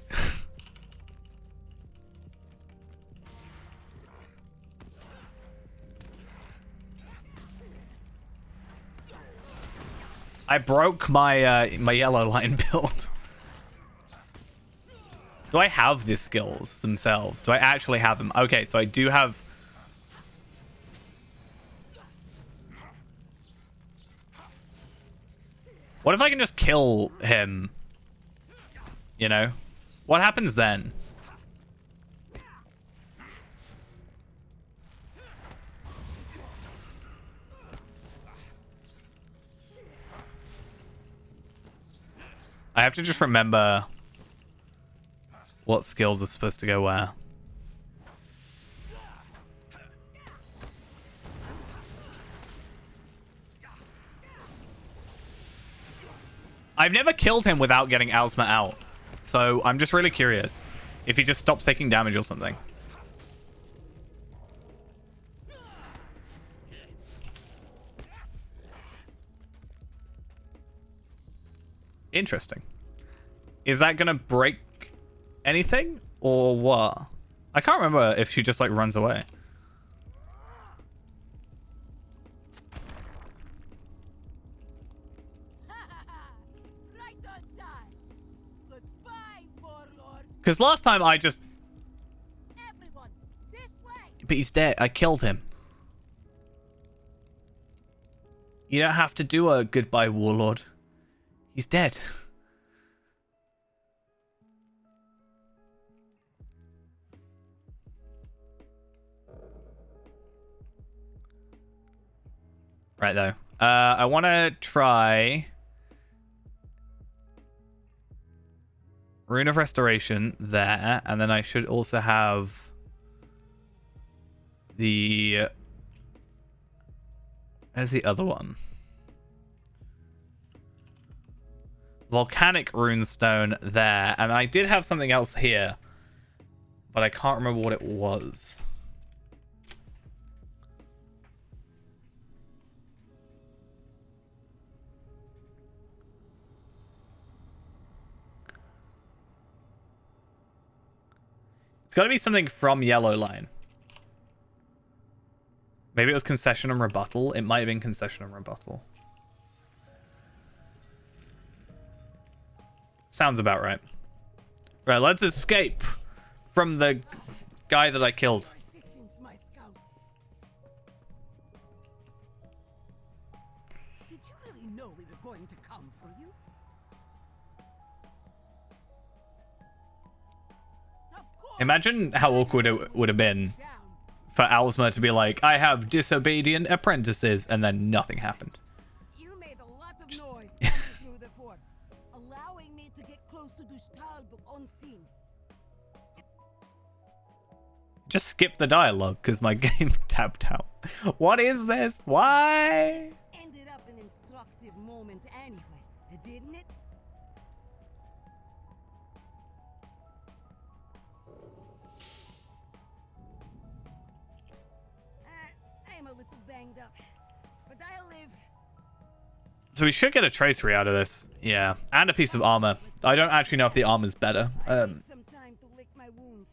I broke my my yellow line build. Do I have the skills themselves? Do I actually have them? Okay, so I do have... What if I can just kill him? You know? What happens then? I have to just remember what skills are supposed to go where. I've never killed him without getting Owlsma out. So I'm just really curious if he just stops taking damage or something. Interesting. Is that gonna break anything or what? I can't remember if she just like runs away. Right on time. Goodbye, warlord. Because last time I just... Everyone, this way. But he's dead. I killed him. You don't have to do a goodbye, warlord. He's dead. Right, though. I want to try Rune of Restoration there, and then I should also have the... Where's the other one? Volcanic Runestone there, and I did have something else here, but I can't remember what it was. It's got to be something from Yellow Line. Maybe it was Concession and Rebuttal. It might have been Concession and Rebuttal. Sounds about right. Right, let's escape from the guy that I killed. Assistance, my scouts. Did you really know we were going to come for you? Of course. Imagine how awkward it would have been Down. for Owlsma to be like, I have disobedient apprentices, and then nothing happened. You made a lot of noise coming through the fort, allowing me to get close to Dushtalbuk unseen. Just skip the dialogue because my game tapped out. What is this? Why? Ended up an instructive moment anyway, didn't it? I'm a little banged up, but I'll live. So we should get a tracery out of this. Yeah. And a piece of armor. I don't actually know if the armor's better. I need some time to lick my wounds.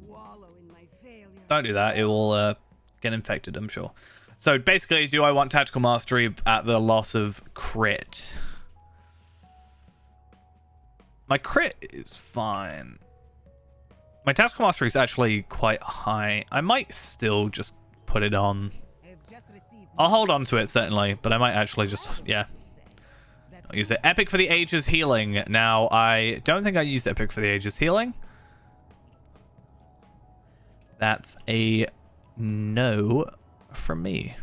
Wallow in my failure. Don't do that. It will get infected, I'm sure. So basically, do I want tactical mastery at the loss of crit? My crit is fine. My tactical mastery is actually quite high. I might still just put it on. I've just received I'll hold on to it, certainly, but I might actually just, yeah. I'll use it. Epic for the Ages Healing. Now, I don't think I used Epic for the Ages Healing. That's a no from me.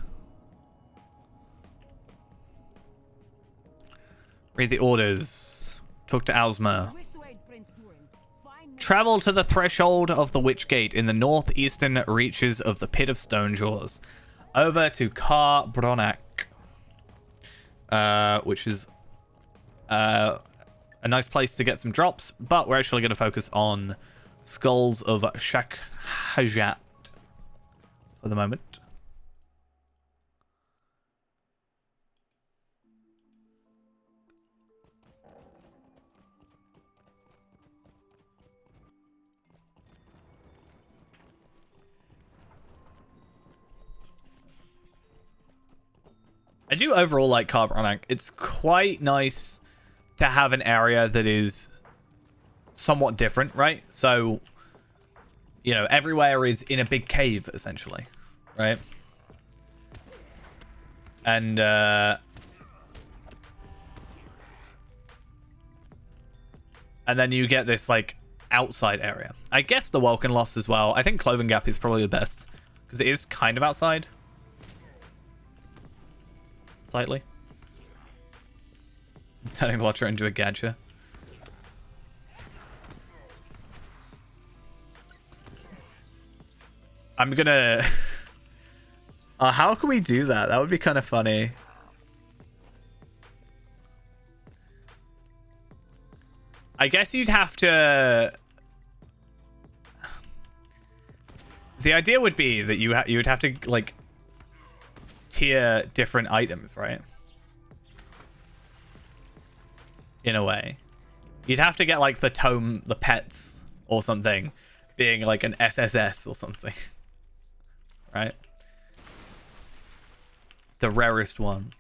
Read the orders. Talk to Owlsma. Wish to aid Prince Durin. Find me. Travel to the threshold of the Witch Gate in the northeastern reaches of the Pit of Stonejaws. Over to Kar Bronak. Which is a nice place to get some drops, but we're actually going to focus on Skulls of Shakhajat for the moment. I do overall like Kharbranach. It's quite nice to have an area that is somewhat different, right? So, you know, everywhere is in a big cave, essentially, right? And, then you get this, like, outside area. I guess the Welkin Lofts as well. I think Cloven Gap is probably the best, because it is kind of outside. Slightly. Turning Lotcher into a Gadger. I'm gonna... how can we do that? That would be kind of funny. I guess you'd have to... The idea would be that you would have to, like, tier different items, right? In a way. You'd have to get, like, the tome, the pets or something, being, like, an SSS or something. Right? The rarest one.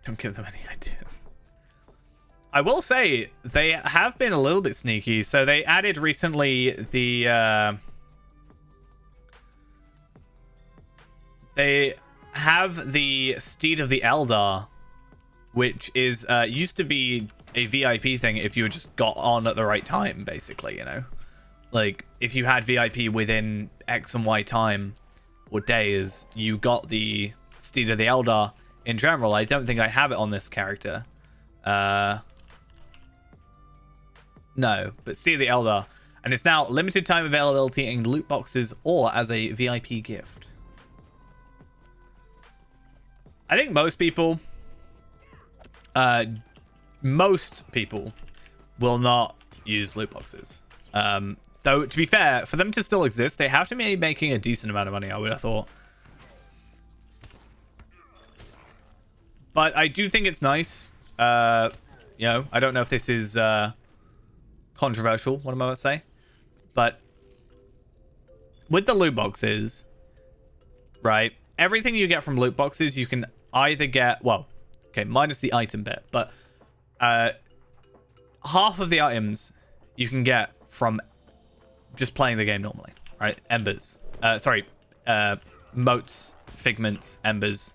Don't give them any ideas. I will say they have been a little bit sneaky. So they added recently the they have the Steed of the Eldar, which is used to be a VIP thing if you just got on at the right time, basically, you know. Like, if you had VIP within X and Y time or days, you got the Steed of the Eldar in general. I don't think I have it on this character. No, but Steed of the Eldar. And it's now limited time availability in loot boxes or as a VIP gift. I think most people will not use loot boxes. Though, to be fair, for them to still exist, they have to be making a decent amount of money, I would have thought. But I do think it's nice. You know, I don't know if this is controversial, what am I about to say? But with the loot boxes, right, everything you get from loot boxes, you can either get, well, okay, minus the item bit, but half of the items you can get from just playing the game normally, right? Embers. Motes, figments, embers.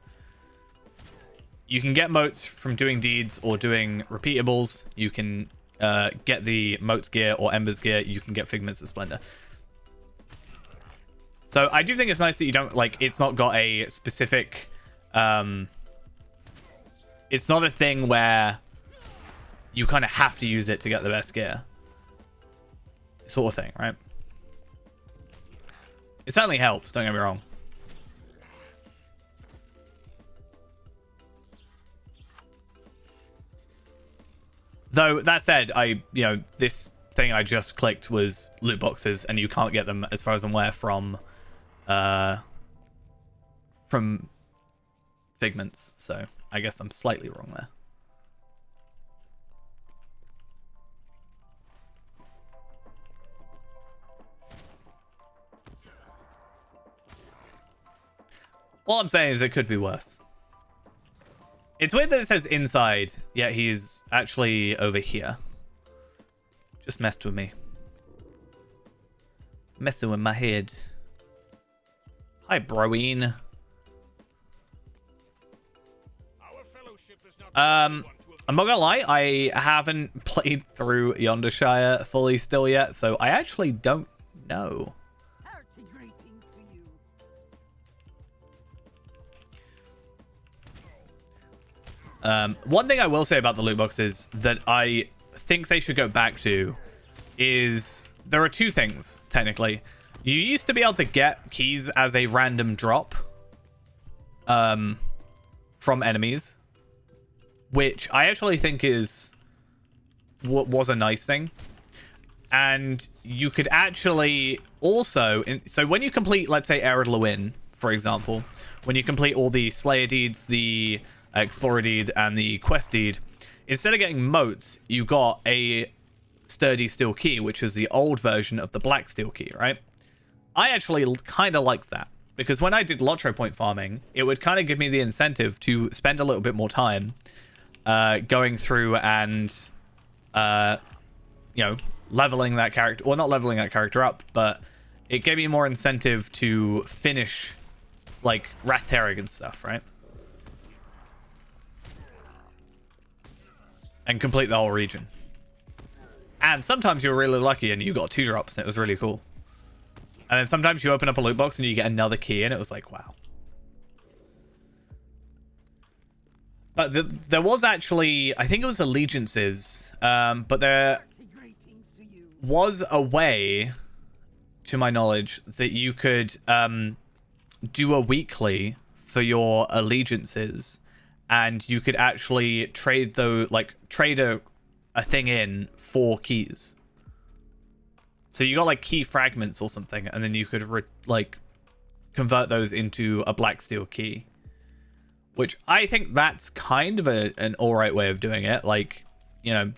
You can get motes from doing deeds or doing repeatables. You can get the motes gear or embers gear. You can get figments of splendor. So I do think it's nice that you don't, like, it's not got a specific, it's not a thing where you kind of have to use it to get the best gear. Sort of thing, right? It certainly helps, don't get me wrong. Though, that said, this thing I just clicked was loot boxes, and you can't get them, as far as I'm aware, from figments. So, I guess I'm slightly wrong there. All I'm saying is it could be worse. It's weird that it says inside, yet he's actually over here. Just messed with me. Messing with my head. Hi, Broeen. I'm not gonna lie, I haven't played through Yondershire fully still yet, so I actually don't know. Hearty greetings to you. One thing I will say about the loot boxes that I think they should go back to is there are two things, technically. You used to be able to get keys as a random drop from enemies, which I actually think was a nice thing. And you could actually also, so when you complete, let's say, Ered Luin, for example, when you complete all the Slayer deeds, the Explorer deed, and the Quest deed, instead of getting motes, you got a sturdy steel key, which is the old version of the black steel key, right? I actually kind of like that, because when I did Lotro point farming, it would kind of give me the incentive to spend a little bit more time going through and, you know, leveling that character, or not leveling that character up, but it gave me more incentive to finish, like, Wrath Tearing and stuff, right? And complete the whole region. And sometimes you're really lucky and you got 2 drops and it was really cool. And then sometimes you open up a loot box and you get another key and it was like, wow. But there was actually, I think it was Allegiances, but there was a way, to my knowledge, that you could do a weekly for your Allegiances, and you could actually trade a thing in for keys. So you got like key fragments or something, and then you could convert those into a black steel key, which I think that's kind of an alright way of doing it. Like, you know,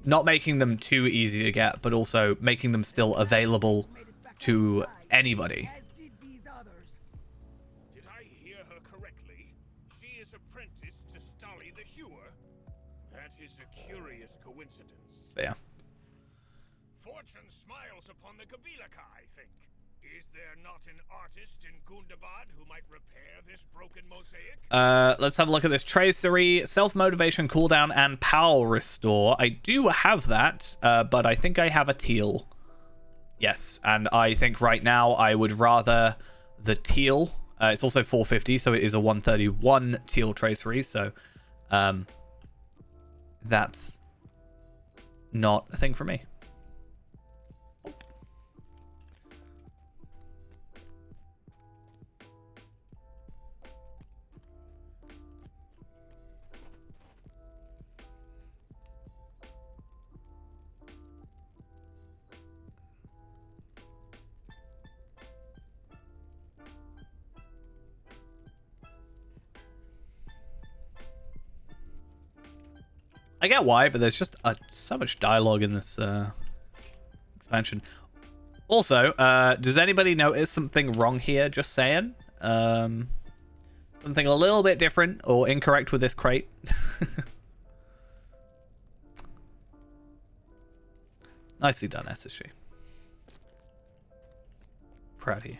not making them too easy to get, but also making them still available to anybody. As did these others. Did I hear her correctly? She is apprenticed to Stolly the Hewer? That is a curious coincidence. But yeah. Fortune smiles upon the Gabilaka, I think. Is there not an artist in Gundabad who might repair this broken mosaic? Let's have a look at this. Tracery, self-motivation, cooldown, and power restore. I do have that, but I think I have a teal. Yes, and I think right now I would rather the teal. It's also 450, so it is a 131 teal tracery, so that's not a thing for me. I get why, but there's just so much dialogue in this expansion. Also, does anybody notice something wrong here? Just saying. Something a little bit different or incorrect with this crate. Nicely done, SSG. Proud of you.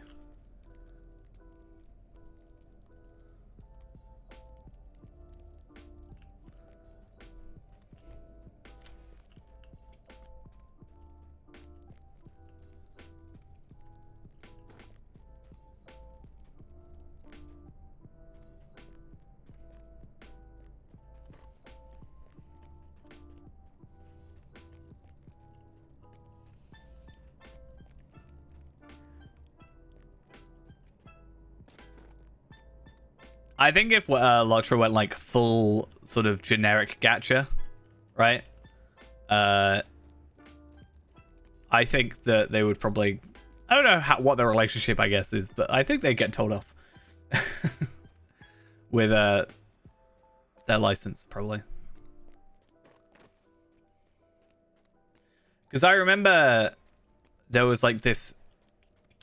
I think if Lotro went like full sort of generic gacha, right? I think that they would probably, I don't know what their relationship I guess is, but I think they get told off with their license probably. Because I remember there was like this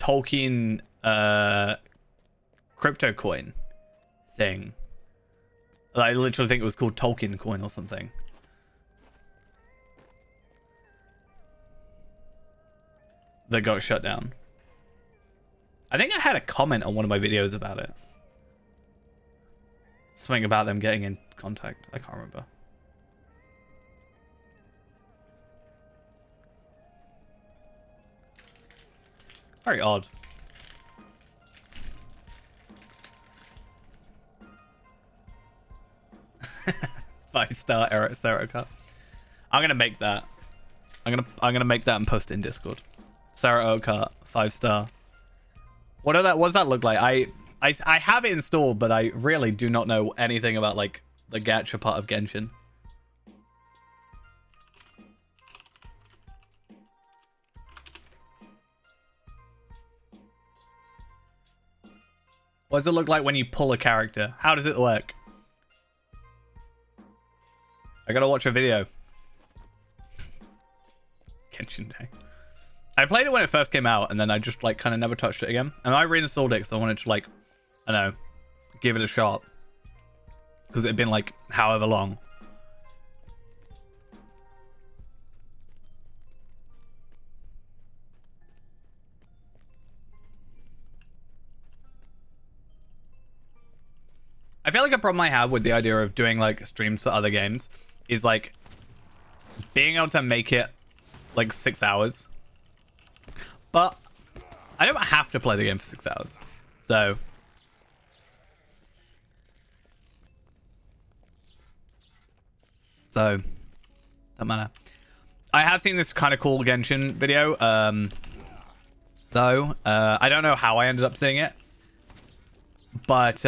Tolkien crypto coin thing. I literally think it was called Tolkien coin or something. That got shut down. I think I had a comment on one of my videos about it. Something about them getting in contact. I can't remember. Very odd. Five-star Eric Sarah. I'm gonna make that. I'm gonna make that and post it in Discord. Sarah Oakart, 5-star. What does that look like? I have it installed, but I really do not know anything about like the gacha part of Genshin. What does it look like when you pull a character? How does it work? I gotta watch a video. Genshin Day. I played it when it first came out, and then I just like kind of never touched it again. And I reinstalled it because I wanted to like, I don't know, give it a shot. Because it had been like however long. I feel like a problem I have with the idea of doing like streams for other games is like being able to make it like 6 hours. But I don't have to play the game for 6 hours. So don't matter. I have seen this kind of cool Genshin video though. I don't know how I ended up seeing it. But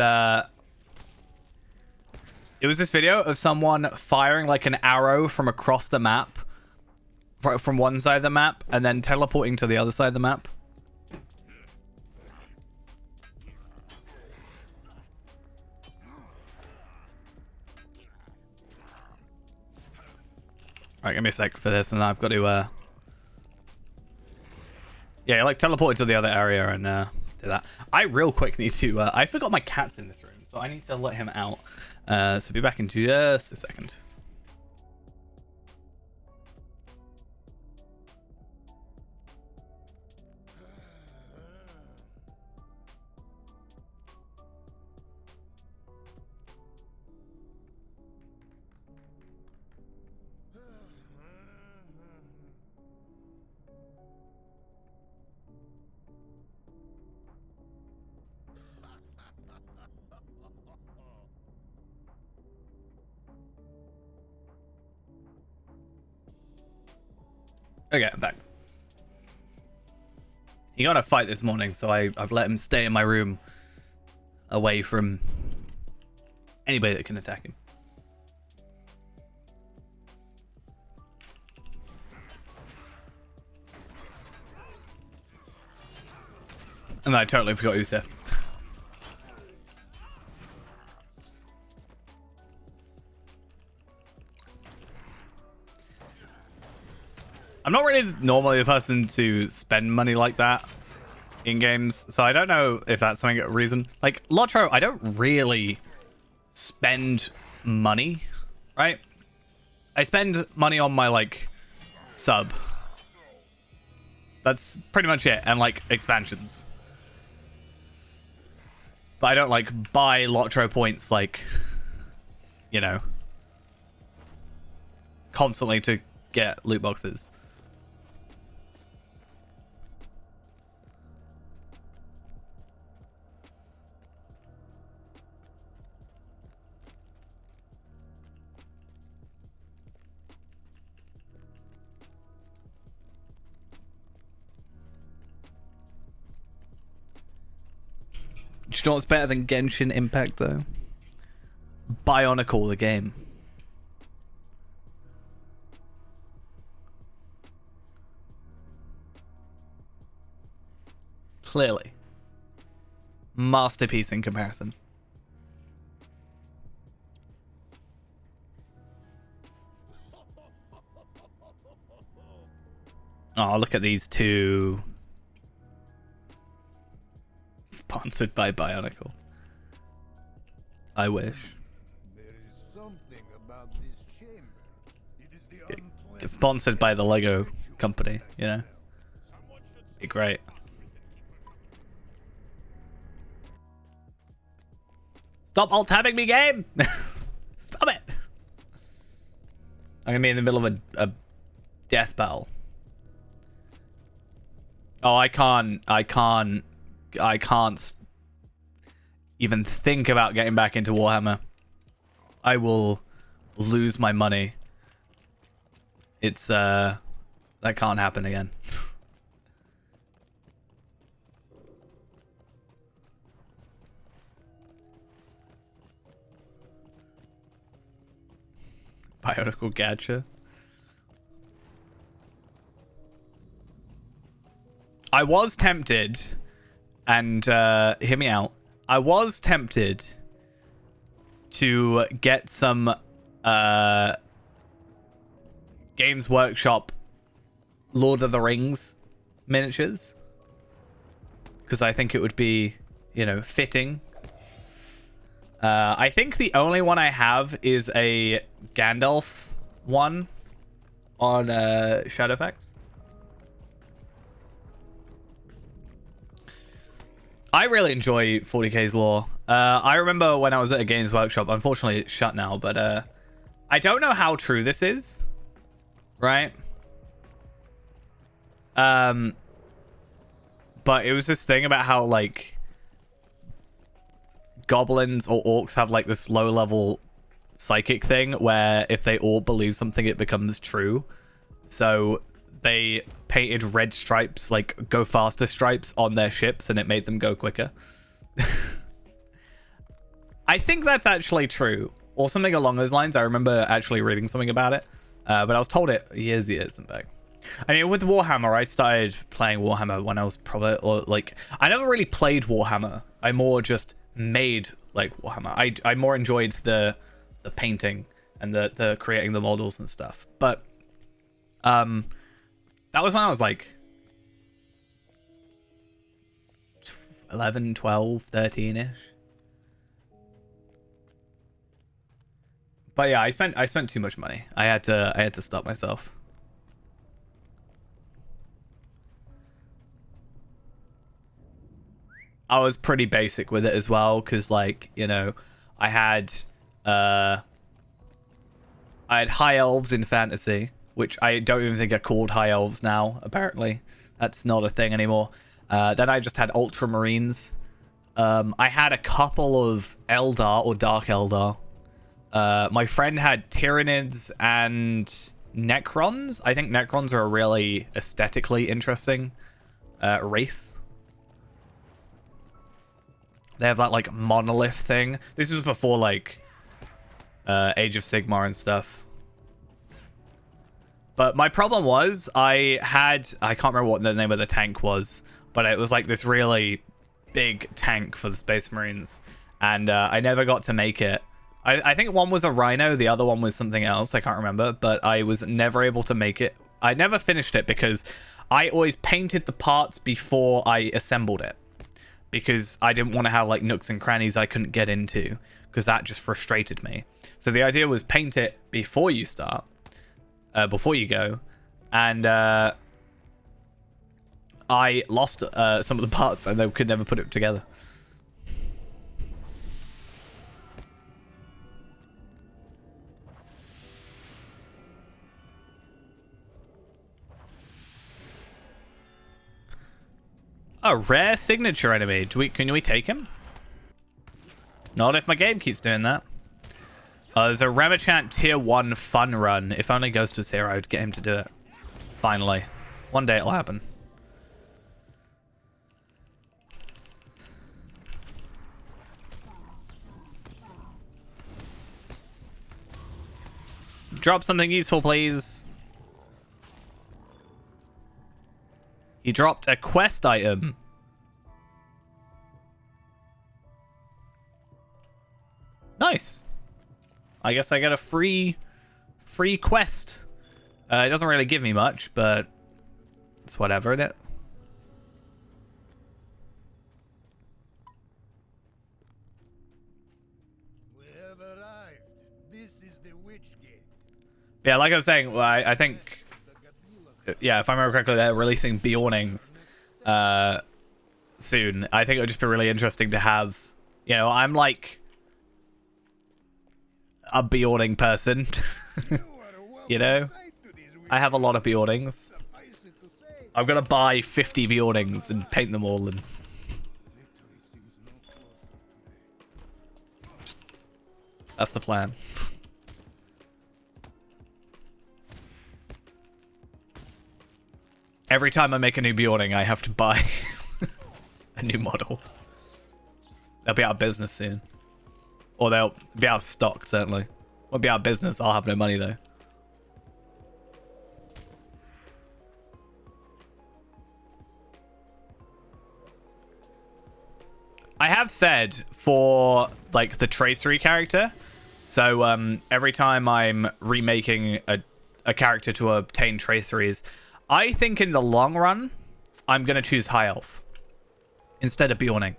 it was this video of someone firing like an arrow from across the map, from one side of the map, and then teleporting to the other side of the map. Alright, give me a sec for this, and I've got to, yeah, like teleported to the other area and do that. I real quick need to, I forgot my cat's in this room, so I need to let him out. So be back in just a second. Okay, I'm back. He got a fight this morning, so I've let him stay in my room away from anybody that can attack him. And I totally forgot he was there. I'm not really normally the person to spend money like that in games, so I don't know if that's something a reason. Like Lotro, I don't really spend money, right? I spend money on my like sub. That's pretty much it, and like expansions. But I don't like buy Lotro points like, you know, constantly to get loot boxes. Do you know what's better than Genshin Impact, though? Bionicle, the game. Clearly. Masterpiece in comparison. Oh, look at these two. Sponsored by Bionicle. I wish. There is something about this chamber. It is the Get sponsored by the Lego company, you know? Be great. Stop alt-tabbing me, game! Stop it! I'm gonna be in the middle of a death battle. Oh, I can't even think about getting back into Warhammer. I will lose my money. It's that can't happen again. Bionicle gacha. I was tempted, and hear me out. I was tempted to get some Games Workshop Lord of the Rings miniatures, because I think it would be, you know, fitting. I think the only one I have is a Gandalf one on Shadowfax. I really enjoy 40k's lore. I remember when I was at a Games Workshop, unfortunately it's shut now, but I don't know how true this is, right? But it was this thing about how, like, goblins or orcs have, like, this low-level psychic thing where if they all believe something, it becomes true. So they painted red stripes, like go faster stripes, on their ships, and it made them go quicker. I think that's actually true, or something along those lines. I remember actually reading something about it, but I was told it years back. I mean, with Warhammer, I started playing Warhammer when I was probably, or like, I never really played Warhammer. I more just made like Warhammer. I more enjoyed the painting and the creating the models and stuff. But that was when I was like 11, 12, 13-ish. But yeah, I spent too much money. I had to stop myself. I was pretty basic with it as well, because, like, you know, I had high elves in fantasy, which I don't even think are called high elves now. Apparently, that's not a thing anymore. Then I just had ultramarines. I had a couple of Eldar or Dark Eldar. My friend had Tyranids and Necrons. I think Necrons are a really aesthetically interesting race. They have that, like, monolith thing. This was before, like, Age of Sigmar and stuff. But my problem was, I can't remember what the name of the tank was, but it was, like, this really big tank for the Space Marines. And I never got to make it. I think one was a Rhino, the other one was something else, I can't remember. But I was never able to make it. I never finished it because I always painted the parts before I assembled it. Because I didn't want to have, like, nooks and crannies I couldn't get into, because that just frustrated me. So the idea was paint it before you start, before you go, and I lost some of the parts and they could never put it together. A rare signature enemy. Can we take him? Not if my game keeps doing that. There's a Remachant tier 1 fun run. If only Ghost was here, I would get him to do it. Finally. One day it'll happen. Drop something useful, please. He dropped a quest item. Nice. I guess I get a free quest. It doesn't really give me much, but it's whatever, isn't it? We have arrived. This is the Witch Gate. Yeah, like I was saying, well, I think... Yeah, if I remember correctly, they're releasing Beornings soon. I think it would just be really interesting to have... You know, I'm like... a Beorning person. You know? I have a lot of Beornings. I'm gonna buy 50 Beornings and paint them all and... That's the plan. Every time I make a new Beorning, I have to buy a new model. They'll be out of business soon. Or they'll be out of stock, certainly. Won't be out of business. I'll have no money, though. I have said for, like, the Tracery character. So, every time I'm remaking a character to obtain traceries. I think in the long run, I'm going to choose High Elf instead of Bjorning.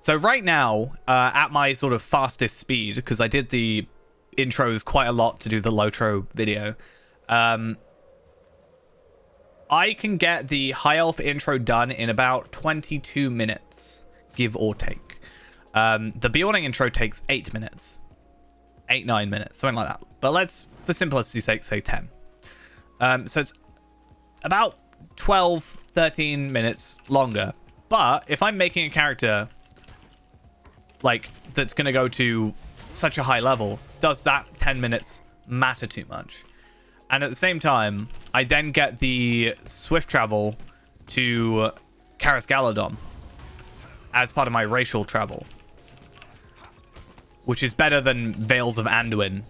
So right now, at my sort of fastest speed, because I did the intros quite a lot to do the Lotro video, I can get the High Elf intro done in about 22 minutes, give or take. The Bjorning intro takes 8 minutes. 8-9 minutes, something like that. But let's, for simplicity's sake, say 10. So it's about 12-13 minutes longer. But if I'm making a character like that's going to go to such a high level, does that 10 minutes matter too much? And at the same time, I then get the swift travel to Karis Galadon as part of my racial travel, which is better than Veils of Anduin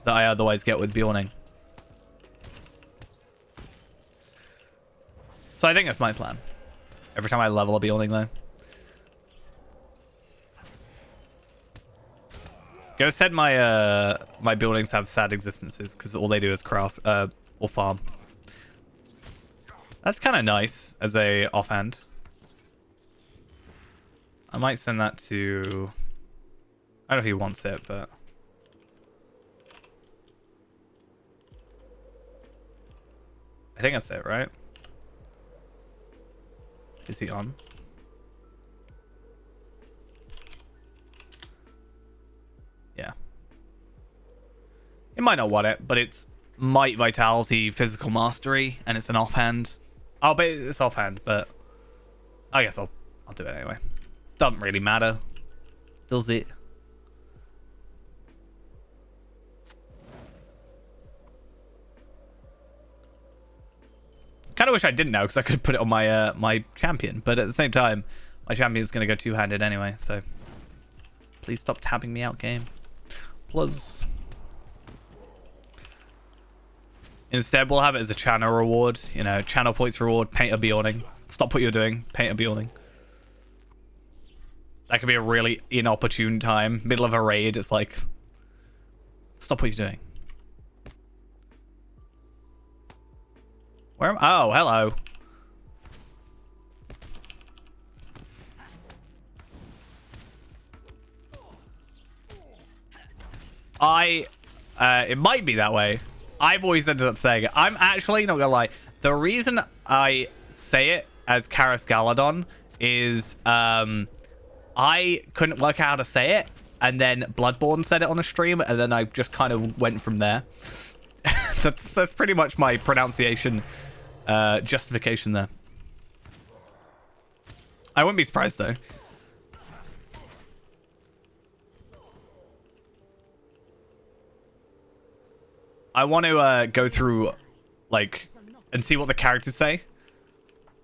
that I otherwise get with Bjorning. So I think that's my plan. Every time I level a Bjorning, though. Go said my my buildings have sad existences because all they do is craft or farm. That's kind of nice as a offhand. I might send that to... I don't know if he wants it, but... I think that's it, right? Is he on? Yeah. It might not want it, but it's might, vitality, physical mastery, and it's an offhand. I'll bet it's offhand, but I guess I'll do it anyway. Doesn't really matter, does it? Kind of wish I didn't know, because I could put it on my my champion, but at the same time, my champion's going to go two-handed anyway, so please stop tapping me out, game. Plus, instead we'll have it as a channel reward, you know, channel points reward, paint a Bjorning. Stop what you're doing, paint a Bjorning. That could be a really inopportune time, middle of a raid. It's like, stop what you're doing. Where am I? Oh, hello. It might be that way. I've always ended up saying it. I'm actually not gonna lie. The reason I say it as Karis Galadon is, I couldn't work out how to say it, and then Bloodborne said it on a stream, and then I just kind of went from there. That's pretty much my pronunciation justification there. I wouldn't be surprised though. I want to go through like and see what the characters say.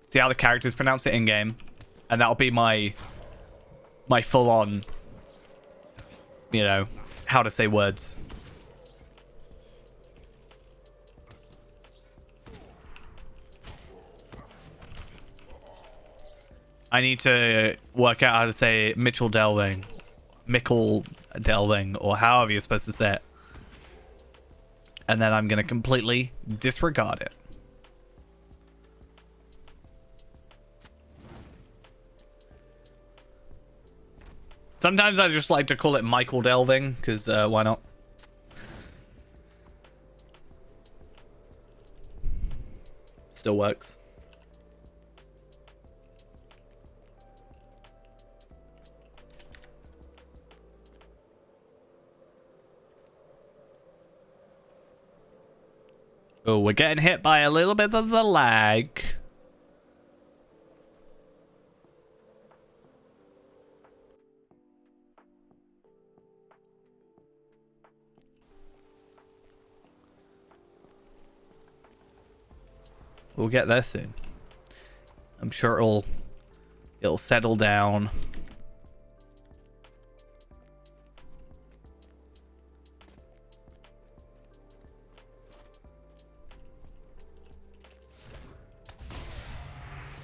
See how the characters pronounce it in game, and that'll be my full-on, you know, how to say words. I need to work out how to say Mickle Delving, or however you're supposed to say it. And then I'm going to completely disregard it. Sometimes I just like to call it Michael Delving, because why not? Still works. Oh, we're getting hit by a little bit of the lag. We'll get there soon. I'm sure it'll settle down.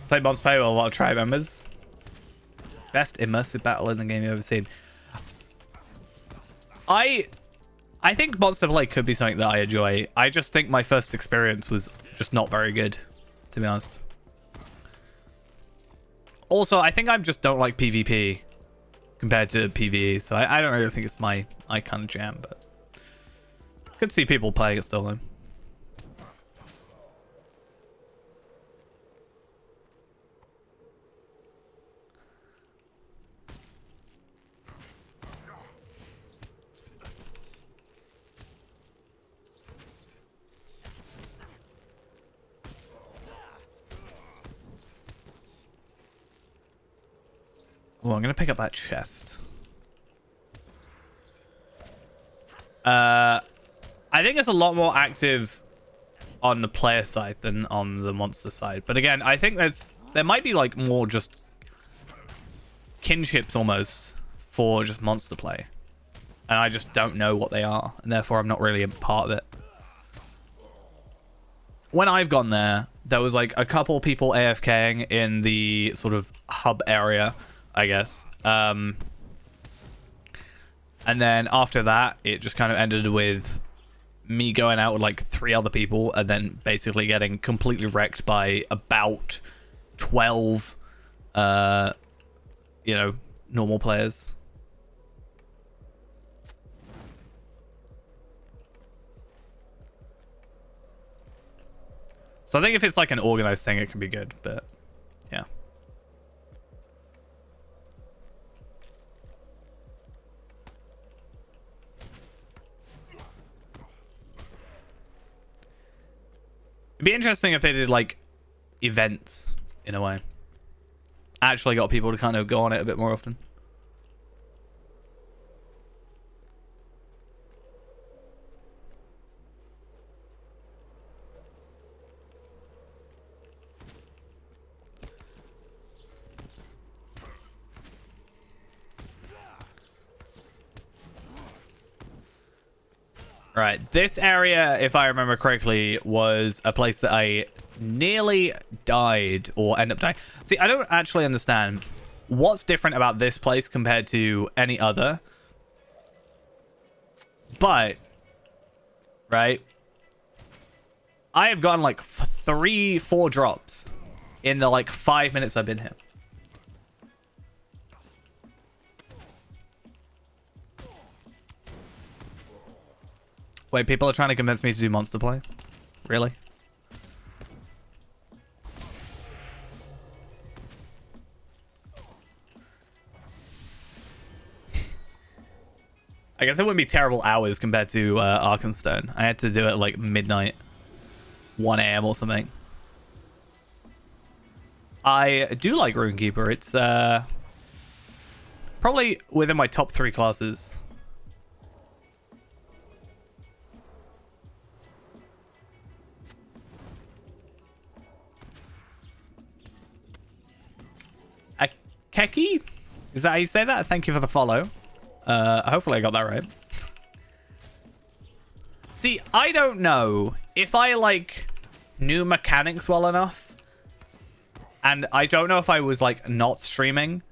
Play mods play with a lot of tribe members. Best immersive battle in the game you've ever seen. I I think monster play could be something that I enjoy. I just think my first experience was just not very good, to be honest. Also, I think I just don't like PvP compared to PvE, so I don't really think it's my kind of jam, but I could see people playing it still though. Oh, I'm gonna pick up that chest. I think it's a lot more active on the player side than on the monster side. But again, I think there might be like more just kinships almost for just monster play. And I just don't know what they are. And therefore I'm not really a part of it. When I've gone there, there was like a couple people AFKing in the sort of hub area, I guess. And then after that, it just kind of ended with me going out with like 3 other people and then basically getting completely wrecked by about 12, you know, normal players. So I think if it's like an organized thing, it can be good, but yeah. It'd be interesting if they did like events in a way. Actually got people to kind of go on it a bit more often. Right, this area, if I remember correctly, was a place that I nearly died or end up dying. See, I don't actually understand what's different about this place compared to any other. But, right, I have gotten like 3-4 drops in the like 5 minutes I've been here. Wait, people are trying to convince me to do monster play? Really? I guess it wouldn't be terrible hours compared to Arkenstone. I had to do it at like midnight, 1 a.m. or something. I do like Runekeeper. It's probably within my top 3 classes. Keki? Is that how you say that? Thank you for the follow. Hopefully I got that right. See, I don't know if I like knew mechanics well enough, and I don't know if I was like not streaming,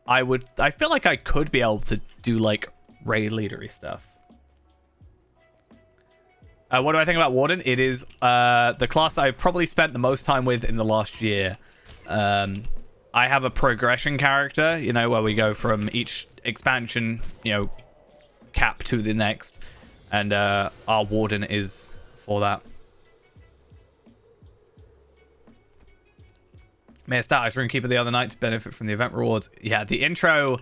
I feel like I could be able to do like raid leadery stuff. What do I think about Warden? It is the class I've probably spent the most time with in the last year. I have a progression character, you know, where we go from each expansion, you know, cap to the next. And our Warden is for that. May have started as Runekeeper the other night to benefit from the event rewards. Yeah, the intro,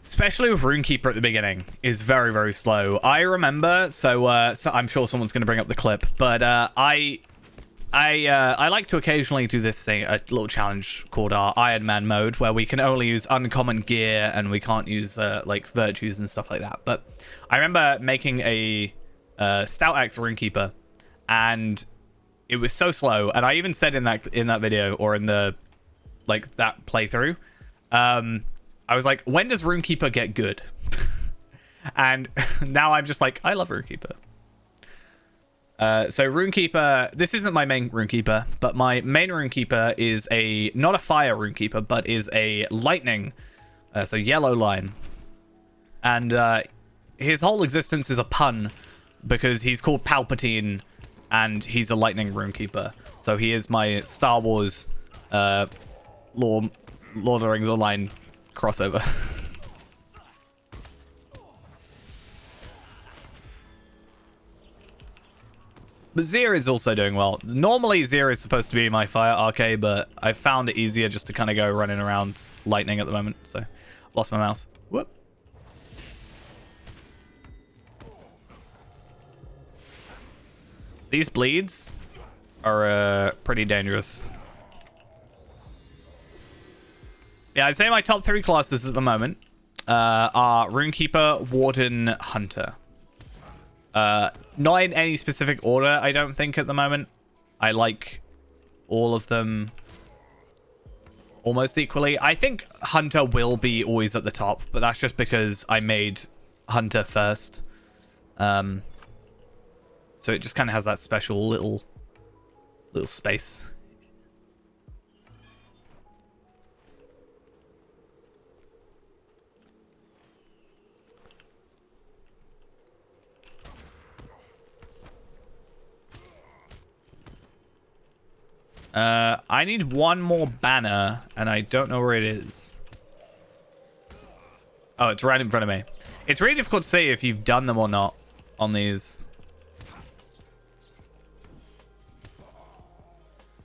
especially with Runekeeper at the beginning, is very, very slow. I remember, so I'm sure someone's going to bring up the clip, but I like to occasionally do this thing, a little challenge called our Iron Man mode, where we can only use uncommon gear and we can't use like virtues and stuff like that. But I remember making a Stout Axe Runekeeper, and it was so slow. And I even said in that video, or in the like that playthrough, I was like, when does Runekeeper get good? And now I'm just like, I love Runekeeper. So Runekeeper, this isn't my main Runekeeper, but my main Runekeeper is not a fire Runekeeper, but is a lightning, so yellow line. And his whole existence is a pun because he's called Palpatine and he's a lightning runekeeper. So he is my Star Wars Lord of the Rings Online crossover. But Zir is also doing well. Normally Zir is supposed to be my fire arcade, but I found it easier just to kind of go running around lightning at the moment. So I've lost my mouse. Whoop. These bleeds are pretty dangerous. Yeah, I'd say my top 3 classes at the moment are Runekeeper, Warden, Hunter. Not in any specific order, I don't think, at the moment. I like all of them almost equally. I think Hunter will be always at the top, but that's just because I made Hunter first. So it just kind of has that special little space. I need one more banner, and I don't know where it is. Oh, it's right in front of me. It's really difficult to say if you've done them or not on these.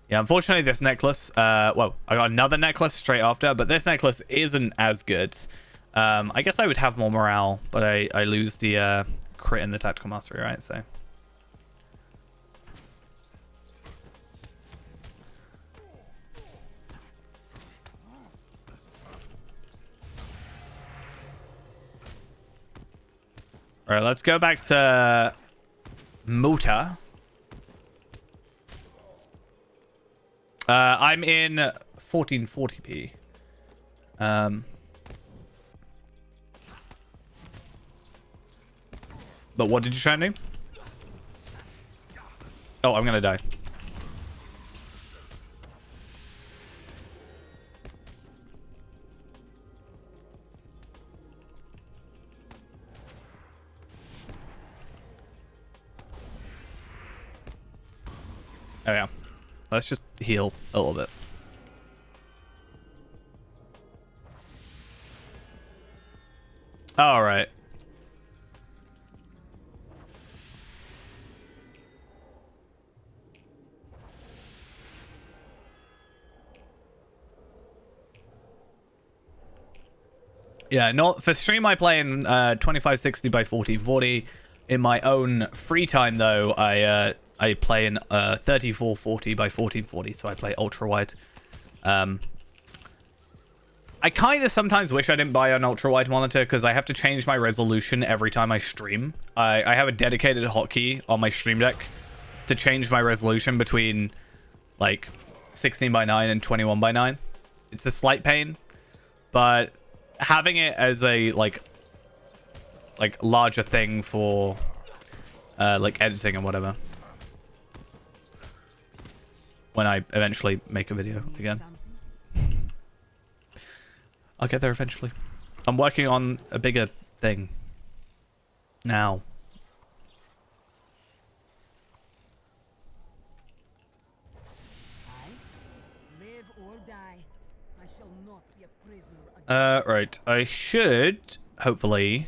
Yeah, unfortunately, this necklace... well, I got another necklace straight after, but this necklace isn't as good. I guess I would have more morale, but I lose the crit in the tactical mastery, right? So... All right, let's go back to Muta. I'm in 1440p. But what did you try and do? Oh, I'm gonna die. Oh yeah. Let's just heal a little bit. All right. Yeah, not for stream I play in 2560 by 1440. In my own free time though, I play in 3440 by 1440, so I play ultra wide. I kind of sometimes wish I didn't buy an ultra wide monitor because I have to change my resolution every time I stream. I have a dedicated hotkey on my stream deck to change my resolution between like 16 by 9 and 21 by 9. It's a slight pain, but having it as a like larger thing for like editing and whatever when I eventually make a video again. I'll get there eventually. I'm working on a bigger thing now. Live or die, I shall not be a prisoner again. Right. I should hopefully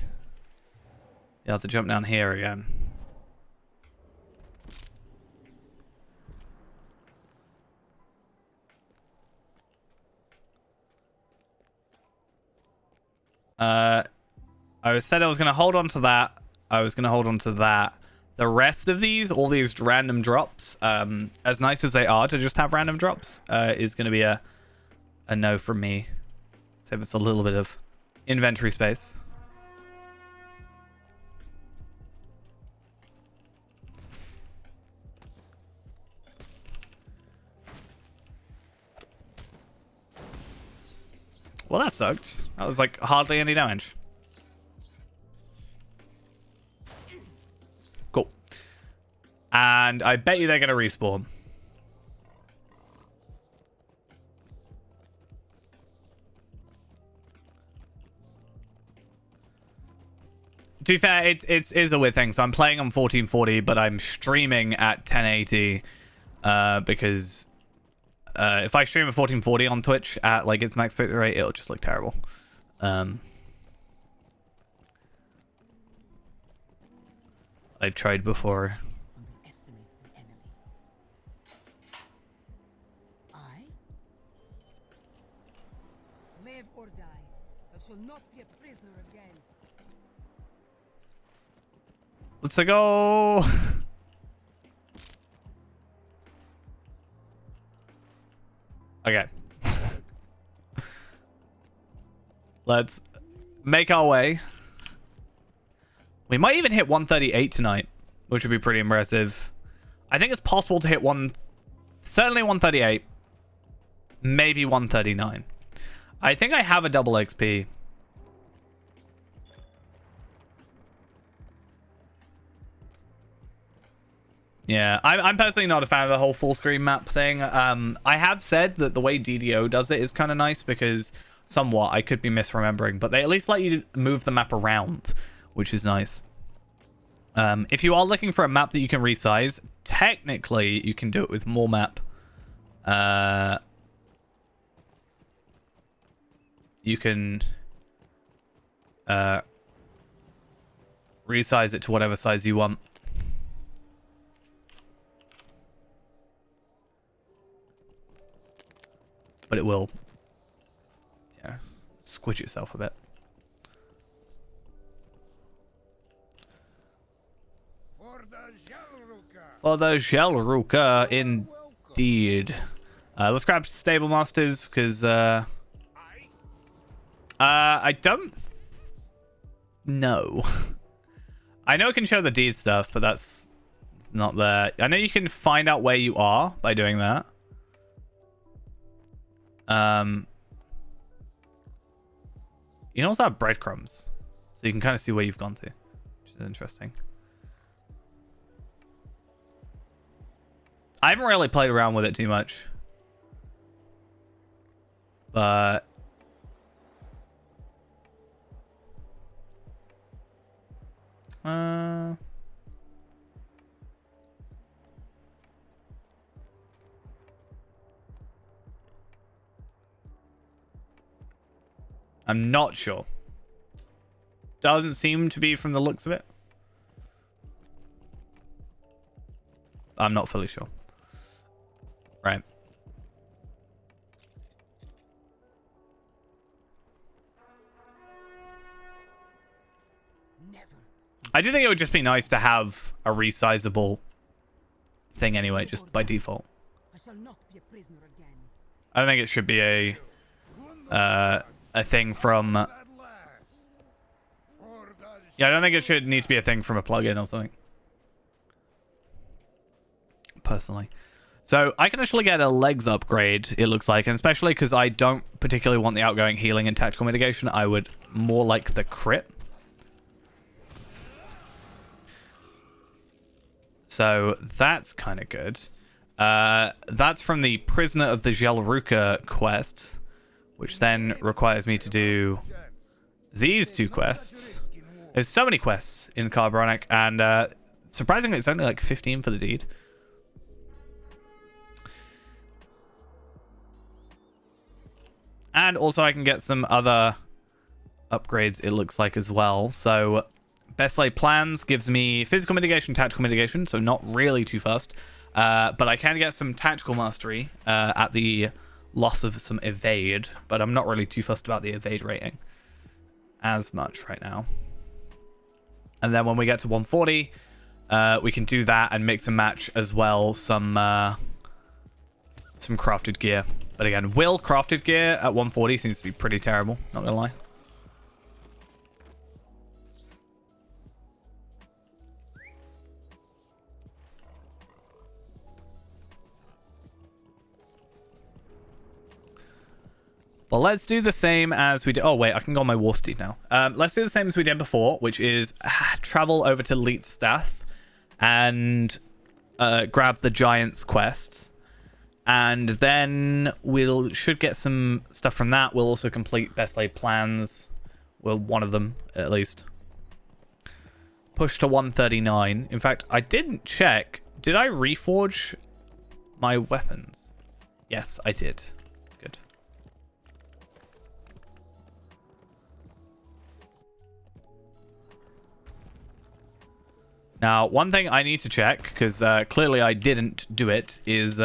be able to jump down here again. I said I was going to hold on to that. I was going to hold on to that. The rest of these, all these random drops, as nice as they are to just have random drops, is going to be a no from me. Save us a little bit of inventory space. Well, that sucked. That was like hardly any damage. Cool. And I bet you they're going to respawn. to be fair, it is a weird thing. So I'm playing on 1440, but I'm streaming at 1080 because if I stream at 1440 on Twitch at like its max bit rate, it'll just look terrible. I've tried before. Underestimate the enemy. I? Live or die. I shall not be a prisoner again. Let's go. Okay. Let's make our way. We might even hit 138 tonight, which would be pretty impressive. I think it's possible to hit certainly 138, maybe 139. I think I have a double XP. Yeah, I'm personally not a fan of the whole full screen map thing. I have said that the way DDO does it is kind of nice because somewhat I could be misremembering, but they at least let you move the map around, which is nice. If you are looking for a map that you can resize, technically you can do it with more map. You can resize it to whatever size you want. But it will, yeah, squish itself a bit. For the Gelruka, indeed. Let's grab Stable Masters, because I don't know. I know it can show the deed stuff, but that's not there. I know you can find out where you are by doing that. You can also have breadcrumbs, so you can kind of see where you've gone to, which is interesting. I haven't really played around with it too much, but I'm not sure. Doesn't seem to be from the looks of it. I'm not fully sure. Right. Never. I do think it would just be nice to have a resizable thing anyway, just by default. I shall not be a prisoner again. I don't think it should be a thing from... Yeah, I don't think it should need to be a thing from a plugin or something. Personally. So I can actually get a legs upgrade, it looks like, and especially because I don't particularly want the outgoing healing and tactical mitigation. I would more like the crit. So that's kind of good. That's from the Prisoner of the Gelruka quest, which then requires me to do these two quests. There's so many quests in Carboronic, and surprisingly, it's only like 15 for the deed. And also I can get some other upgrades, it looks like, as well. So Best Laid Plans gives me physical mitigation, tactical mitigation, so not really too fast. But I can get some tactical mastery at the loss of some evade, but I'm not really too fussed about the evade rating as much right now. And then when we get to 140, we can do that and mix and match as well some crafted gear. But again, crafted gear at 140 seems to be pretty terrible, not gonna lie. Well, let's do the same as we did. Oh, wait, I can go on my war steed now. Let's do the same as we did before, which is travel over to Leetstath and grab the Giant's quests. And then should get some stuff from that. We'll also complete Best Laid Plans. Well, one of them, at least. push to 139. In fact, I didn't check. Did I reforge my weapons? Yes, I did. Good. Now, one thing I need to check, because clearly I didn't do it, is...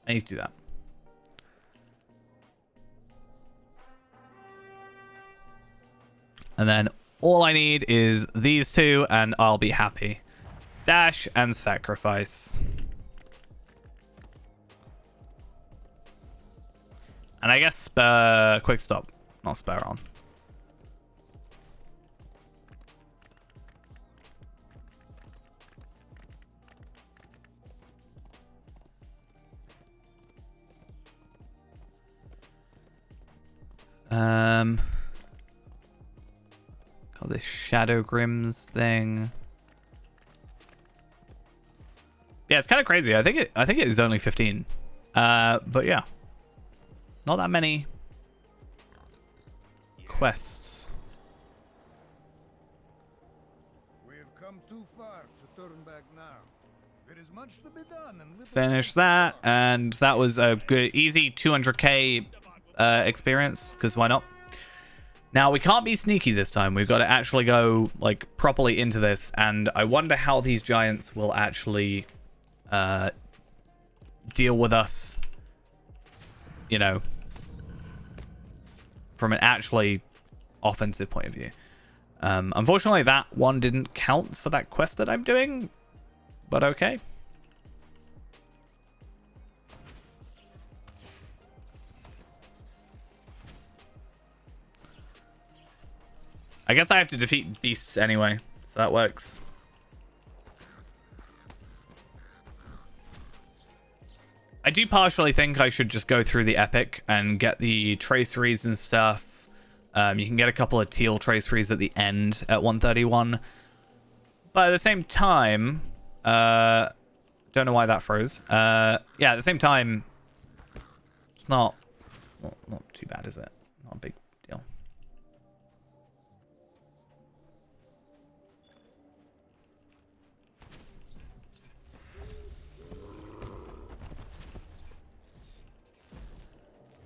I need to do that. And then all I need is these two, and I'll be happy. Dash and sacrifice. And I guess quick stop, not spare on. Got this Shadow Grims thing. Yeah, it's kind of crazy. I think it is only 15. But yeah. Not that many quests. We have come too far to turn back now. There is much to be done and little Finish that, and that was a good easy 200k experience, because why not? Now we can't be sneaky this time. We've got to actually go like properly into this, and I wonder how these giants will actually deal with us, you know, from an actually offensive point of view. Unfortunately, that one didn't count for that quest that I'm doing, but okay. I guess I have to defeat beasts anyway, so that works. I do partially think I should just go through the epic and get the traceries and stuff. You can get a couple of teal traceries at the end at 131. But at the same time, don't know why that froze. Yeah, at the same time, it's not too bad, is it? Not a big deal.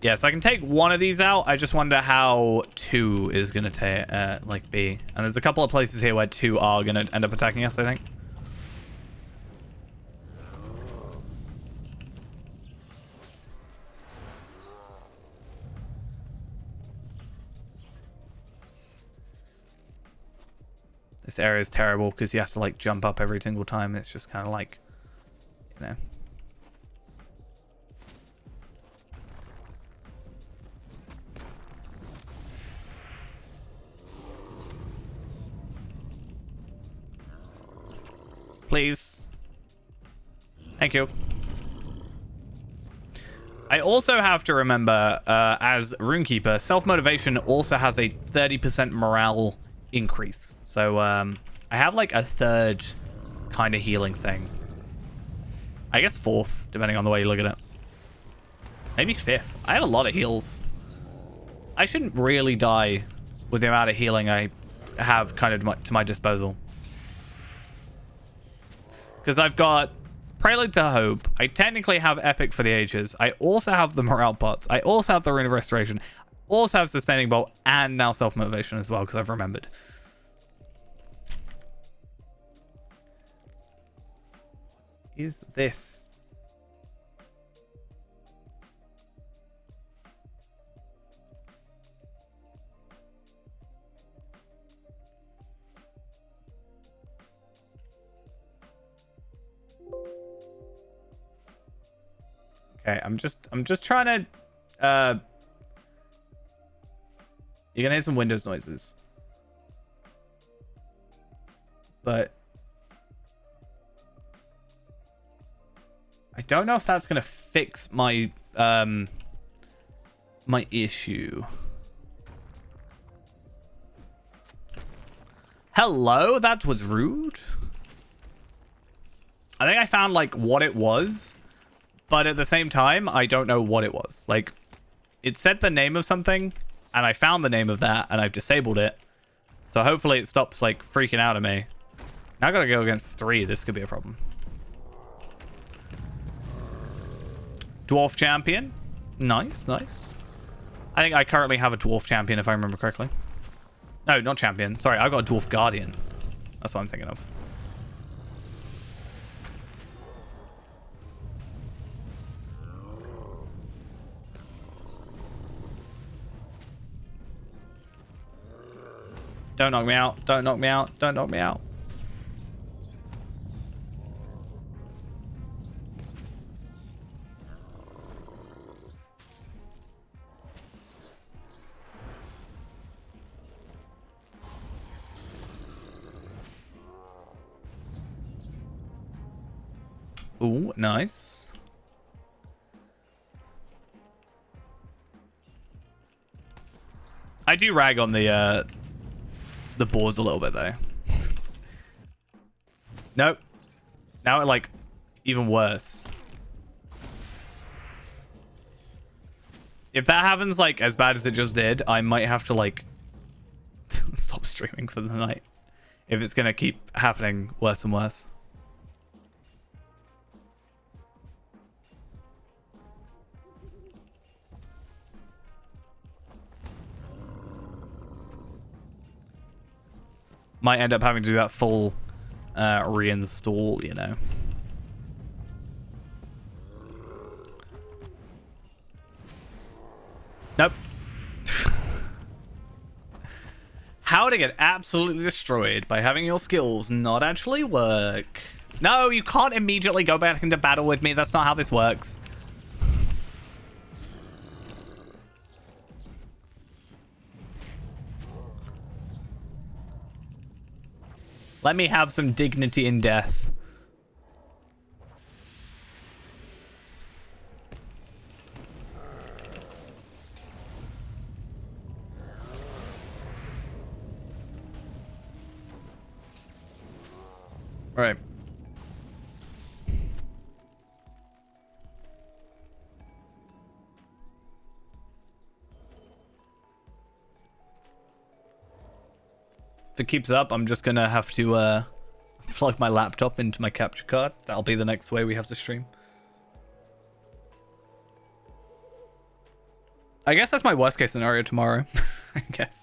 Yeah, so I can take one of these out. I just wonder how 2 is going to like be. And there's a couple of places here where 2 are going to end up attacking us, I think. This area is terrible because you have to like jump up every single time. It's just kind of like, you know. Please. Thank you. I also have to remember, as Runekeeper, self-motivation also has a 30% morale increase. So, I have like a third kind of healing thing. I guess 4th, depending on the way you look at it. Maybe 5th. I have a lot of heals. I shouldn't really die with the amount of healing I have kind of to my disposal. Because I've got Prelude to Hope. I technically have Epic for the Ages. I also have the Morale Pots. I also have the Rune of Restoration. I also have Sustaining Bolt and now Self-Motivation as well, because I've remembered. Is this? Okay, I'm just trying to you're gonna hear some Windows noises. But I don't know if that's gonna fix my my issue. Hello, that was rude. I think I found like what it was, but at the same time, I don't know what it was. Like, it said the name of something, and I found the name of that, and I've disabled it. So hopefully it stops like freaking out at me. Now I gotta go against 3. This could be a problem. Dwarf champion. Nice, nice. I think I currently have a dwarf champion, if I remember correctly. No, not champion. Sorry, I've got a dwarf guardian. That's what I'm thinking of. Don't knock me out. Don't knock me out. Don't knock me out. Ooh, nice. I do rag on the boars a little bit though. Nope. Now it like even worse. If that happens like as bad as it just did, I might have to like stop streaming for the night. If it's gonna keep happening worse and worse. Might end up having to do that full reinstall, you know. Nope. How to get absolutely destroyed by having your skills not actually work. No, you can't immediately go back into battle with me. That's not how this works. Let me have some dignity in death. All right. If it keeps up, I'm just gonna have to plug my laptop into my capture card. That'll be the next way we have to stream. I guess that's my worst case scenario tomorrow. I guess.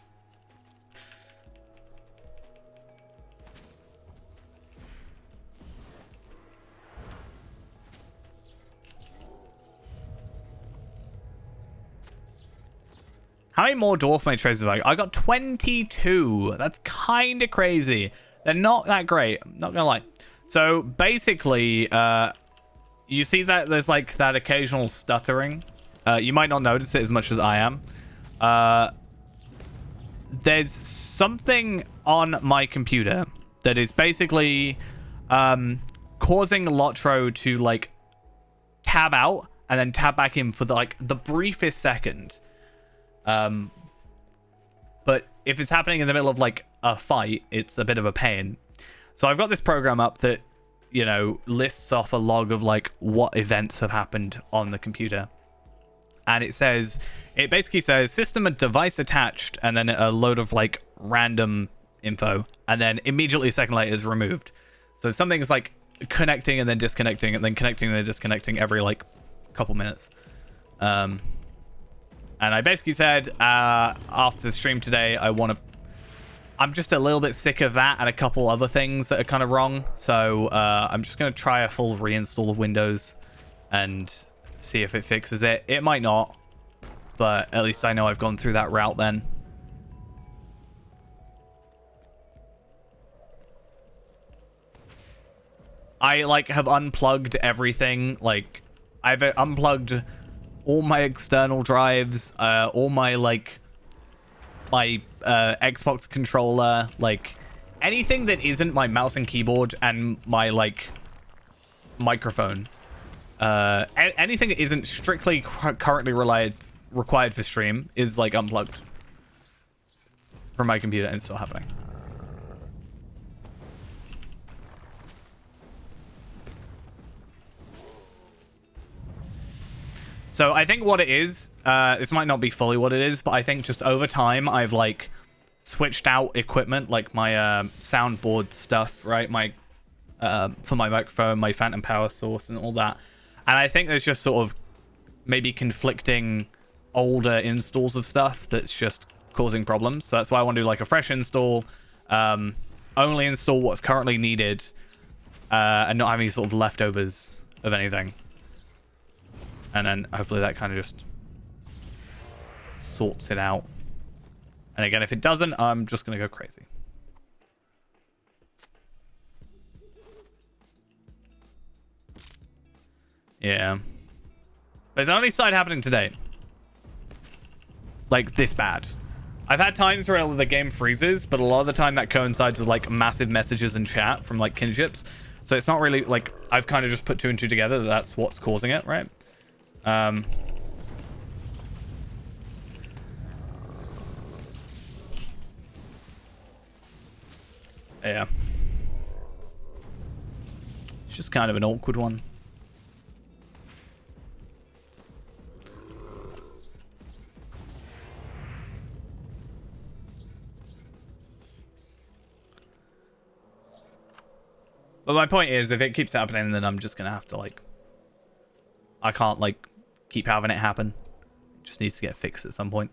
How many more dwarf mage traces have I got? I got 22. That's kind of crazy. They're not that great. I'm not gonna lie. So basically, you see that there's like that occasional stuttering. You might not notice it as much as I am. There's something on my computer that is basically causing Lotro to like tab out and then tab back in for the briefest second. But if it's happening in the middle of like a fight, it's a bit of a pain. So I've got this program up that, you know, lists off a log of like what events have happened on the computer. And it basically says system and device attached, and then a load of like random info, and then immediately a second later is removed. So something is like connecting and then disconnecting and then connecting and then disconnecting every like couple minutes. And I basically said, after the stream today, I'm just a little bit sick of that and a couple other things that are kind of wrong. So I'm just going to try a full reinstall of Windows and see if it fixes it. It might not, but at least I know I've gone through that route then. I like have unplugged everything. Like I've unplugged all my external drives, all my like my Xbox controller, like anything that isn't my mouse and keyboard and my like microphone. Anything that isn't strictly currently required for stream is like unplugged from my computer, and it's still happening. So I think what it is, this might not be fully what it is, but I think just over time I've like switched out equipment, like my soundboard stuff, right? My for my microphone, my phantom power source, and all that. And I think there's just sort of maybe conflicting older installs of stuff that's just causing problems. So that's why I want to do like a fresh install, only install what's currently needed, and not have any sort of leftovers of anything. And then hopefully that kind of just sorts it out. And again, if it doesn't, I'm just going to go crazy. Yeah. There's only side happening today. Like, this bad. I've had times where the game freezes, but a lot of the time that coincides with, like, massive messages in chat from, like, kinships. So it's not really, like, I've kind of just put two and two together that that's what's causing it, right? Yeah. It's just kind of an awkward one. But my point is, if it keeps happening, then I'm just gonna have to, like... I can't, like, keep having it happen. It just needs to get fixed at some point.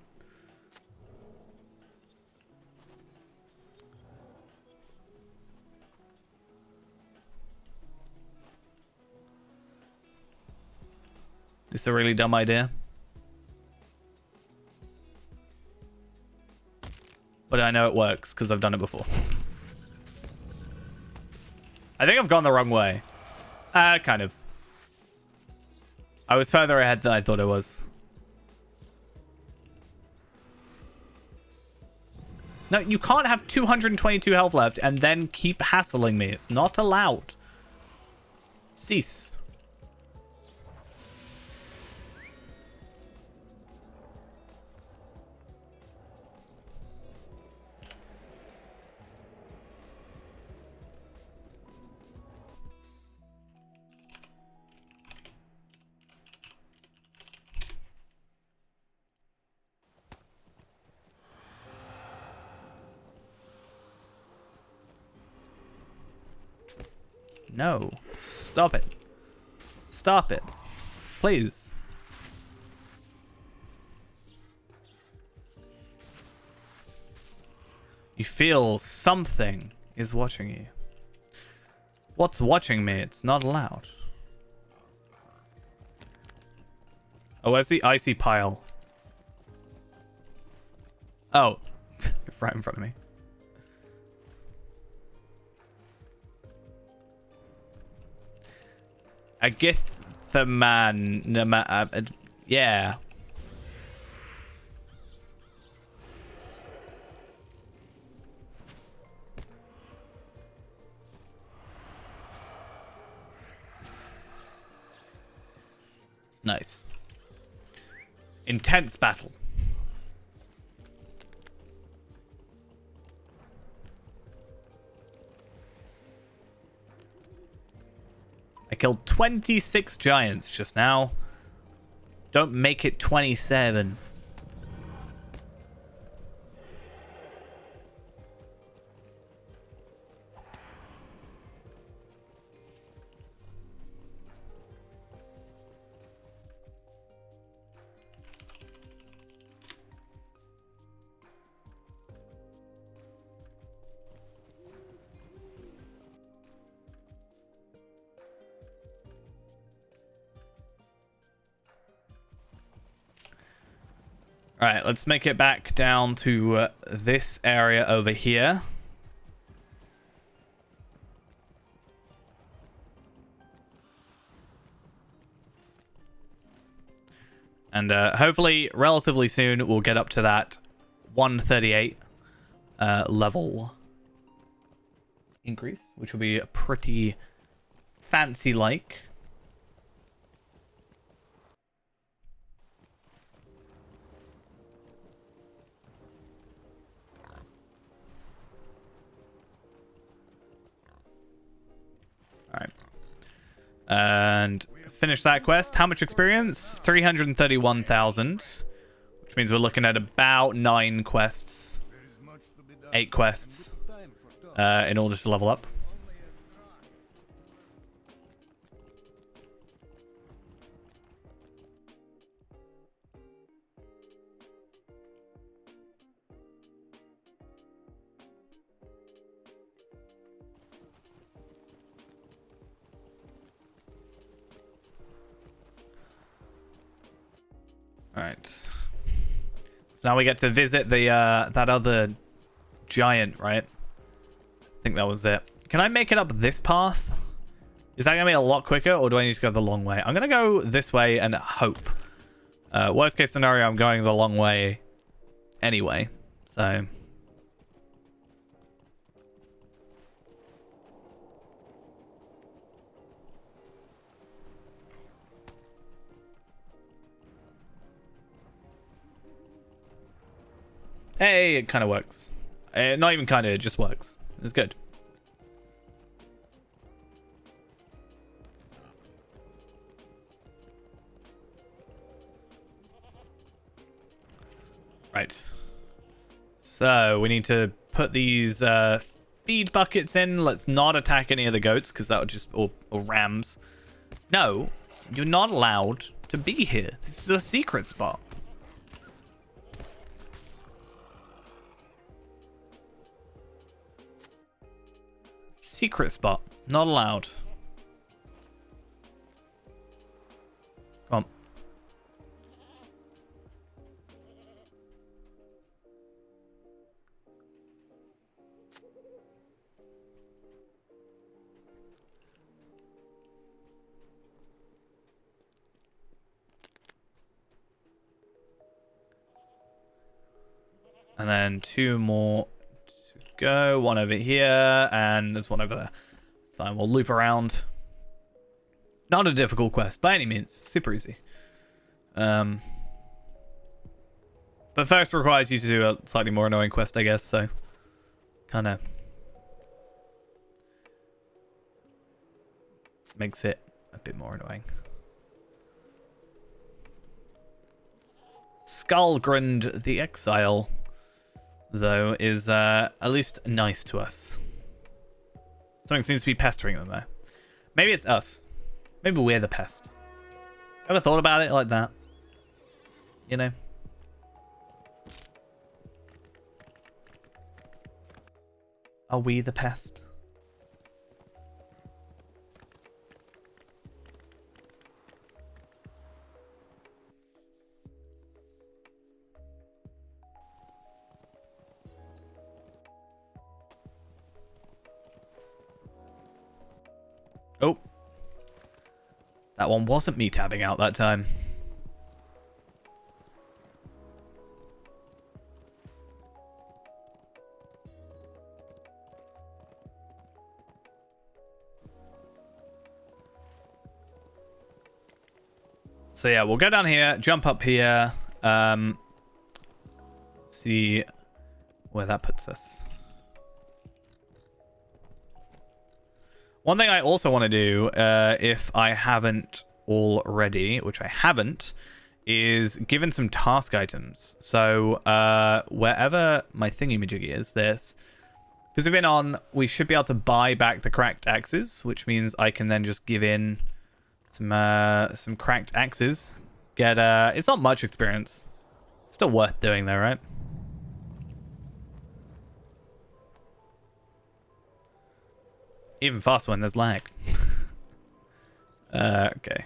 This is a really dumb idea. But I know it works, because I've done it before. I think I've gone the wrong way. Kind of. I was further ahead than I thought I was. No, you can't have 222 health left and then keep hassling me. It's not allowed. Cease. No. Stop it. Stop it. Please. You feel something is watching you. What's watching me? It's not allowed. Oh, where's the icy pile? Oh. It's right in front of me. Agithaman. Yeah. Nice. Intense battle. I killed 26 giants just now. Don't make it 27. All right, let's make it back down to this area over here. And hopefully, relatively soon, we'll get up to that 138 level increase, which will be pretty fancy-like. Alright. And finish that quest. How much experience? 331,000. Which means we're looking at about 9 quests. 8 quests. In order to level up. Alright. So now we get to visit the that other giant, right? I think that was it. Can I make it up this path? Is that going to be a lot quicker, or do I need to go the long way? I'm going to go this way and hope. Worst case scenario, I'm going the long way anyway. So... Hey, it kind of works. Not even kind of, it just works. It's good. Right. So, we need to put these feed buckets in. Let's not attack any of the goats, because that would just... Or rams. No, you're not allowed to be here. This is a secret spot. Secret spot. Not allowed. Come on. And then 2 more to go. 1 over here, and there's 1 over there. It's fine, we'll loop around. Not a difficult quest, by any means. Super easy. But first requires you to do a slightly more annoying quest, I guess, so... Kinda... makes it a bit more annoying. Skullgrund the Exile, though, is at least nice to us. Something seems to be pestering them, though. Maybe it's us. Maybe we're the pest. Ever thought about it like that? You know? Are we the pest? Oh. That one wasn't me tabbing out that time. So yeah, we'll go down here, jump up here, see where that puts us. One thing I also want to do, if I haven't already, which I haven't, is given some task items. So wherever my thingy-majiggy is, this, because we've been on, we should be able to buy back the cracked axes, which means I can then just give in some cracked axes. Get it's not much experience. Still worth doing though, right? Even faster when there's lag. Okay.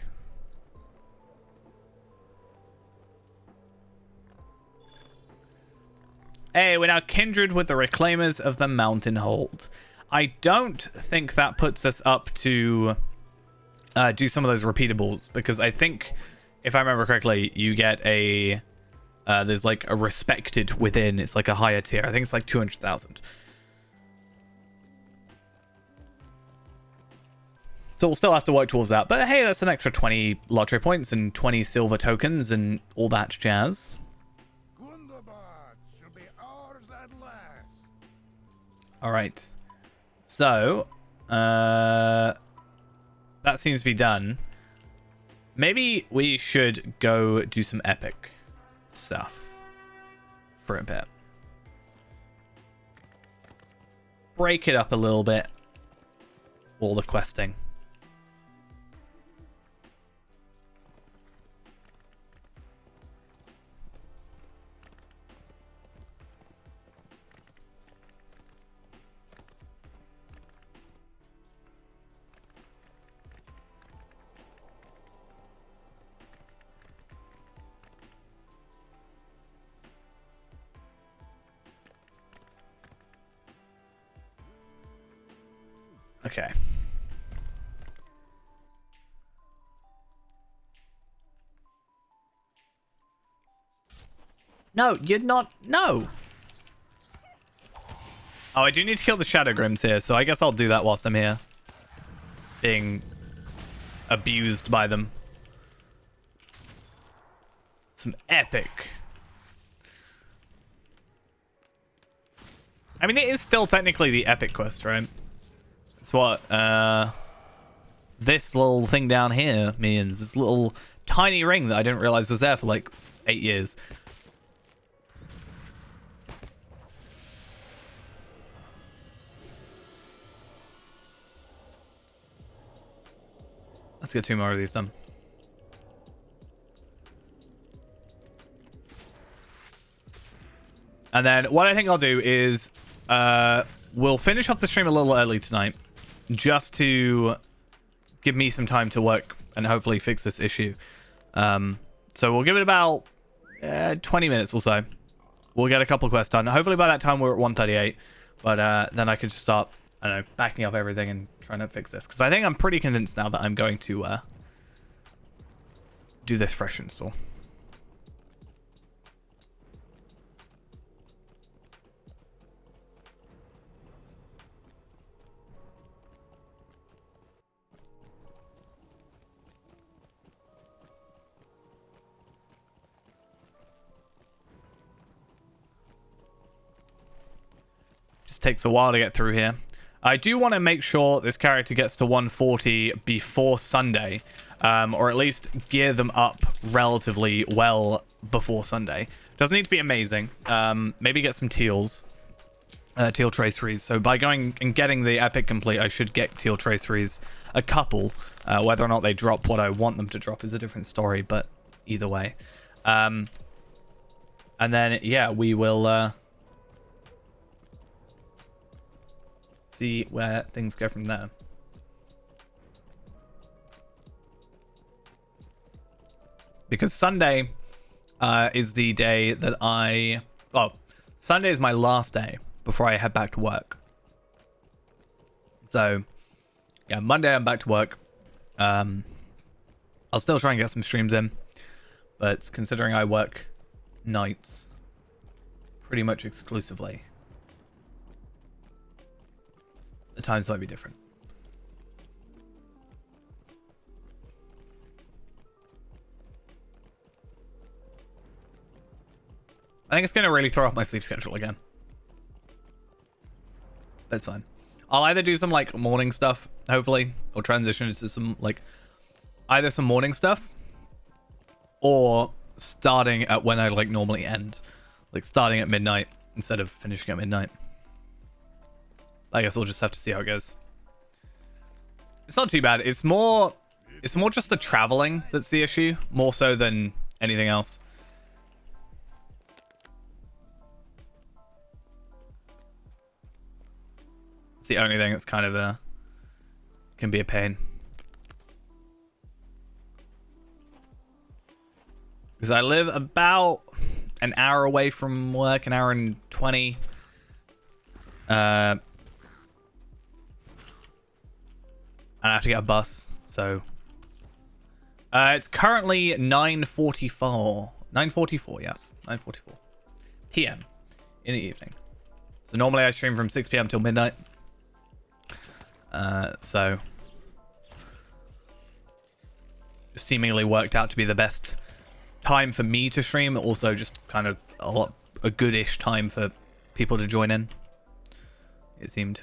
Hey, we're now kindred with the reclaimers of the Mountain Hold. I don't think that puts us up to do some of those repeatables, because I think, if I remember correctly, you get a there's like a respected within. It's like a higher tier. I think it's like 200,000. So we'll still have to work towards that. But hey, that's an extra 20 lottery points and 20 silver tokens and all that jazz. Gundabad shall be ours at last. All right. So, that seems to be done. Maybe we should go do some epic stuff for a bit. Break it up a little bit. All the questing. Okay. No, you're not. No. Oh, I do need to kill the Shadow Grims here, so I guess I'll do that whilst I'm here. Being abused by them. Some epic. I mean, it is still technically the epic quest, right? It's what this little thing down here means. This little tiny ring that I didn't realize was there for like 8 years. Let's get 2 more of these done. And then what I think I'll do is we'll finish off the stream a little early tonight, just to give me some time to work and hopefully fix this issue. So we'll give it about 20 minutes or so. We'll get a couple of quests done. Hopefully by that time we're at 138. But then I could just start, I don't know, backing up everything and trying to fix this. Because I think I'm pretty convinced now that I'm going to do this fresh install. Takes a while to get through here. I do want to make sure this character gets to 140 before Sunday, or at least gear them up relatively well before Sunday. Doesn't need to be amazing. Maybe get some teals, teal traceries. So by going and getting the epic complete, I should get teal traceries, a couple. Whether or not they drop what I want them to drop is a different story, but either way. And then yeah, we will see where things go from there. Because Sunday is the day that Sunday is my last day before I head back to work. So yeah, Monday I'm back to work. I'll still try and get some streams in, but considering I work nights pretty much exclusively, the times might be different. I think it's going to really throw off my sleep schedule again. That's fine. I'll either do some like morning stuff, hopefully, or transition into some like either some morning stuff or starting at when I like normally end, like starting at midnight instead of finishing at midnight. I guess we'll just have to see how it goes. It's not too bad. It's more just the traveling that's the issue, more so than anything else. It's the only thing that's kind of can be a pain. Because I live about an hour away from work, an hour and 20. And I have to get a bus, so it's currently 9:44. 9:44, yes, 9:44 p.m. in the evening. So normally I stream from 6 p.m. till midnight. So just seemingly worked out to be the best time for me to stream. Also, just kind of a goodish time for people to join in. It seemed.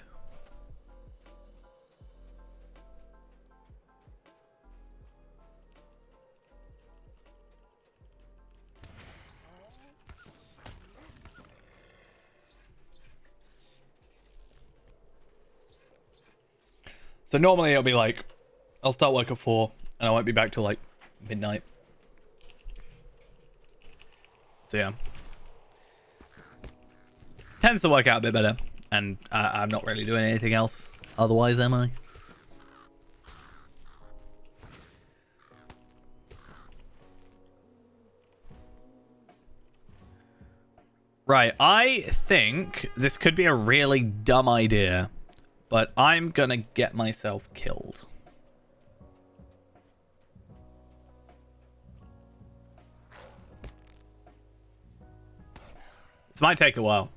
So normally it'll be like, I'll start work at 4 and I won't be back till like midnight. So yeah. Tends to work out a bit better. And I'm not really doing anything else otherwise, am I? Right, I think this could be a really dumb idea, but I'm gonna get myself killed. This might take a while.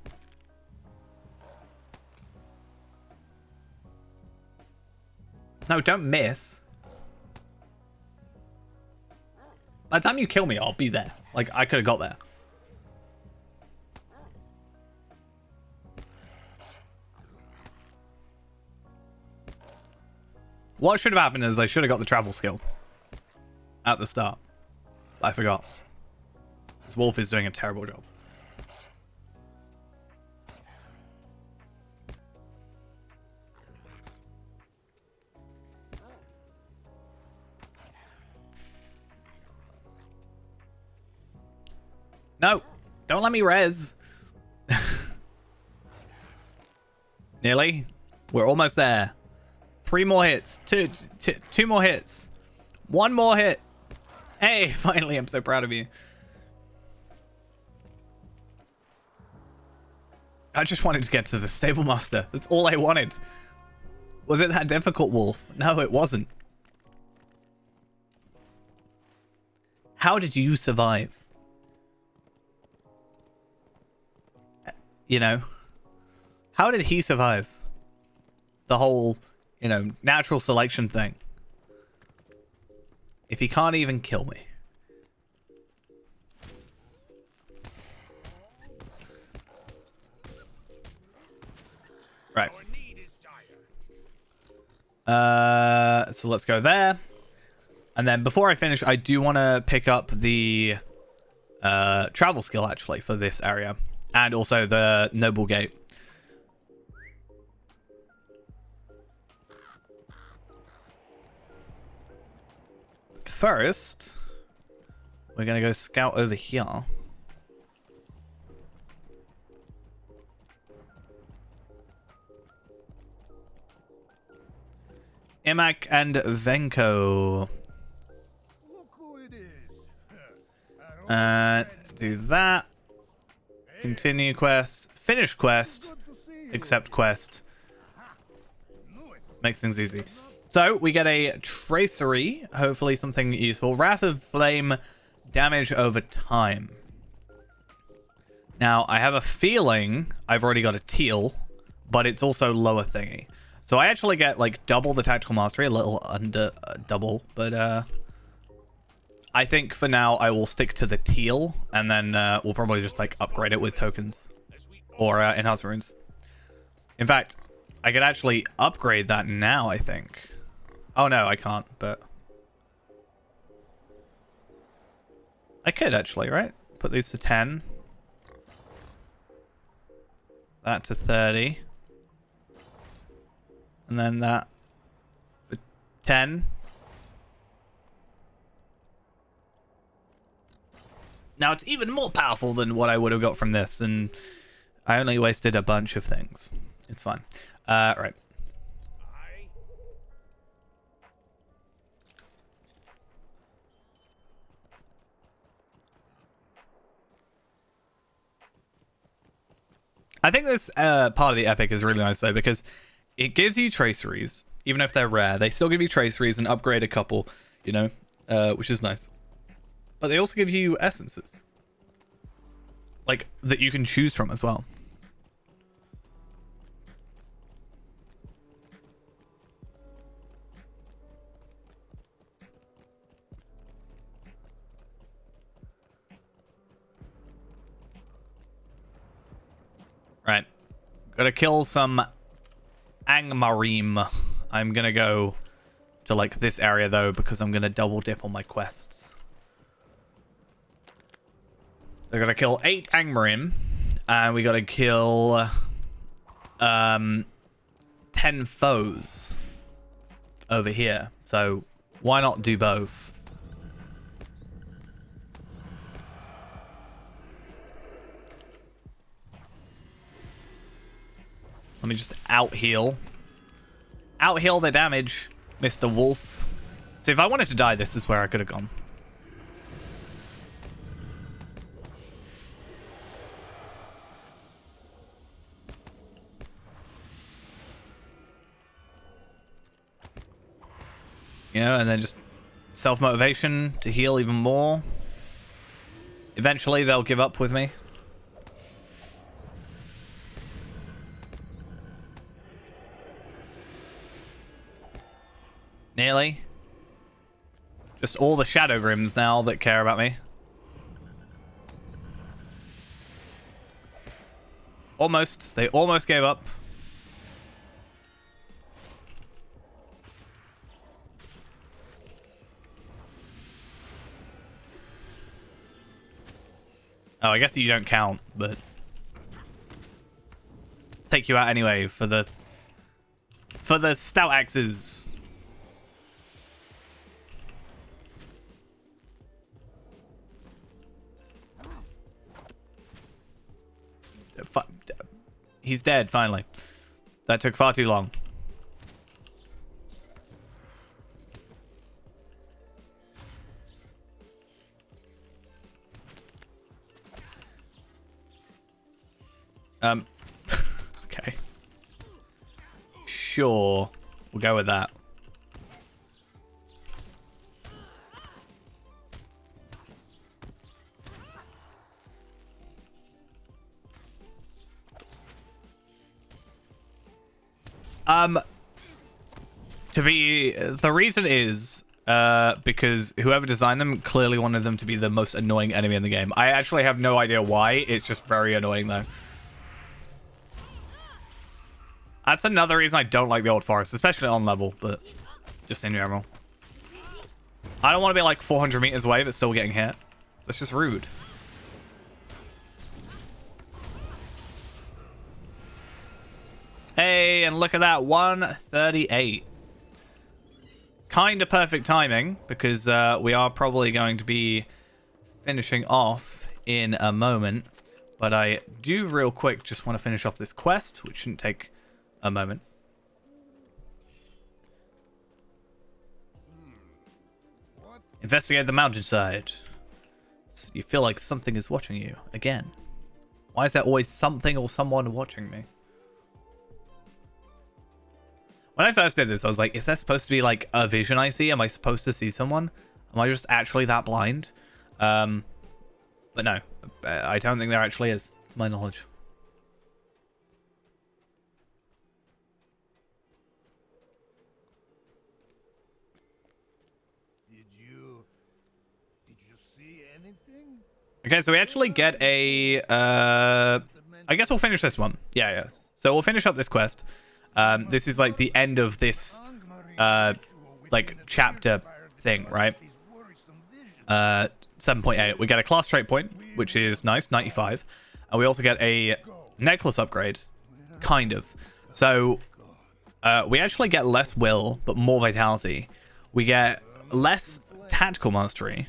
No, don't miss. By the time you kill me, I'll be there. Like, I could have got there. What should have happened is I should have got the travel skill at the start. I forgot. This wolf is doing a terrible job. No, don't let me res. Nearly. We're almost there. 3 more hits. Two more hits. 1 more hit. Hey, finally, I'm so proud of you. I just wanted to get to the stable master. That's all I wanted. Was it that difficult, Wolf? No, it wasn't. How did you survive? You know? How did he survive? The whole, you know, natural selection thing. If he can't even kill me. Right. So let's go there. And then before I finish, I do want to pick up the travel skill actually for this area. And also the Noble Gate. First, we're going to go scout over here. Imak and Venko. Look who it is. Do that. Continue quest. Finish quest. Accept quest. Makes things easy. So, we get a tracery. Hopefully something useful. Wrath of Flame. Damage over time. Now, I have a feeling I've already got a teal. But it's also lower thingy. So I actually get like double the tactical mastery. A little under double. But I think for now I will stick to the teal. And then we'll probably just like upgrade it with tokens. Or enhancement runes. In fact, I could actually upgrade that now, I think. Oh no, I can't, but I could actually, right? Put these to 10. That to 30. And then that for 10. Now it's even more powerful than what I would have got from this, and I only wasted a bunch of things. It's fine. Right. I think this part of the epic is really nice though, because it gives you traceries, even if they're rare. They still give you traceries and upgrade a couple, you know, which is nice. But they also give you essences, like that you can choose from as well. Right. Gotta kill some Angmarim. I'm gonna go to like this area though, because I'm gonna double dip on my quests. They're gonna kill 8 Angmarim, and we gotta kill 10 foes. over here. So why not do both? Let me just out-heal. Out-heal the damage, Mr. Wolf. See, if I wanted to die, this is where I could have gone. You know, and then just self-motivation to heal even more. Eventually, they'll give up with me. Nearly. Just all the Shadow Grims now that care about me. Almost. They almost gave up. Oh, I guess you don't count, but take you out anyway for the stout axes. He's dead finally. That took far too long. Okay. Sure. We'll go with that. The reason is because whoever designed them clearly wanted them to be the most annoying enemy in the game. I actually have no idea why. It's just very annoying though. That's another reason I don't like the Old Forest, especially on level, but just in general. I don't want to be like 400 meters away but still getting hit. That's just rude. Hey, and look at that, 138. Kind of perfect timing, because we are probably going to be finishing off in a moment. But I do real quick just want to finish off this quest, which shouldn't take a moment. Investigate the mountainside. You feel like something is watching you again. Why is there always something or someone watching me? When I first did this, I was like, is that supposed to be like a vision I see? Am I supposed to see someone? Am I just actually that blind? But no, I don't think there actually is, to my knowledge. Did you see anything? Okay, so we actually get a... I guess we'll finish this one. Yeah. So we'll finish up this quest. This is like the end of this like chapter thing, right? 7.8. We get a class trait point, which is nice, 95. And we also get a necklace upgrade, kind of. So we actually get less will, but more vitality. We get less tactical mastery,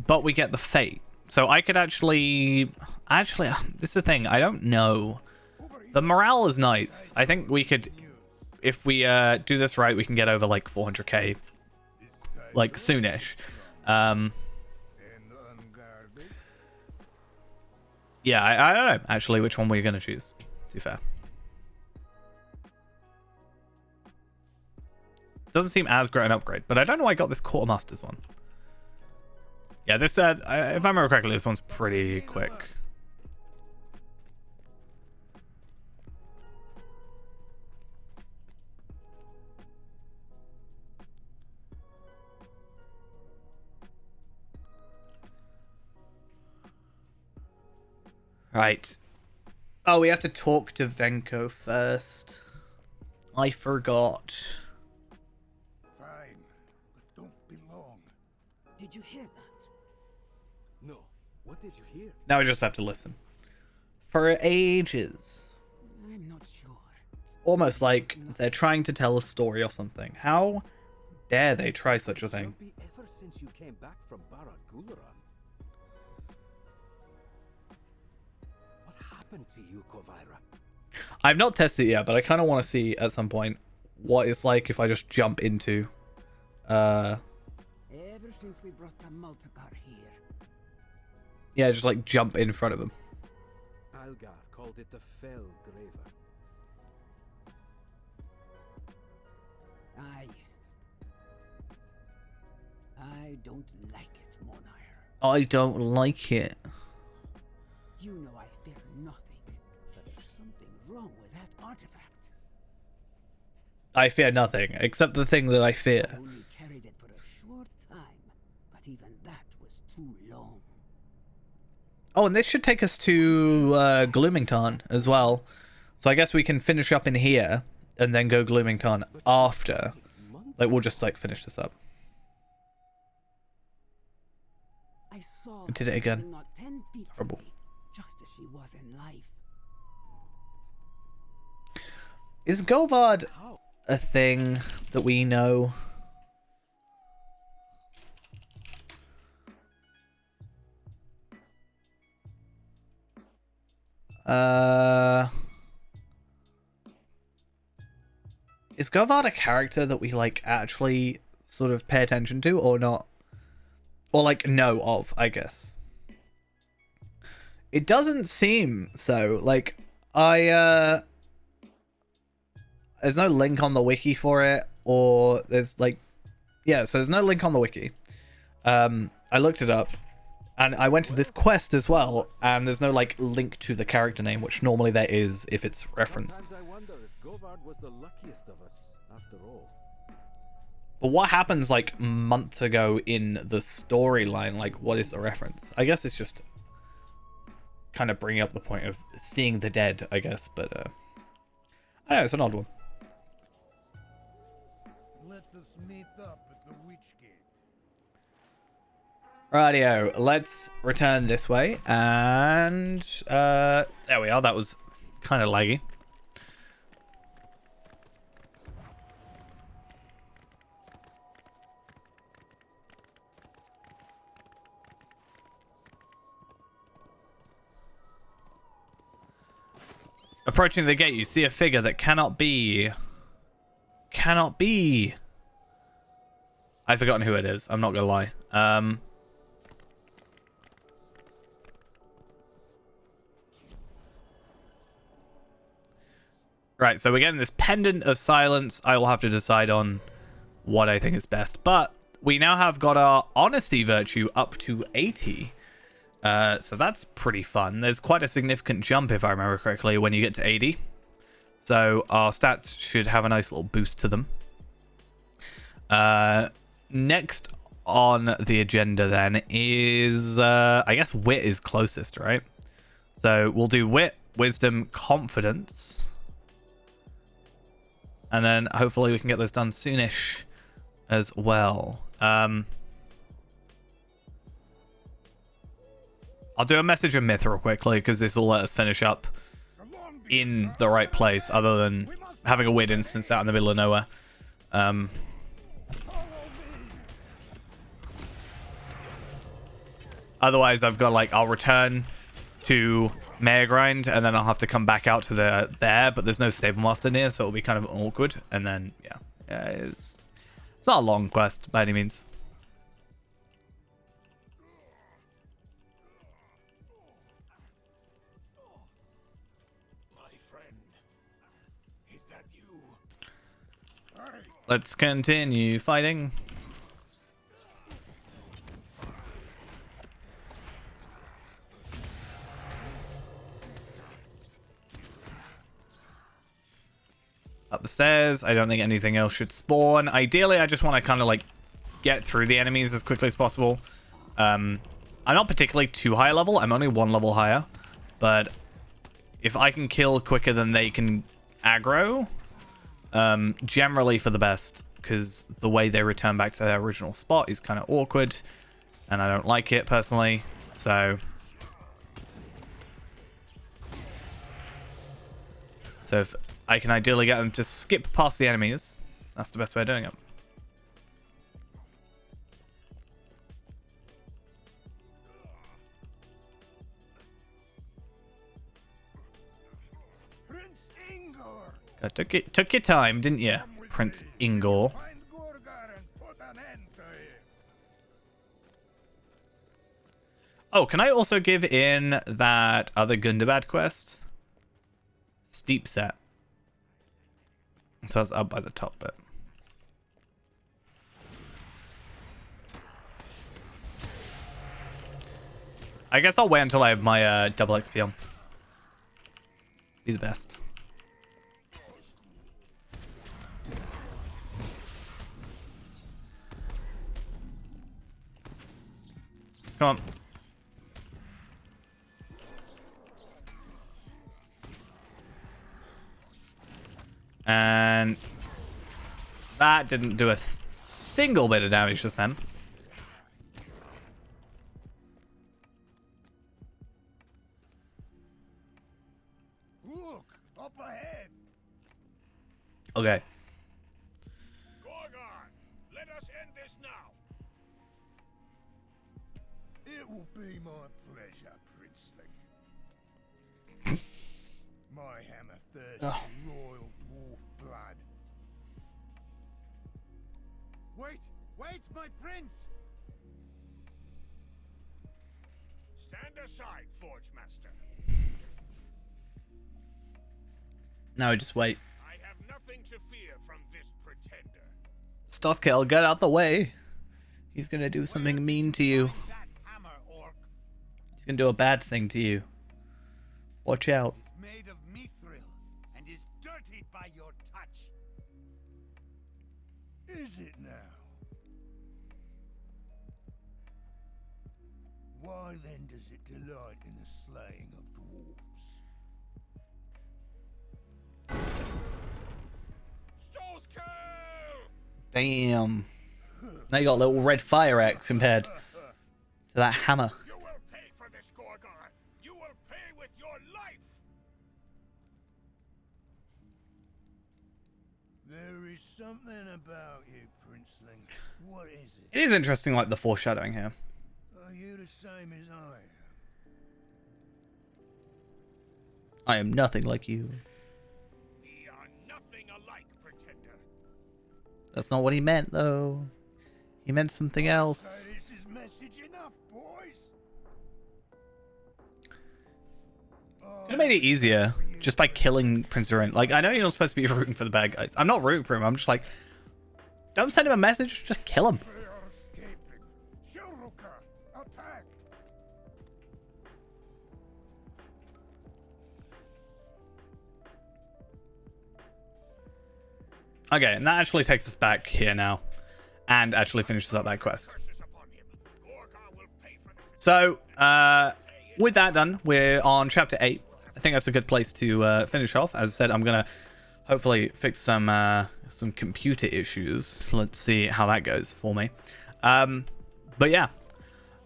but we get the fate. So I could actually, this is the thing, I don't know. The morale is nice. I think we could, if we do this right, we can get over like 400k, like soonish. Yeah, I don't know actually which one we're gonna choose. To be fair, doesn't seem as great an upgrade, but I don't know why I got this quartermaster's one. Yeah, this if I remember correctly, this one's pretty quick. Right. Oh, we have to talk to Venko first. I forgot. Fine, but don't be long. Did you hear that? No. What did you hear? Now we just have to listen. For ages. I'm not sure. almost like they're trying to tell a story or something. How dare they try such a thing? Jumpy ever since you came back from Barad Gularan. What happened to you, Kovira? I've not tested it yet, but I kind of want to see at some point what it's like if I just jump into Ever since we brought the Multigar here, yeah, just like jump in front of them. Algar called it the Fell Graver. I don't like it, Monire. I don't like it. You know I fear nothing, but there's something wrong with that artifact. I fear nothing except the thing that I fear. Only carried it for a short time, but even that was too long. Oh, and this should take us to Gloomington as well. So I guess we can finish up in here and then go Gloomington after. Like, we'll just like finish this up. I saw We did it again. her not 10 feet from Horrible. me, just as she was in life. Is Govard How? a thing that we know? Is Govard a character that we like actually sort of pay attention to or not? Or like know of, I guess. It doesn't seem so. Like there's no link on the wiki for it, or there's like so there's no link on the wiki. I looked it up and I went to this quest as well, and there's no like link to the character name, which normally there is if it's referenced. Sometimes I wonder if Govard was the luckiest of us, after all. But what happens like months ago in the storyline? Like, what is the reference? I guess it's just kind of bringing up the point of seeing the dead, I guess. But I don't know, it's an odd one. Let us meet up at the Witch Gate. Rightio, let's return this way, and there we are. That was kind of laggy. Approaching the gate, you see a figure that cannot be. Cannot be. I've forgotten who it is. I'm not gonna lie. Right, so we're getting this Pendant of Silence. I will have to decide on what I think is best. But we now have got our Honesty virtue up to 80. So that's pretty fun. There's quite a significant jump, if I remember correctly, when you get to 80. So our stats should have a nice little boost to them. Next on the agenda then is, I guess Wit is closest, right? So we'll do Wit, Wisdom, Confidence. And then hopefully we can get those done soonish as well. I'll do a message of myth real quickly, because this will let us finish up in the right place, other than having a weird instance out in the middle of nowhere. Otherwise, I've got like, I'll return to Mayor Grind, and then I'll have to come back out to there, but there's no Stable Master near, so it'll be kind of awkward. And then, yeah, it's not a long quest by any means. My friend, is that you? Hey, Let's continue fighting. Up the stairs. I don't think anything else should spawn. Ideally, I just want to kind of like get through the enemies as quickly as possible. I'm not particularly too high level. I'm only 1 level higher. But if I can kill quicker than they can aggro, generally for the best, because the way they return back to their original spot is kind of awkward, and I don't like it personally. So if I can ideally get them to skip past the enemies. That's the best way of doing it. Prince Ingor! Took your time, didn't you, Prince Ingor? Find Gorgar and put an end to it. Oh, can I also give in that other Gundabad quest? Steep set. So that's up by the top bit. I guess I'll wait until I have my double XP on. Be the best. Come on. And that didn't do a single bit of damage just then. Look, up ahead. Okay. Gorgar, let us end this now. It will be my pleasure, Princeling. My hammer thirsts royal dwarf blood. Wait! Wait, my prince! Stand aside, Forge Master. Now we just wait. I have nothing to fear from this pretender. Stuffkill, get out the way. He's gonna do something mean to you. That hammer, orc, He's gonna do a bad thing to you. Watch out. is made of mithril and is dirtied by your touch. Is it now? Why then does it delight in the slaying of dwarves? Stothkill! Damn. Now you got a little red fire axe compared to that hammer. You will pay for this, Gorgar. You will pay with your life. There is something about you, Princeling. What is it? It is interesting, like the foreshadowing here. Are you the same as I am? I am nothing like you. We are nothing alike, pretender. That's not what he meant, though. He meant something else. So this is message enough, boys. Could have made it easier just by killing Prince Urin. Like, I know you're not supposed to be rooting for the bad guys. I'm not rooting for him. I'm just like, don't send him a message. Just kill him. We are escaping. Shilruka, attack! Okay, and that actually takes us back here now. And actually finishes up that quest. Curses upon him. Gorgar will pay for this. So, with that done, we're on chapter 8. I think that's a good place to finish off. As I said, I'm going to hopefully fix some computer issues. Let's see how that goes for me. But yeah,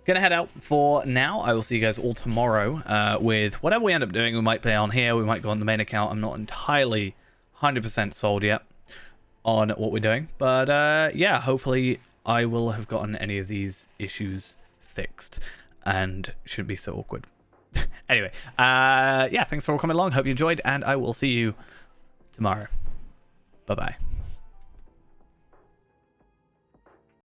gonna head out for now. I will see you guys all tomorrow with whatever we end up doing. We might play on here. We might go on the main account. I'm not entirely 100% sold yet on what we're doing. But yeah, hopefully I will have gotten any of these issues fixed and shouldn't be so awkward. Anyway, yeah, thanks for all coming along. Hope you enjoyed, and I will see you tomorrow. Bye-bye.